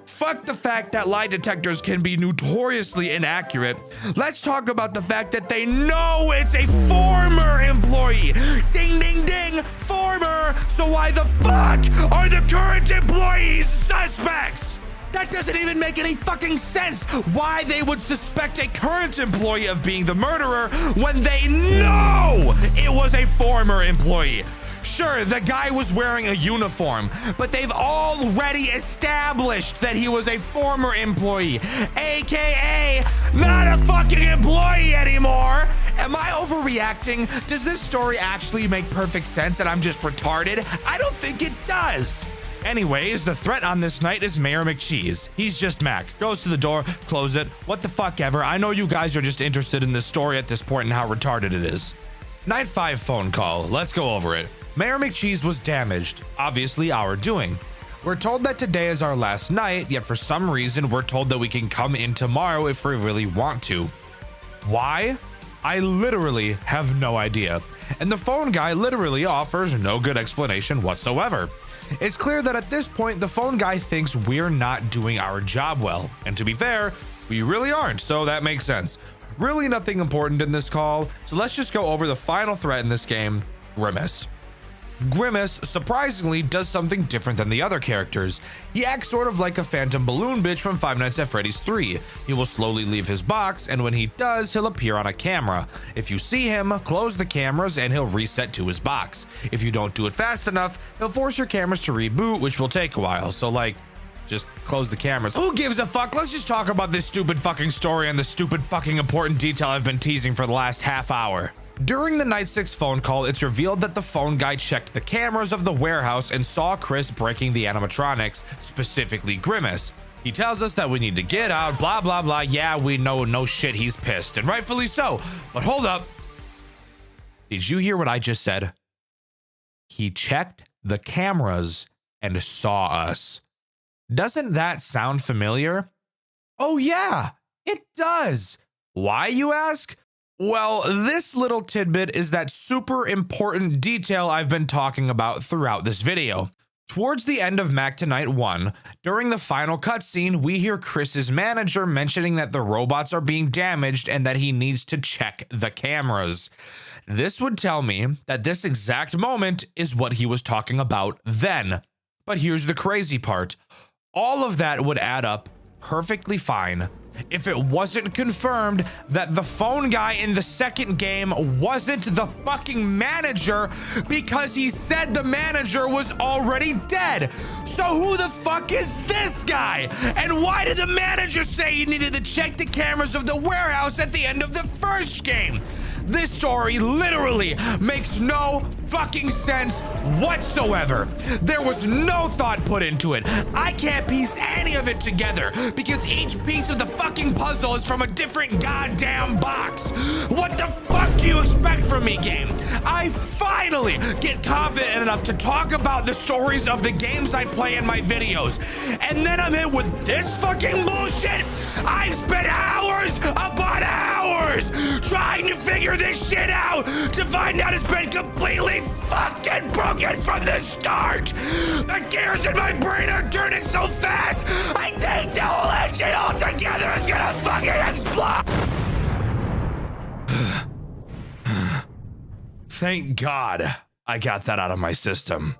Fuck the fact that lie detectors can be notoriously inaccurate. Let's talk about the fact that they know it's a former employee. Ding, ding, ding, former. So why the fuck are the current employees suspects? That doesn't even make any fucking sense why they would suspect a current employee of being the murderer when they know it was a former employee. Sure, the guy was wearing a uniform, but they've already established that he was a former employee, aka not a fucking employee anymore. Am I overreacting? Does this story actually make perfect sense and I'm just retarded? I don't think it does. Anyways, the threat on this night is Mayor McCheese. He's just Mac. Goes to the door, close it, what the fuck ever. I know you guys are just interested in this story at this point and how retarded it is. Night 5 phone call. Let's go over it. Mayor McCheese was damaged, obviously our doing. We're told that today is our last night, yet for some reason we're told that we can come in tomorrow if we really want to. Why? I literally have no idea. And the phone guy literally offers no good explanation whatsoever. It's clear that at this point the phone guy thinks we're not doing our job well. And to be fair, we really aren't, so that makes sense. Really nothing important in this call, so let's just go over the final threat in this game, Grimace. Grimace, surprisingly, does something different than the other characters. He acts sort of like a phantom balloon bitch from Five Nights at Freddy's 3. He will slowly leave his box, and when he does, he'll appear on a camera. If you see him, close the cameras and he'll reset to his box. If you don't do it fast enough, he'll force your cameras to reboot, which will take a while. So like, Just close the cameras. Who gives a fuck? Let's just talk about this stupid fucking story and the stupid fucking important detail I've been teasing for the last half hour. During the Night 6 phone call, it's revealed that the phone guy checked the cameras of the warehouse and saw Chris breaking the animatronics, specifically Grimace. He tells us that we need to get out, blah, blah, blah. Yeah, we know, no shit, he's pissed, and rightfully so. But hold up. Did you hear what I just said? He checked the cameras and saw us. Doesn't that sound familiar? Oh yeah, it does. Why, you ask? Well, this little tidbit is that super important detail I've been talking about throughout this video. Towards the end of Mac Tonight 1, during the final cutscene, we hear Chris's manager mentioning that the robots are being damaged and that he needs to check the cameras. This would tell me that this exact moment is what he was talking about then. But here's the crazy part. All of that would add up perfectly fine if it wasn't confirmed that the phone guy in the second game wasn't the fucking manager, because he said the manager was already dead. So who the fuck is this guy? And why did the manager say he needed to check the cameras of the warehouse at the end of the first game? This story literally makes no fucking sense whatsoever. There was no thought put into it. I can't piece any of it together because each piece of the fucking puzzle is from a different goddamn box. What the fuck do you expect from me, game? I finally get confident enough to talk about the stories of the games I play in my videos, and then I'm hit with this fucking bullshit. I've spent hours upon hours trying to figure this shit out to find out it's been completely fucking broken from the start. The gears in my brain are turning so fast, I think the whole engine altogether is gonna fucking explode. Thank God I got that out of my system.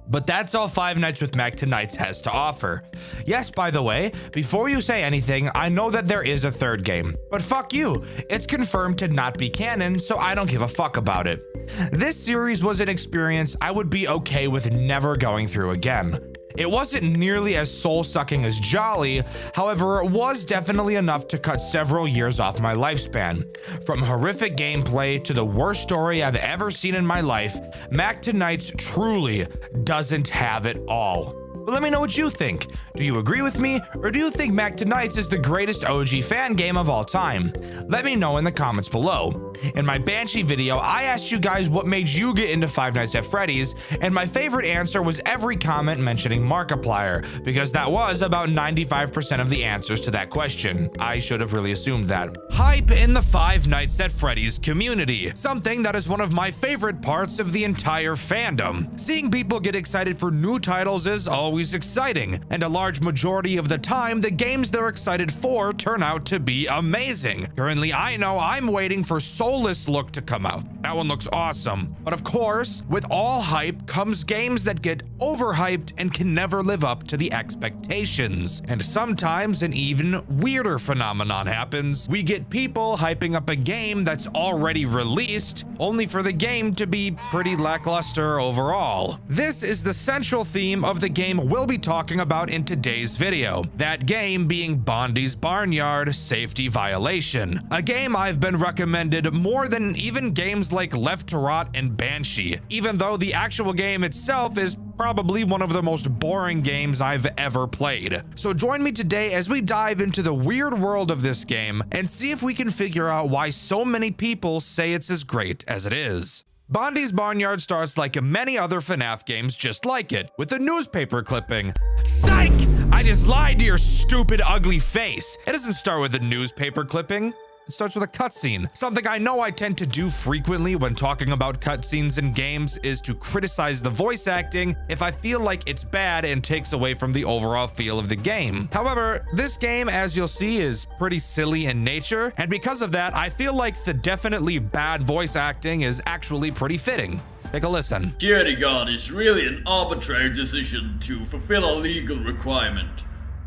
But that's all Five Nights with Mac Tonight's has to offer. Yes, by the way, before you say anything, I know that there is a third game, but fuck you. It's confirmed to not be canon, so I don't give a fuck about it. This series was an experience I would be okay with never going through again. It wasn't nearly as soul-sucking as Jolly, however, it was definitely enough to cut several years off my lifespan. From horrific gameplay to the worst story I've ever seen in my life, Mac Tonight's truly doesn't have it all. But let me know what you think. Do you agree with me, or do you think Mac Tonight's is the greatest OG fan game of all time? Let me know in the comments below. In my Banshee video, I asked you guys what made you get into Five Nights at Freddy's, and my favorite answer was every comment mentioning Markiplier, because that was about 95% of the answers to that question. I should have really assumed that. Hype in the Five Nights at Freddy's community, something that is one of my favorite parts of the entire fandom. Seeing people get excited for new titles is always exciting, and a large majority of the time, the games they're excited for turn out to be amazing. Currently, I know I'm waiting for Soulless Look to come out. That one looks awesome. But of course, with all hype comes games that get overhyped and can never live up to the expectations. And sometimes an even weirder phenomenon happens. We get people hyping up a game that's already released, only for the game to be pretty lackluster overall. This is the central theme of the game we'll be talking about in today's video. That game being Bondi's Barnyard Safety Violation, a game I've been recommended more than even games like Left to Rot and Banshee, even though the actual game itself is probably one of the most boring games I've ever played. So join me today as we dive into the weird world of this game and see if we can figure out why so many people say it's as great as it is. Bondi's Barnyard starts like many other FNAF games just like it, with a newspaper clipping. Psych! I just lied to your stupid, ugly face. It doesn't start with a newspaper clipping. It starts with a cutscene. Something I know I tend to do frequently when talking about cutscenes in games is to criticize the voice acting if I feel like it's bad and takes away from the overall feel of the game. However, this game, as you'll see, is pretty silly in nature, and because of that, I feel like the definitely bad voice acting is actually pretty fitting. Take a listen. Security guard is really an arbitrary decision to fulfill a legal requirement.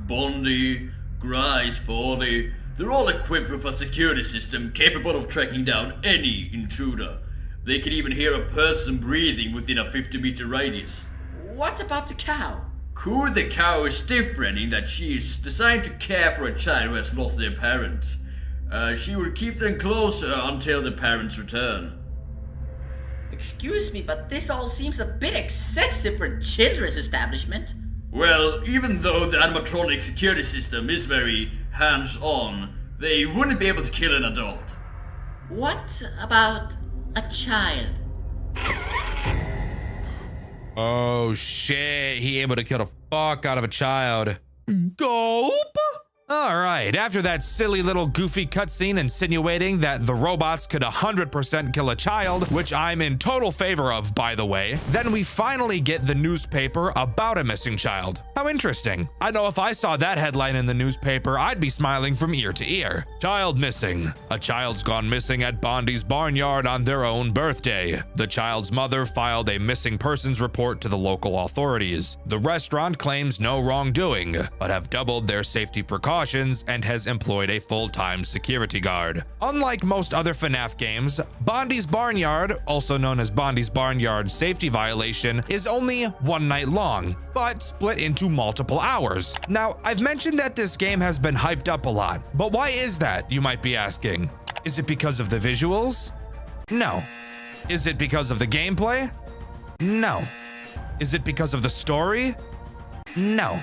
Bondi, Grice, 40, they're all equipped with a security system capable of tracking down any intruder. They can even hear a person breathing within a 50-meter radius. What about the cow? Coo the cow is different in that she is designed to care for a child who has lost their parents. She will keep them closer until the parents return. Excuse me, but this all seems a bit excessive for a children's establishment. Well, even though the animatronic security system is very hands-on, they wouldn't be able to kill an adult. What about a child? Oh shit, he able to kill the fuck out of a child. Gulp! Alright, after that silly little goofy cutscene insinuating that the robots could 100% kill a child, which I'm in total favor of, by the way, then we finally get the newspaper about a missing child. How interesting. I know if I saw that headline in the newspaper, I'd be smiling from ear to ear. Child missing. A child's gone missing at Bondi's barnyard on their own birthday. The child's mother filed a missing persons report to the local authorities. The restaurant claims no wrongdoing, but have doubled their safety precautions and has employed a full-time security guard. Unlike most other FNAF games, Bondi's Barnyard, also known as Bondi's Barnyard Safety Violation, is only one night long, but split into multiple hours. Now, I've mentioned that this game has been hyped up a lot, but why is that, you might be asking? Is it because of the visuals? No. Is it because of the gameplay? No. Is it because of the story? No.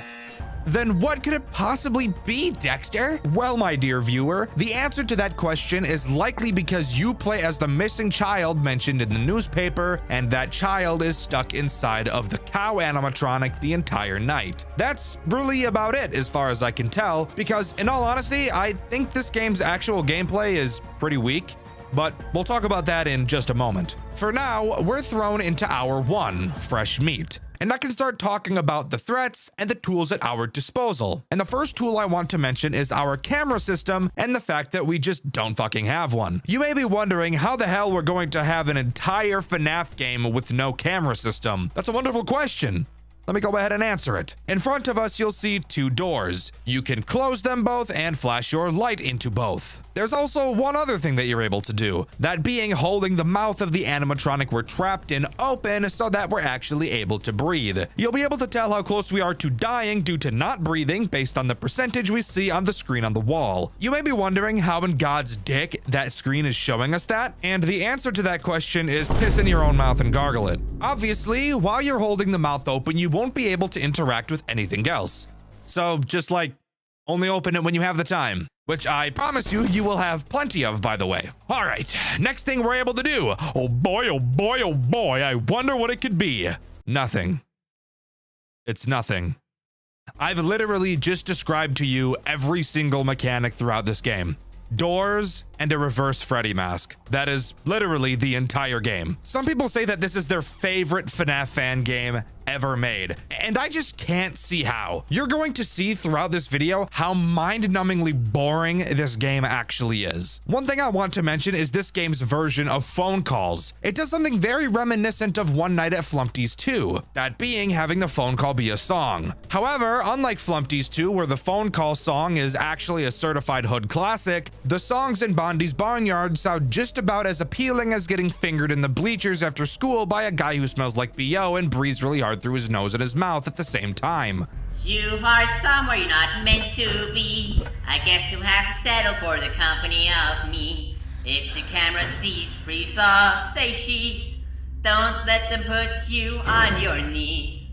Then what could it possibly be, Dxtr? Well, my dear viewer, the answer to that question is likely because you play as the missing child mentioned in the newspaper, and that child is stuck inside of the cow animatronic the entire night. That's really about it as far as I can tell, because in all honesty, I think this game's actual gameplay is pretty weak, but we'll talk about that in just a moment. For now, we're thrown into hour 1, fresh meat. And I can start talking about the threats and the tools at our disposal. And the first tool I want to mention is our camera system and the fact that we just don't fucking have one. You may be wondering how the hell we're going to have an entire FNAF game with no camera system. That's a wonderful question. Let me go ahead and answer it. In front of us, you'll see 2 doors. You can close them both and flash your light into both. There's also one other thing that you're able to do, that being holding the mouth of the animatronic we're trapped in open so that we're actually able to breathe. You'll be able to tell how close we are to dying due to not breathing based on the percentage we see on the screen on the wall. You may be wondering how in God's dick that screen is showing us that, and the answer to that question is piss in your own mouth and gargle it. Obviously, while you're holding the mouth open, you won't be able to interact with anything else. So just like, only open it when you have the time. Which I promise you, you will have plenty of, by the way. All right, next thing we're able to do. Oh boy, oh boy, oh boy, I wonder what it could be. Nothing. It's nothing. I've literally just described to you every single mechanic throughout this game. Doors and a reverse Freddy mask. That is literally the entire game. Some people say that this is their favorite FNAF fan game ever made, and I just can't see how. You're going to see throughout this video how mind-numbingly boring this game actually is. One thing I want to mention is this game's version of phone calls. It does something very reminiscent of One Night at Flumpty's 2, that being having the phone call be a song. However, unlike Flumpty's 2, where the phone call song is actually a certified hood classic, the songs in Bondi's Barnyard sound just about as appealing as getting fingered in the bleachers after school by a guy who smells like BO and breathes really hard through his nose and his mouth at the same time. You are somewhere you're not meant to be. I guess you'll have to settle for the company of me. If the camera sees freeze up, say she's. Don't let them put you on your knees.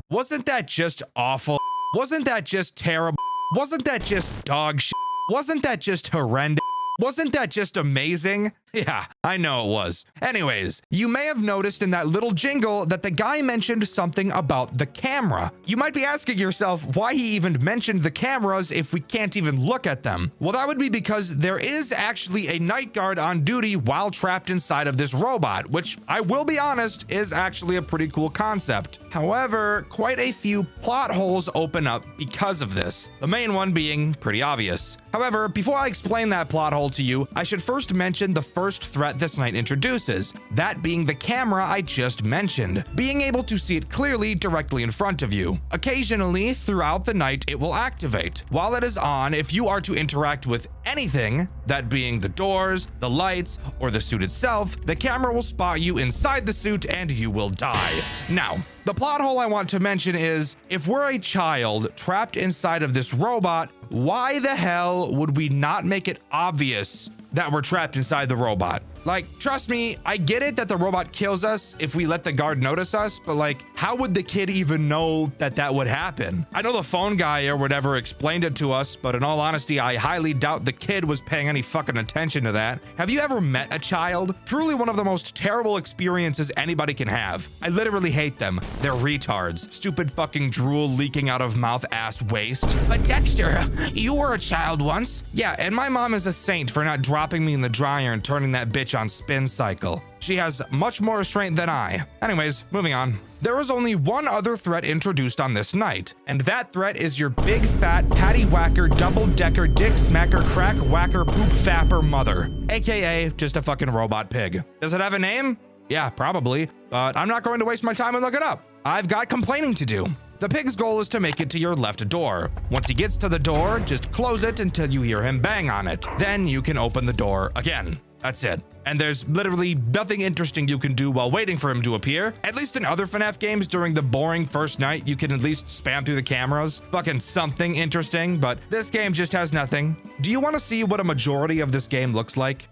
Wasn't that just awful? Wasn't that just terrible? Wasn't that just dog shit? Wasn't that just horrendous? Wasn't that just amazing? Yeah, I know it was. Anyways, you may have noticed in that little jingle that the guy mentioned something about the camera. You might be asking yourself why he even mentioned the cameras if we can't even look at them. Well, that would be because there is actually a night guard on duty while trapped inside of this robot, which I will be honest is actually a pretty cool concept. However, quite a few plot holes open up because of this, the main one being pretty obvious. However, before I explain that plot hole to you, I should first mention the first first threat this night introduces, that being the camera I just mentioned, being able to see it clearly directly in front of you. Occasionally, throughout the night, it will activate. While it is on, if you are to interact with anything, that being the doors, the lights, or the suit itself, the camera will spot you inside the suit and you will die. Now, the plot hole I want to mention is, if we're a child trapped inside of this robot, why the hell would we not make it obvious that we're trapped inside the robot? Like, trust me, I get it that the robot kills us if we let the guard notice us, but like, how would the kid even know that that would happen? I know the phone guy or whatever explained it to us, but in all honesty, I highly doubt the kid was paying any fucking attention to that. Have you ever met a child? Truly one of the most terrible experiences anybody can have. I literally hate them. They're retards. Stupid fucking drool leaking out of mouth ass waste. But Dxtr, you were a child once. Yeah, and my mom is a saint for not dropping me in the dryer and turning that bitch on spin cycle. She has much more restraint than I. Anyways, moving on. There was only one other threat introduced on this night, and that threat is your big fat patty whacker double-decker dick smacker crack whacker poop fapper mother, aka just a fucking robot pig. Does it have a name? Yeah, probably, but I'm not going to waste my time and look it up. I've got complaining to do. The pig's goal is to make it to your left door. Once he gets to the door, just close it until you hear him bang on it. Then you can open the door again. That's it. And there's literally nothing interesting you can do while waiting for him to appear. At least in other FNAF games, during the boring first night, you can at least spam through the cameras. Fucking something interesting, but this game just has nothing. Do you want to see what a majority of this game looks like?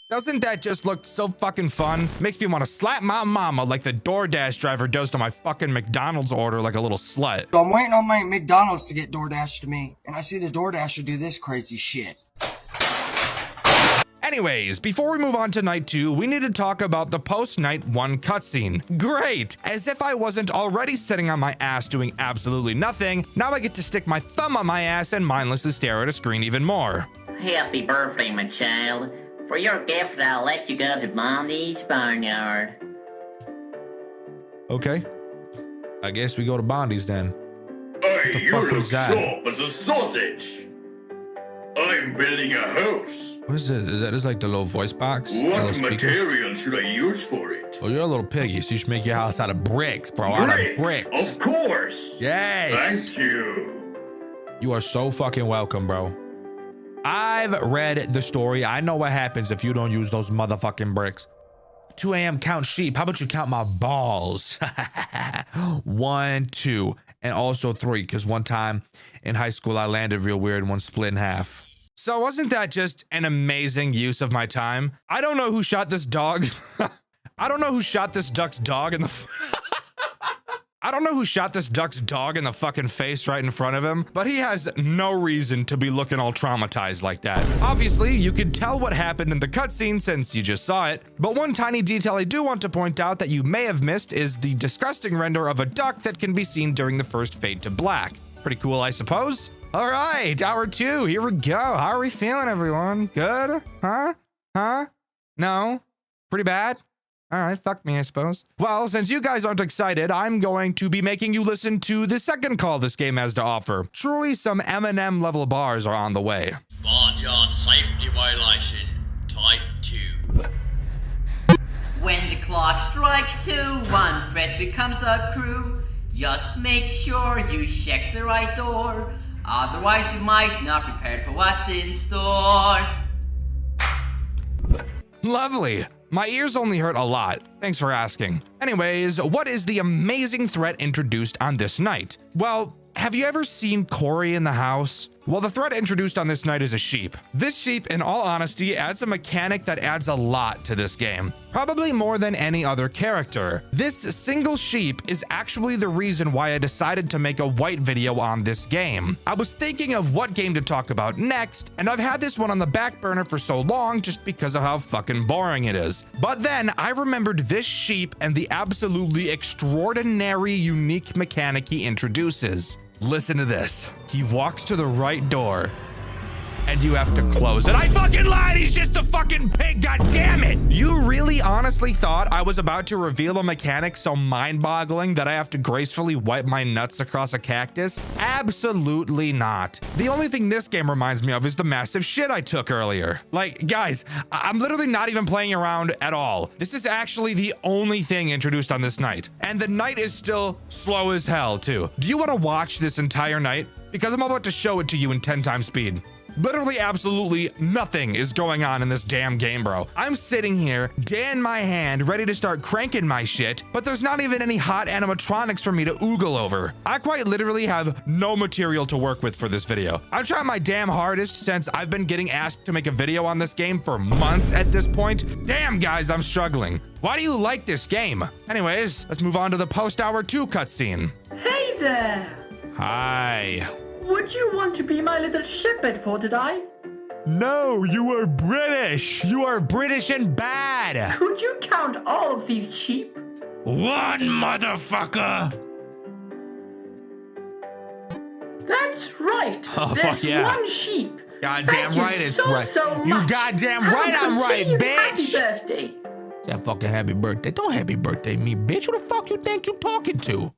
Doesn't that just look so fucking fun? Makes me want to slap my mama like the DoorDash driver does to my fucking McDonald's order like a little slut. So I'm waiting on my McDonald's to get DoorDash to me, and I see the DoorDasher do this crazy shit. Anyways, before we move on to night 2, we need to talk about the post-night 1 cutscene. Great! As if I wasn't already sitting on my ass doing absolutely nothing, now I get to stick my thumb on my ass and mindlessly stare at a screen even more. Happy birthday, my child. For your gift, I'll let you go to Bondi's barnyard. Okay. I guess we go to Bondi's then. Hey, The you fuck look was that? sharp as a sausage. I'm building a house. What is it? Is that just like the little voice box? The little What speaker? material should I use for it? Oh, you're a little piggy, so you should make your house out of bricks, bro. Out of bricks. Of course. Yes. Thank you. You are so fucking welcome, bro. I've read the story. I know what happens if you don't use those motherfucking bricks. 2 a.m. count sheep. How about you count my balls? 1, 2, and also 3, because one time in high school I landed real weird and one split in half. So wasn't that just an amazing use of my time? I don't know who shot this dog. I don't know who shot this duck's dog in the... I don't know who shot this duck's dog in the fucking face right in front of him, but he has no reason to be looking all traumatized like that. Obviously, you could tell what happened in the cutscene since you just saw it, but one tiny detail I do want to point out that you may have missed is the disgusting render of a duck that can be seen during the first fade to black. Pretty cool, I suppose. All right, hour 2, here we go. How are we feeling, everyone? Good? Huh? No? Pretty bad? All right, fuck me, I suppose. Well, since you guys aren't excited, I'm going to be making you listen to the second call this game has to offer. Truly, some M&M level bars are on the way. Barnyard safety violation, type 2. When the clock strikes 2, one threat becomes a crew. Just make sure you check the right door. Otherwise, you might not be prepared for what's in store. Lovely. My ears only hurt a lot. Thanks for asking. Anyways, what is the amazing threat introduced on this night? Well, have you ever seen Corey in the house? Well, the threat introduced on this night is a sheep. This sheep, in all honesty, adds a mechanic that adds a lot to this game. Probably more than any other character. This single sheep is actually the reason why I decided to make a white video on this game. I was thinking of what game to talk about next, and I've had this one on the back burner for so long just because of how fucking boring it is. But then I remembered this sheep and the absolutely extraordinary unique mechanic he introduces. Listen to this. He walks to the right door. and you have to close it. I fucking lied. He's just a fucking pig. God damn it. You really honestly thought I was about to reveal a mechanic so mind-boggling that I have to gracefully wipe my nuts across a cactus? Absolutely not. The only thing this game reminds me of is the massive shit I took earlier. Like, guys, I'm literally not even playing around at all. This is actually the only thing introduced on this night. And the night is still slow as hell, too. Do you want to watch this entire night? Because I'm about to show it to you in 10 times speed. Literally absolutely nothing is going on in this damn game, bro. I'm sitting here, day in my hand, ready to start cranking my shit, but there's not even any hot animatronics for me to oogle over. I quite literally have no material to work with for this video. I'm trying my damn hardest since I've been getting asked to make a video on this game for months at this point. Damn, guys, I'm struggling. Why do you like this game? Anyways, let's move on to the post-hour 2 cutscene. Hey there! Hi. Would you want to be my little shepherd for today? No, you are British. You are British and bad. Could you count all of these sheep? One, motherfucker. That's right. Oh, There's fuck yeah. one sheep. Goddamn Thank right you it's so, right. so You much. goddamn Have right a I'm right, continued bitch. Happy birthday. That fucking happy birthday. Don't happy birthday me, bitch. Who the fuck you think you talking to?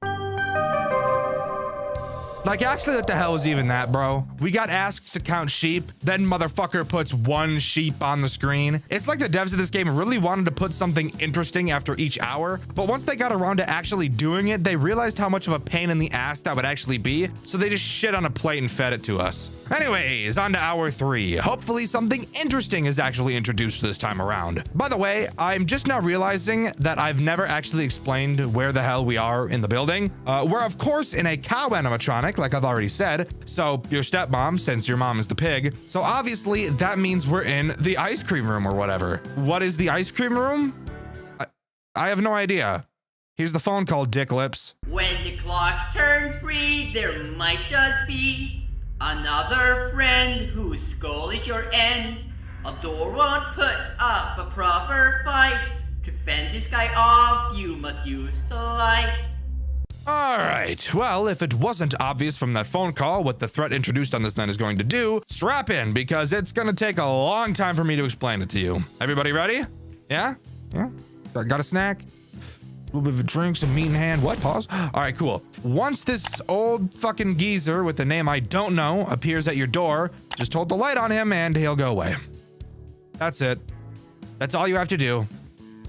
Like, actually, what the hell is even that, bro? We got asked to count sheep, then motherfucker puts one sheep on the screen. It's like the devs of this game really wanted to put something interesting after each hour, but once they got around to actually doing it, they realized how much of a pain in the ass that would actually be, so they just shit on a plate and fed it to us. Anyways, on to hour 3. Hopefully something interesting is actually introduced this time around. By the way, I'm just now realizing that I've never actually explained where the hell we are in the building. We're of course in a cow animatronic, like I've already said. So your stepmom, since your mom is the pig. So obviously that means we're in the ice cream room or whatever. What is the ice cream room? I have no idea. Here's the phone call, dick lips. When the clock turns 3, there might just be another friend whose skull is your end. A door won't put up a proper fight. To fend this guy off, you must use the light. All right, well, if it wasn't obvious from that phone call what the threat introduced on this night is going to do, strap in, because it's gonna take a long time for me to explain it to you. Everybody ready? Yeah? Yeah? Got a snack? A little bit of a drink, some meat in hand. What? Pause. All right, cool. Once this old fucking geezer with a name I don't know appears at your door, just hold the light on him and he'll go away. That's it. That's all you have to do.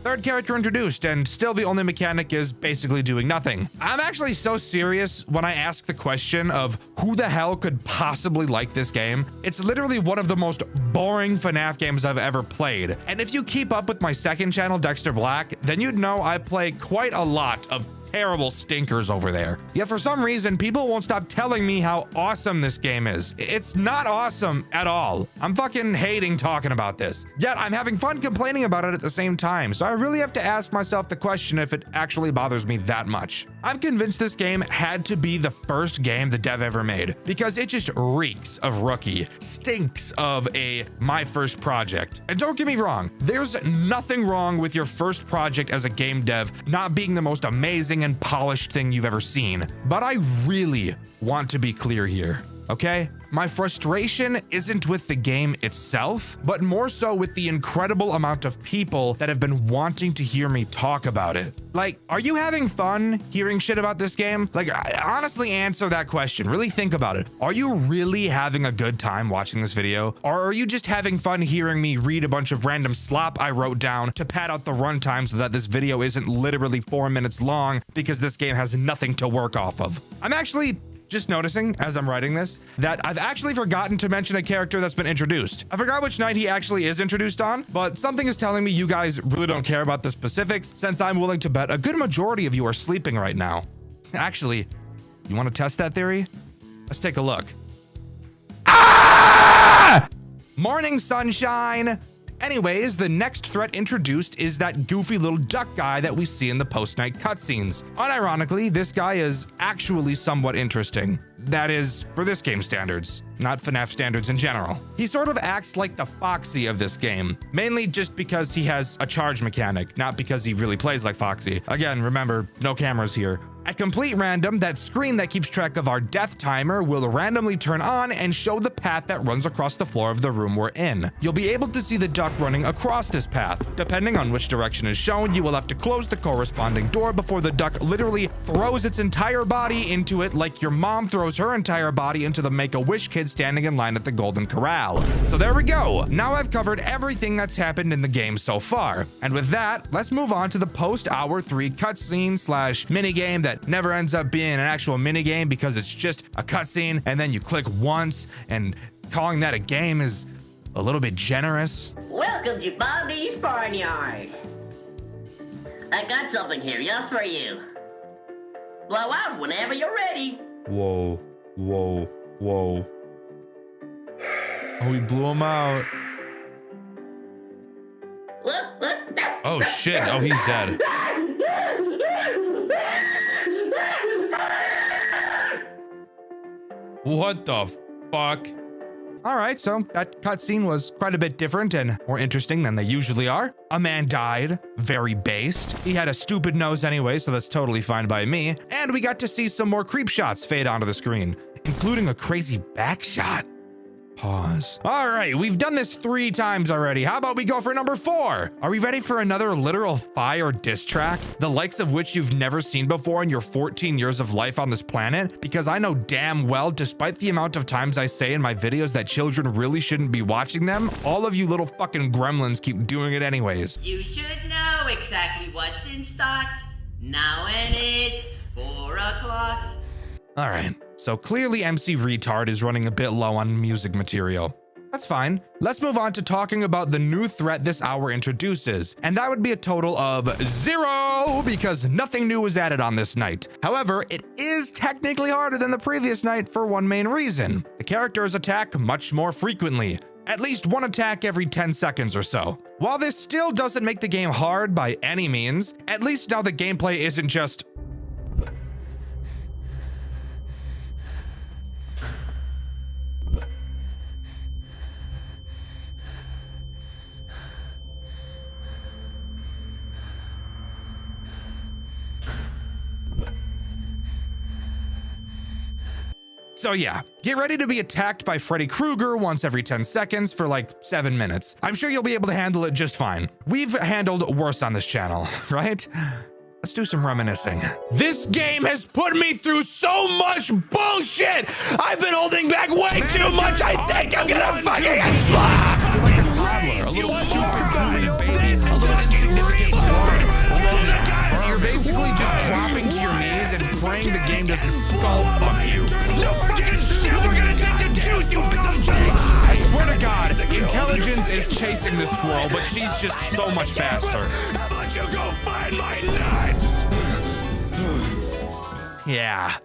Third character introduced, and still the only mechanic is basically doing nothing. I'm actually so serious when I ask the question of who the hell could possibly like this game. It's literally one of the most boring FNAF games I've ever played. And if you keep up with my second channel, Dxtr Black, then you'd know I play quite a lot of terrible stinkers over there. Yet for some reason, people won't stop telling me how awesome this game is. It's not awesome at all. I'm fucking hating talking about this. Yet I'm having fun complaining about it at the same time. So I really have to ask myself the question if it actually bothers me that much. I'm convinced this game had to be the first game the dev ever made because it just reeks of rookie, stinks of a my first project. And don't get me wrong, there's nothing wrong with your first project as a game dev not being the most amazing and polished thing you've ever seen. But I really want to be clear here, okay? My frustration isn't with the game itself, but more so with the incredible amount of people that have been wanting to hear me talk about it. Like, are you having fun hearing shit about this game? Like, honestly answer that question. Really think about it. Are you really having a good time watching this video? Or are you just having fun hearing me read a bunch of random slop I wrote down to pad out the runtime so that this video isn't literally 4 minutes long because this game has nothing to work off of? I'm actually just noticing as I'm writing this that I've actually forgotten to mention a character that's been introduced. I forgot which night he actually is introduced on, but something is telling me you guys really don't care about the specifics since I'm willing to bet a good majority of you are sleeping right now. Actually, you want to test that theory? Let's take a look. Ah! Morning, sunshine. Anyways, the next threat introduced is that goofy little duck guy that we see in the post-night cutscenes. Unironically, this guy is actually somewhat interesting. That is, for this game standards, not FNAF standards in general. He sort of acts like the Foxy of this game, mainly just because he has a charge mechanic, not because he really plays like Foxy. Again, remember, no cameras here. At complete random, that screen that keeps track of our death timer will randomly turn on and show the path that runs across the floor of the room we're in. You'll be able to see the duck running across this path. Depending on which direction is shown, you will have to close the corresponding door before the duck literally throws its entire body into it like your mom throws her entire body into the Make-A-Wish kid standing in line at the Golden Corral. So there we go. Now I've covered everything that's happened in the game so far. And with that, let's move on to the post-hour 3 cutscene slash minigame that never ends up being an actual minigame because it's just a cutscene and then you click once, and calling that a game is a little bit generous. Welcome to Bobby's Barnyard. I got something here just for you. Blow out whenever you're ready. Whoa, whoa, whoa. Oh, we blew him out. Look. Oh shit, oh, he's dead. What the fuck? All right, so that cutscene was quite a bit different and more interesting than they usually are. A man died, very based. He had a stupid nose anyway, so that's totally fine by me. And we got to see some more creep shots fade onto the screen, including a crazy back shot. Pause. All right, we've done this 3 times already. How about we go for number 4? Are we ready for another literal fire diss track? The likes of which you've never seen before in your 14 years of life on this planet? Because I know damn well, despite the amount of times I say in my videos that children really shouldn't be watching them, all of you little fucking gremlins keep doing it anyways. You should know exactly what's in stock. Now and it's 4 o'clock. All right, so clearly MC Retard is running a bit low on music material. That's fine. Let's move on to talking about the new threat this hour introduces, and that would be a total of 0 because nothing new was added on this night. However, it is technically harder than the previous night for one main reason. The characters attack much more frequently. At least one attack every 10 seconds or so. While this still doesn't make the game hard by any means, at least now the gameplay isn't just So yeah, get ready to be attacked by Freddy Krueger once every 10 seconds for like 7 minutes. I'm sure you'll be able to handle it just fine. We've handled worse on this channel, right? Let's do some reminiscing. This game has put me through so much bullshit! I've been holding back way too much, I think I'm gonna fucking explode! You're like a toddler, a little stupid drooling baby, a little insignificant word. You're basically just dropping to your knees and praying the game doesn't skull fuck you. No fucking shit, we're gonna take the juice, you dumb bitch! I swear to God, intelligence is chasing the squirrel, but she's just so much faster. How about you go find my nuts? Yeah.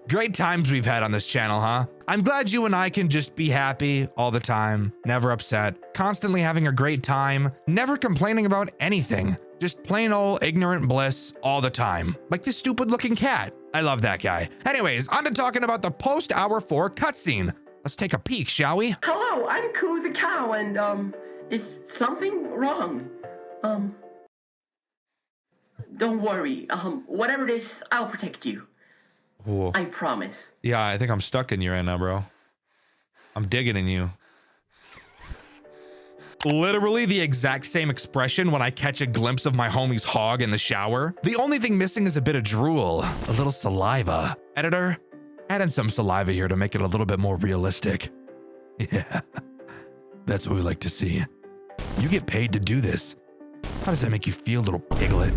Great times we've had on this channel, huh? I'm glad you and I can just be happy all the time, never upset, constantly having a great time, never complaining about anything. Just plain old ignorant bliss all the time. Like this stupid looking cat. I love that guy. Anyways, on to talking about the post-hour 4 cutscene. Let's take a peek, shall we? Hello, I'm Coo the cow, and, is something wrong? Don't worry. Whatever it is, I'll protect you. Ooh. I promise. Yeah, I think I'm stuck in you right now, bro. I'm digging in you. Literally the exact same expression when I catch a glimpse of my homie's hog in the shower. The only thing missing is a bit of drool, a little saliva. Editor, add in some saliva here to make it a little bit more realistic. Yeah, that's what we like to see. You get paid to do this. How does that make you feel, little piglet?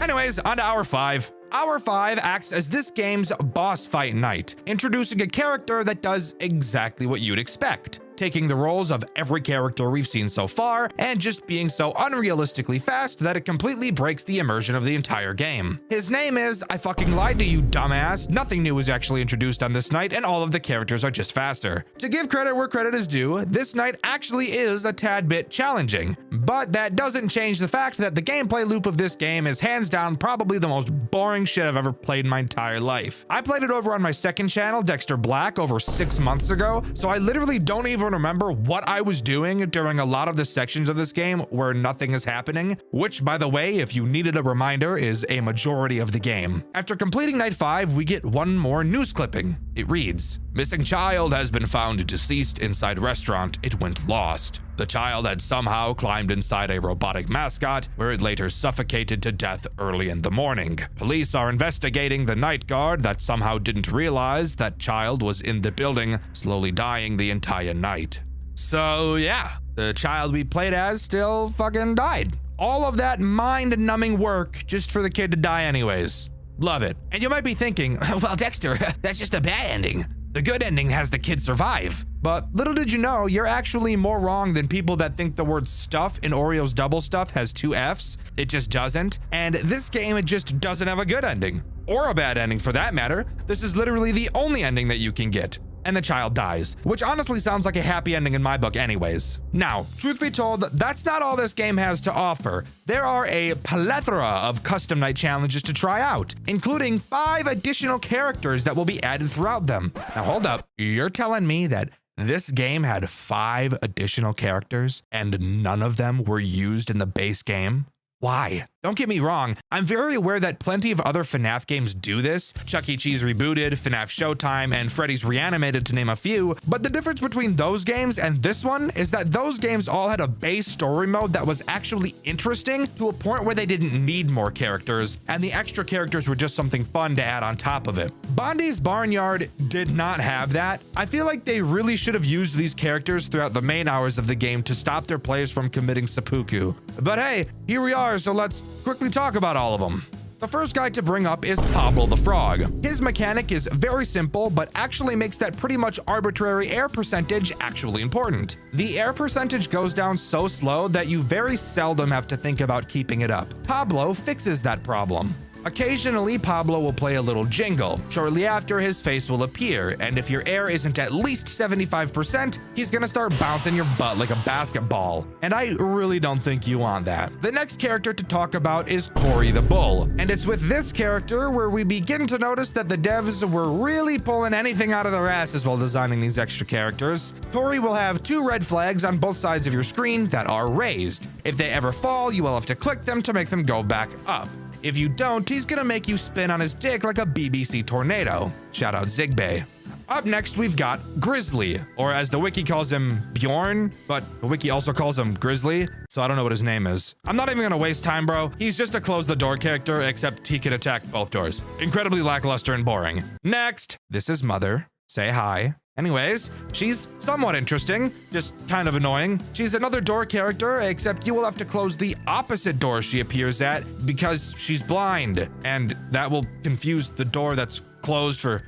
Anyways, on to hour 5. Hour 5 acts as this game's boss fight night, introducing a character that does exactly what you'd expect, taking the roles of every character we've seen so far and just being so unrealistically fast that it completely breaks the immersion of the entire game. His name is, I fucking lied to you, dumbass. Nothing new was actually introduced on this night and all of the characters are just faster. To give credit where credit is due, this night actually is a tad bit challenging, but that doesn't change the fact that the gameplay loop of this game is hands down probably the most boring shit I've ever played in my entire life. I played it over on my second channel, Dxtr Black, over 6 months ago, so I literally don't even everyone remember what I was doing during a lot of the sections of this game where nothing is happening, which, by the way, if you needed a reminder, is a majority of the game. After completing night 5, we get one more news clipping. It reads, "Missing child has been found deceased inside restaurant. It went lost. The child had somehow climbed inside a robotic mascot, where it later suffocated to death early in the morning. Police are investigating the night guard that somehow didn't realize that child was in the building, slowly dying the entire night." So yeah, the child we played as still fucking died. All of that mind-numbing work just for the kid to die anyways. Love it. And you might be thinking, well, Dexter, that's just a bad ending. The good ending has the kid survive. But little did you know, you're actually more wrong than people that think the word stuff in Oreo's Double Stuff has 2 F's. It just doesn't. And this game, it just doesn't have a good ending. Or a bad ending for that matter. This is literally the only ending that you can get. And the child dies, which honestly sounds like a happy ending in my book anyways. Now, truth be told, that's not all this game has to offer. There are a plethora of custom night challenges to try out, including 5 additional characters that will be added throughout them. Now hold up, you're telling me that this game had 5 additional characters and none of them were used in the base game? Why? Don't get me wrong, I'm very aware that plenty of other FNAF games do this. Chuck E. Cheese Rebooted, FNAF Showtime, and Freddy's Reanimated to name a few, but the difference between those games and this one is that those games all had a base story mode that was actually interesting to a point where they didn't need more characters, and the extra characters were just something fun to add on top of it. Bondi's Barnyard did not have that. I feel like they really should have used these characters throughout the main hours of the game to stop their players from committing seppuku. But hey, here we are, so let's quickly talk about all of them. The first guy to bring up is Pablo the Frog. His mechanic is very simple, but actually makes that pretty much arbitrary air percentage actually important. The air percentage goes down so slow that you very seldom have to think about keeping it up. Pablo fixes that problem. Occasionally, Pablo will play a little jingle. Shortly after, his face will appear, and if your air isn't at least 75%, he's gonna start bouncing your butt like a basketball. And I really don't think you want that. The next character to talk about is Tori the Bull, and it's with this character where we begin to notice that the devs were really pulling anything out of their asses while designing these extra characters. Tori will have 2 red flags on both sides of your screen that are raised. If they ever fall, you will have to click them to make them go back up. If you don't, he's gonna make you spin on his dick like a BBC tornado. Shout out Zigbay. Up next, we've got Grizzly, or as the wiki calls him, Bjorn, but the wiki also calls him Grizzly, so I don't know what his name is. I'm not even gonna waste time, bro. He's just a close the door character, except he can attack both doors. Incredibly lackluster and boring. Next, this is Mother. Say hi. Anyways, she's somewhat interesting, just kind of annoying. She's another door character, except you will have to close the opposite door she appears at because she's blind, and that will confuse the door that's closed for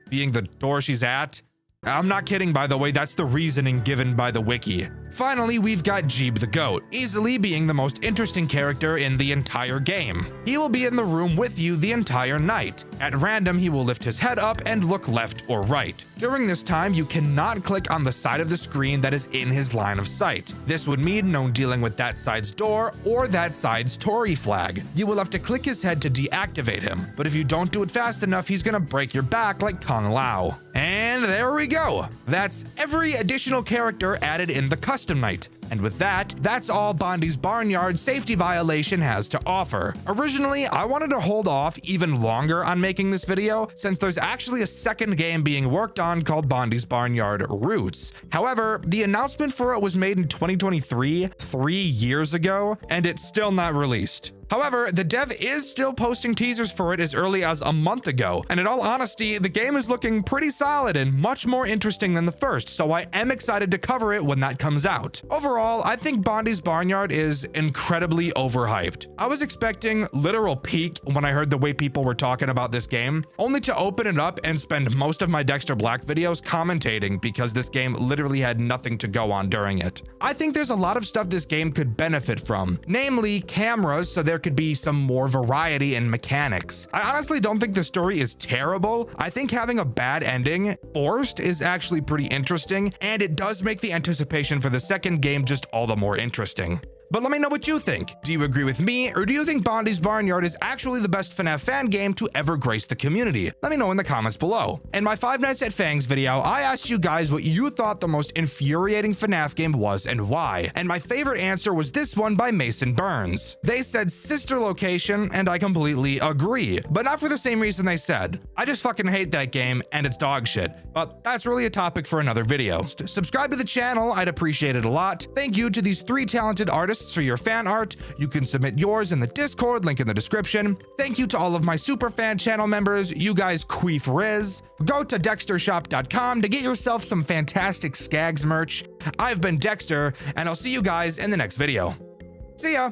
being the door she's at. I'm not kidding, by the way, that's the reasoning given by the wiki. Finally, we've got Jeeb the Goat, easily being the most interesting character in the entire game. He will be in the room with you the entire night. At random, he will lift his head up and look left or right. During this time, you cannot click on the side of the screen that is in his line of sight. This would mean no dealing with that side's door or that side's Tory flag. You will have to click his head to deactivate him, but if you don't do it fast enough, he's gonna break your back like Kung Lao. And there we go. That's every additional character added in the custom night. And with that, that's all Bondi's Barnyard safety violation has to offer. Originally, I wanted to hold off even longer on making this video, since there's actually a second game being worked on called Bondi's Barnyard Roots. However, the announcement for it was made in 2023, 3 years ago, and it's still not released. However, the dev is still posting teasers for it as early as a month ago, and in all honesty, the game is looking pretty solid and much more interesting than the first, so I am excited to cover it when that comes out. Overall, I think Bondi's Barnyard is incredibly overhyped. I was expecting literal peak when I heard the way people were talking about this game, only to open it up and spend most of my Dxtr Black videos commentating because this game literally had nothing to go on during it. I think there's a lot of stuff this game could benefit from, namely cameras, so there could be some more variety in mechanics. I honestly don't think the story is terrible. I think having a bad ending forced is actually pretty interesting, and it does make the anticipation for the second game just all the more interesting. But let me know what you think. Do you agree with me, or do you think Bondi's Barnyard is actually the best FNAF fan game to ever grace the community? Let me know in the comments below. In my 5 Nights at Fangs video, I asked you guys what you thought the most infuriating FNAF game was and why, and my favorite answer was this one by Mason Burns. They said Sister Location, and I completely agree, but not for the same reason they said. I just fucking hate that game, and it's dog shit. But that's really a topic for another video. Subscribe to the channel, I'd appreciate it a lot. Thank you to these 3 talented artists for your fan art. You can submit yours in the Discord, link in the description. Thank you to all of my super fan channel members, you guys queef riz. Go to dxtrshop.com to get yourself some fantastic Skags merch. I've been Dexter, and I'll see you guys in the next video. See ya!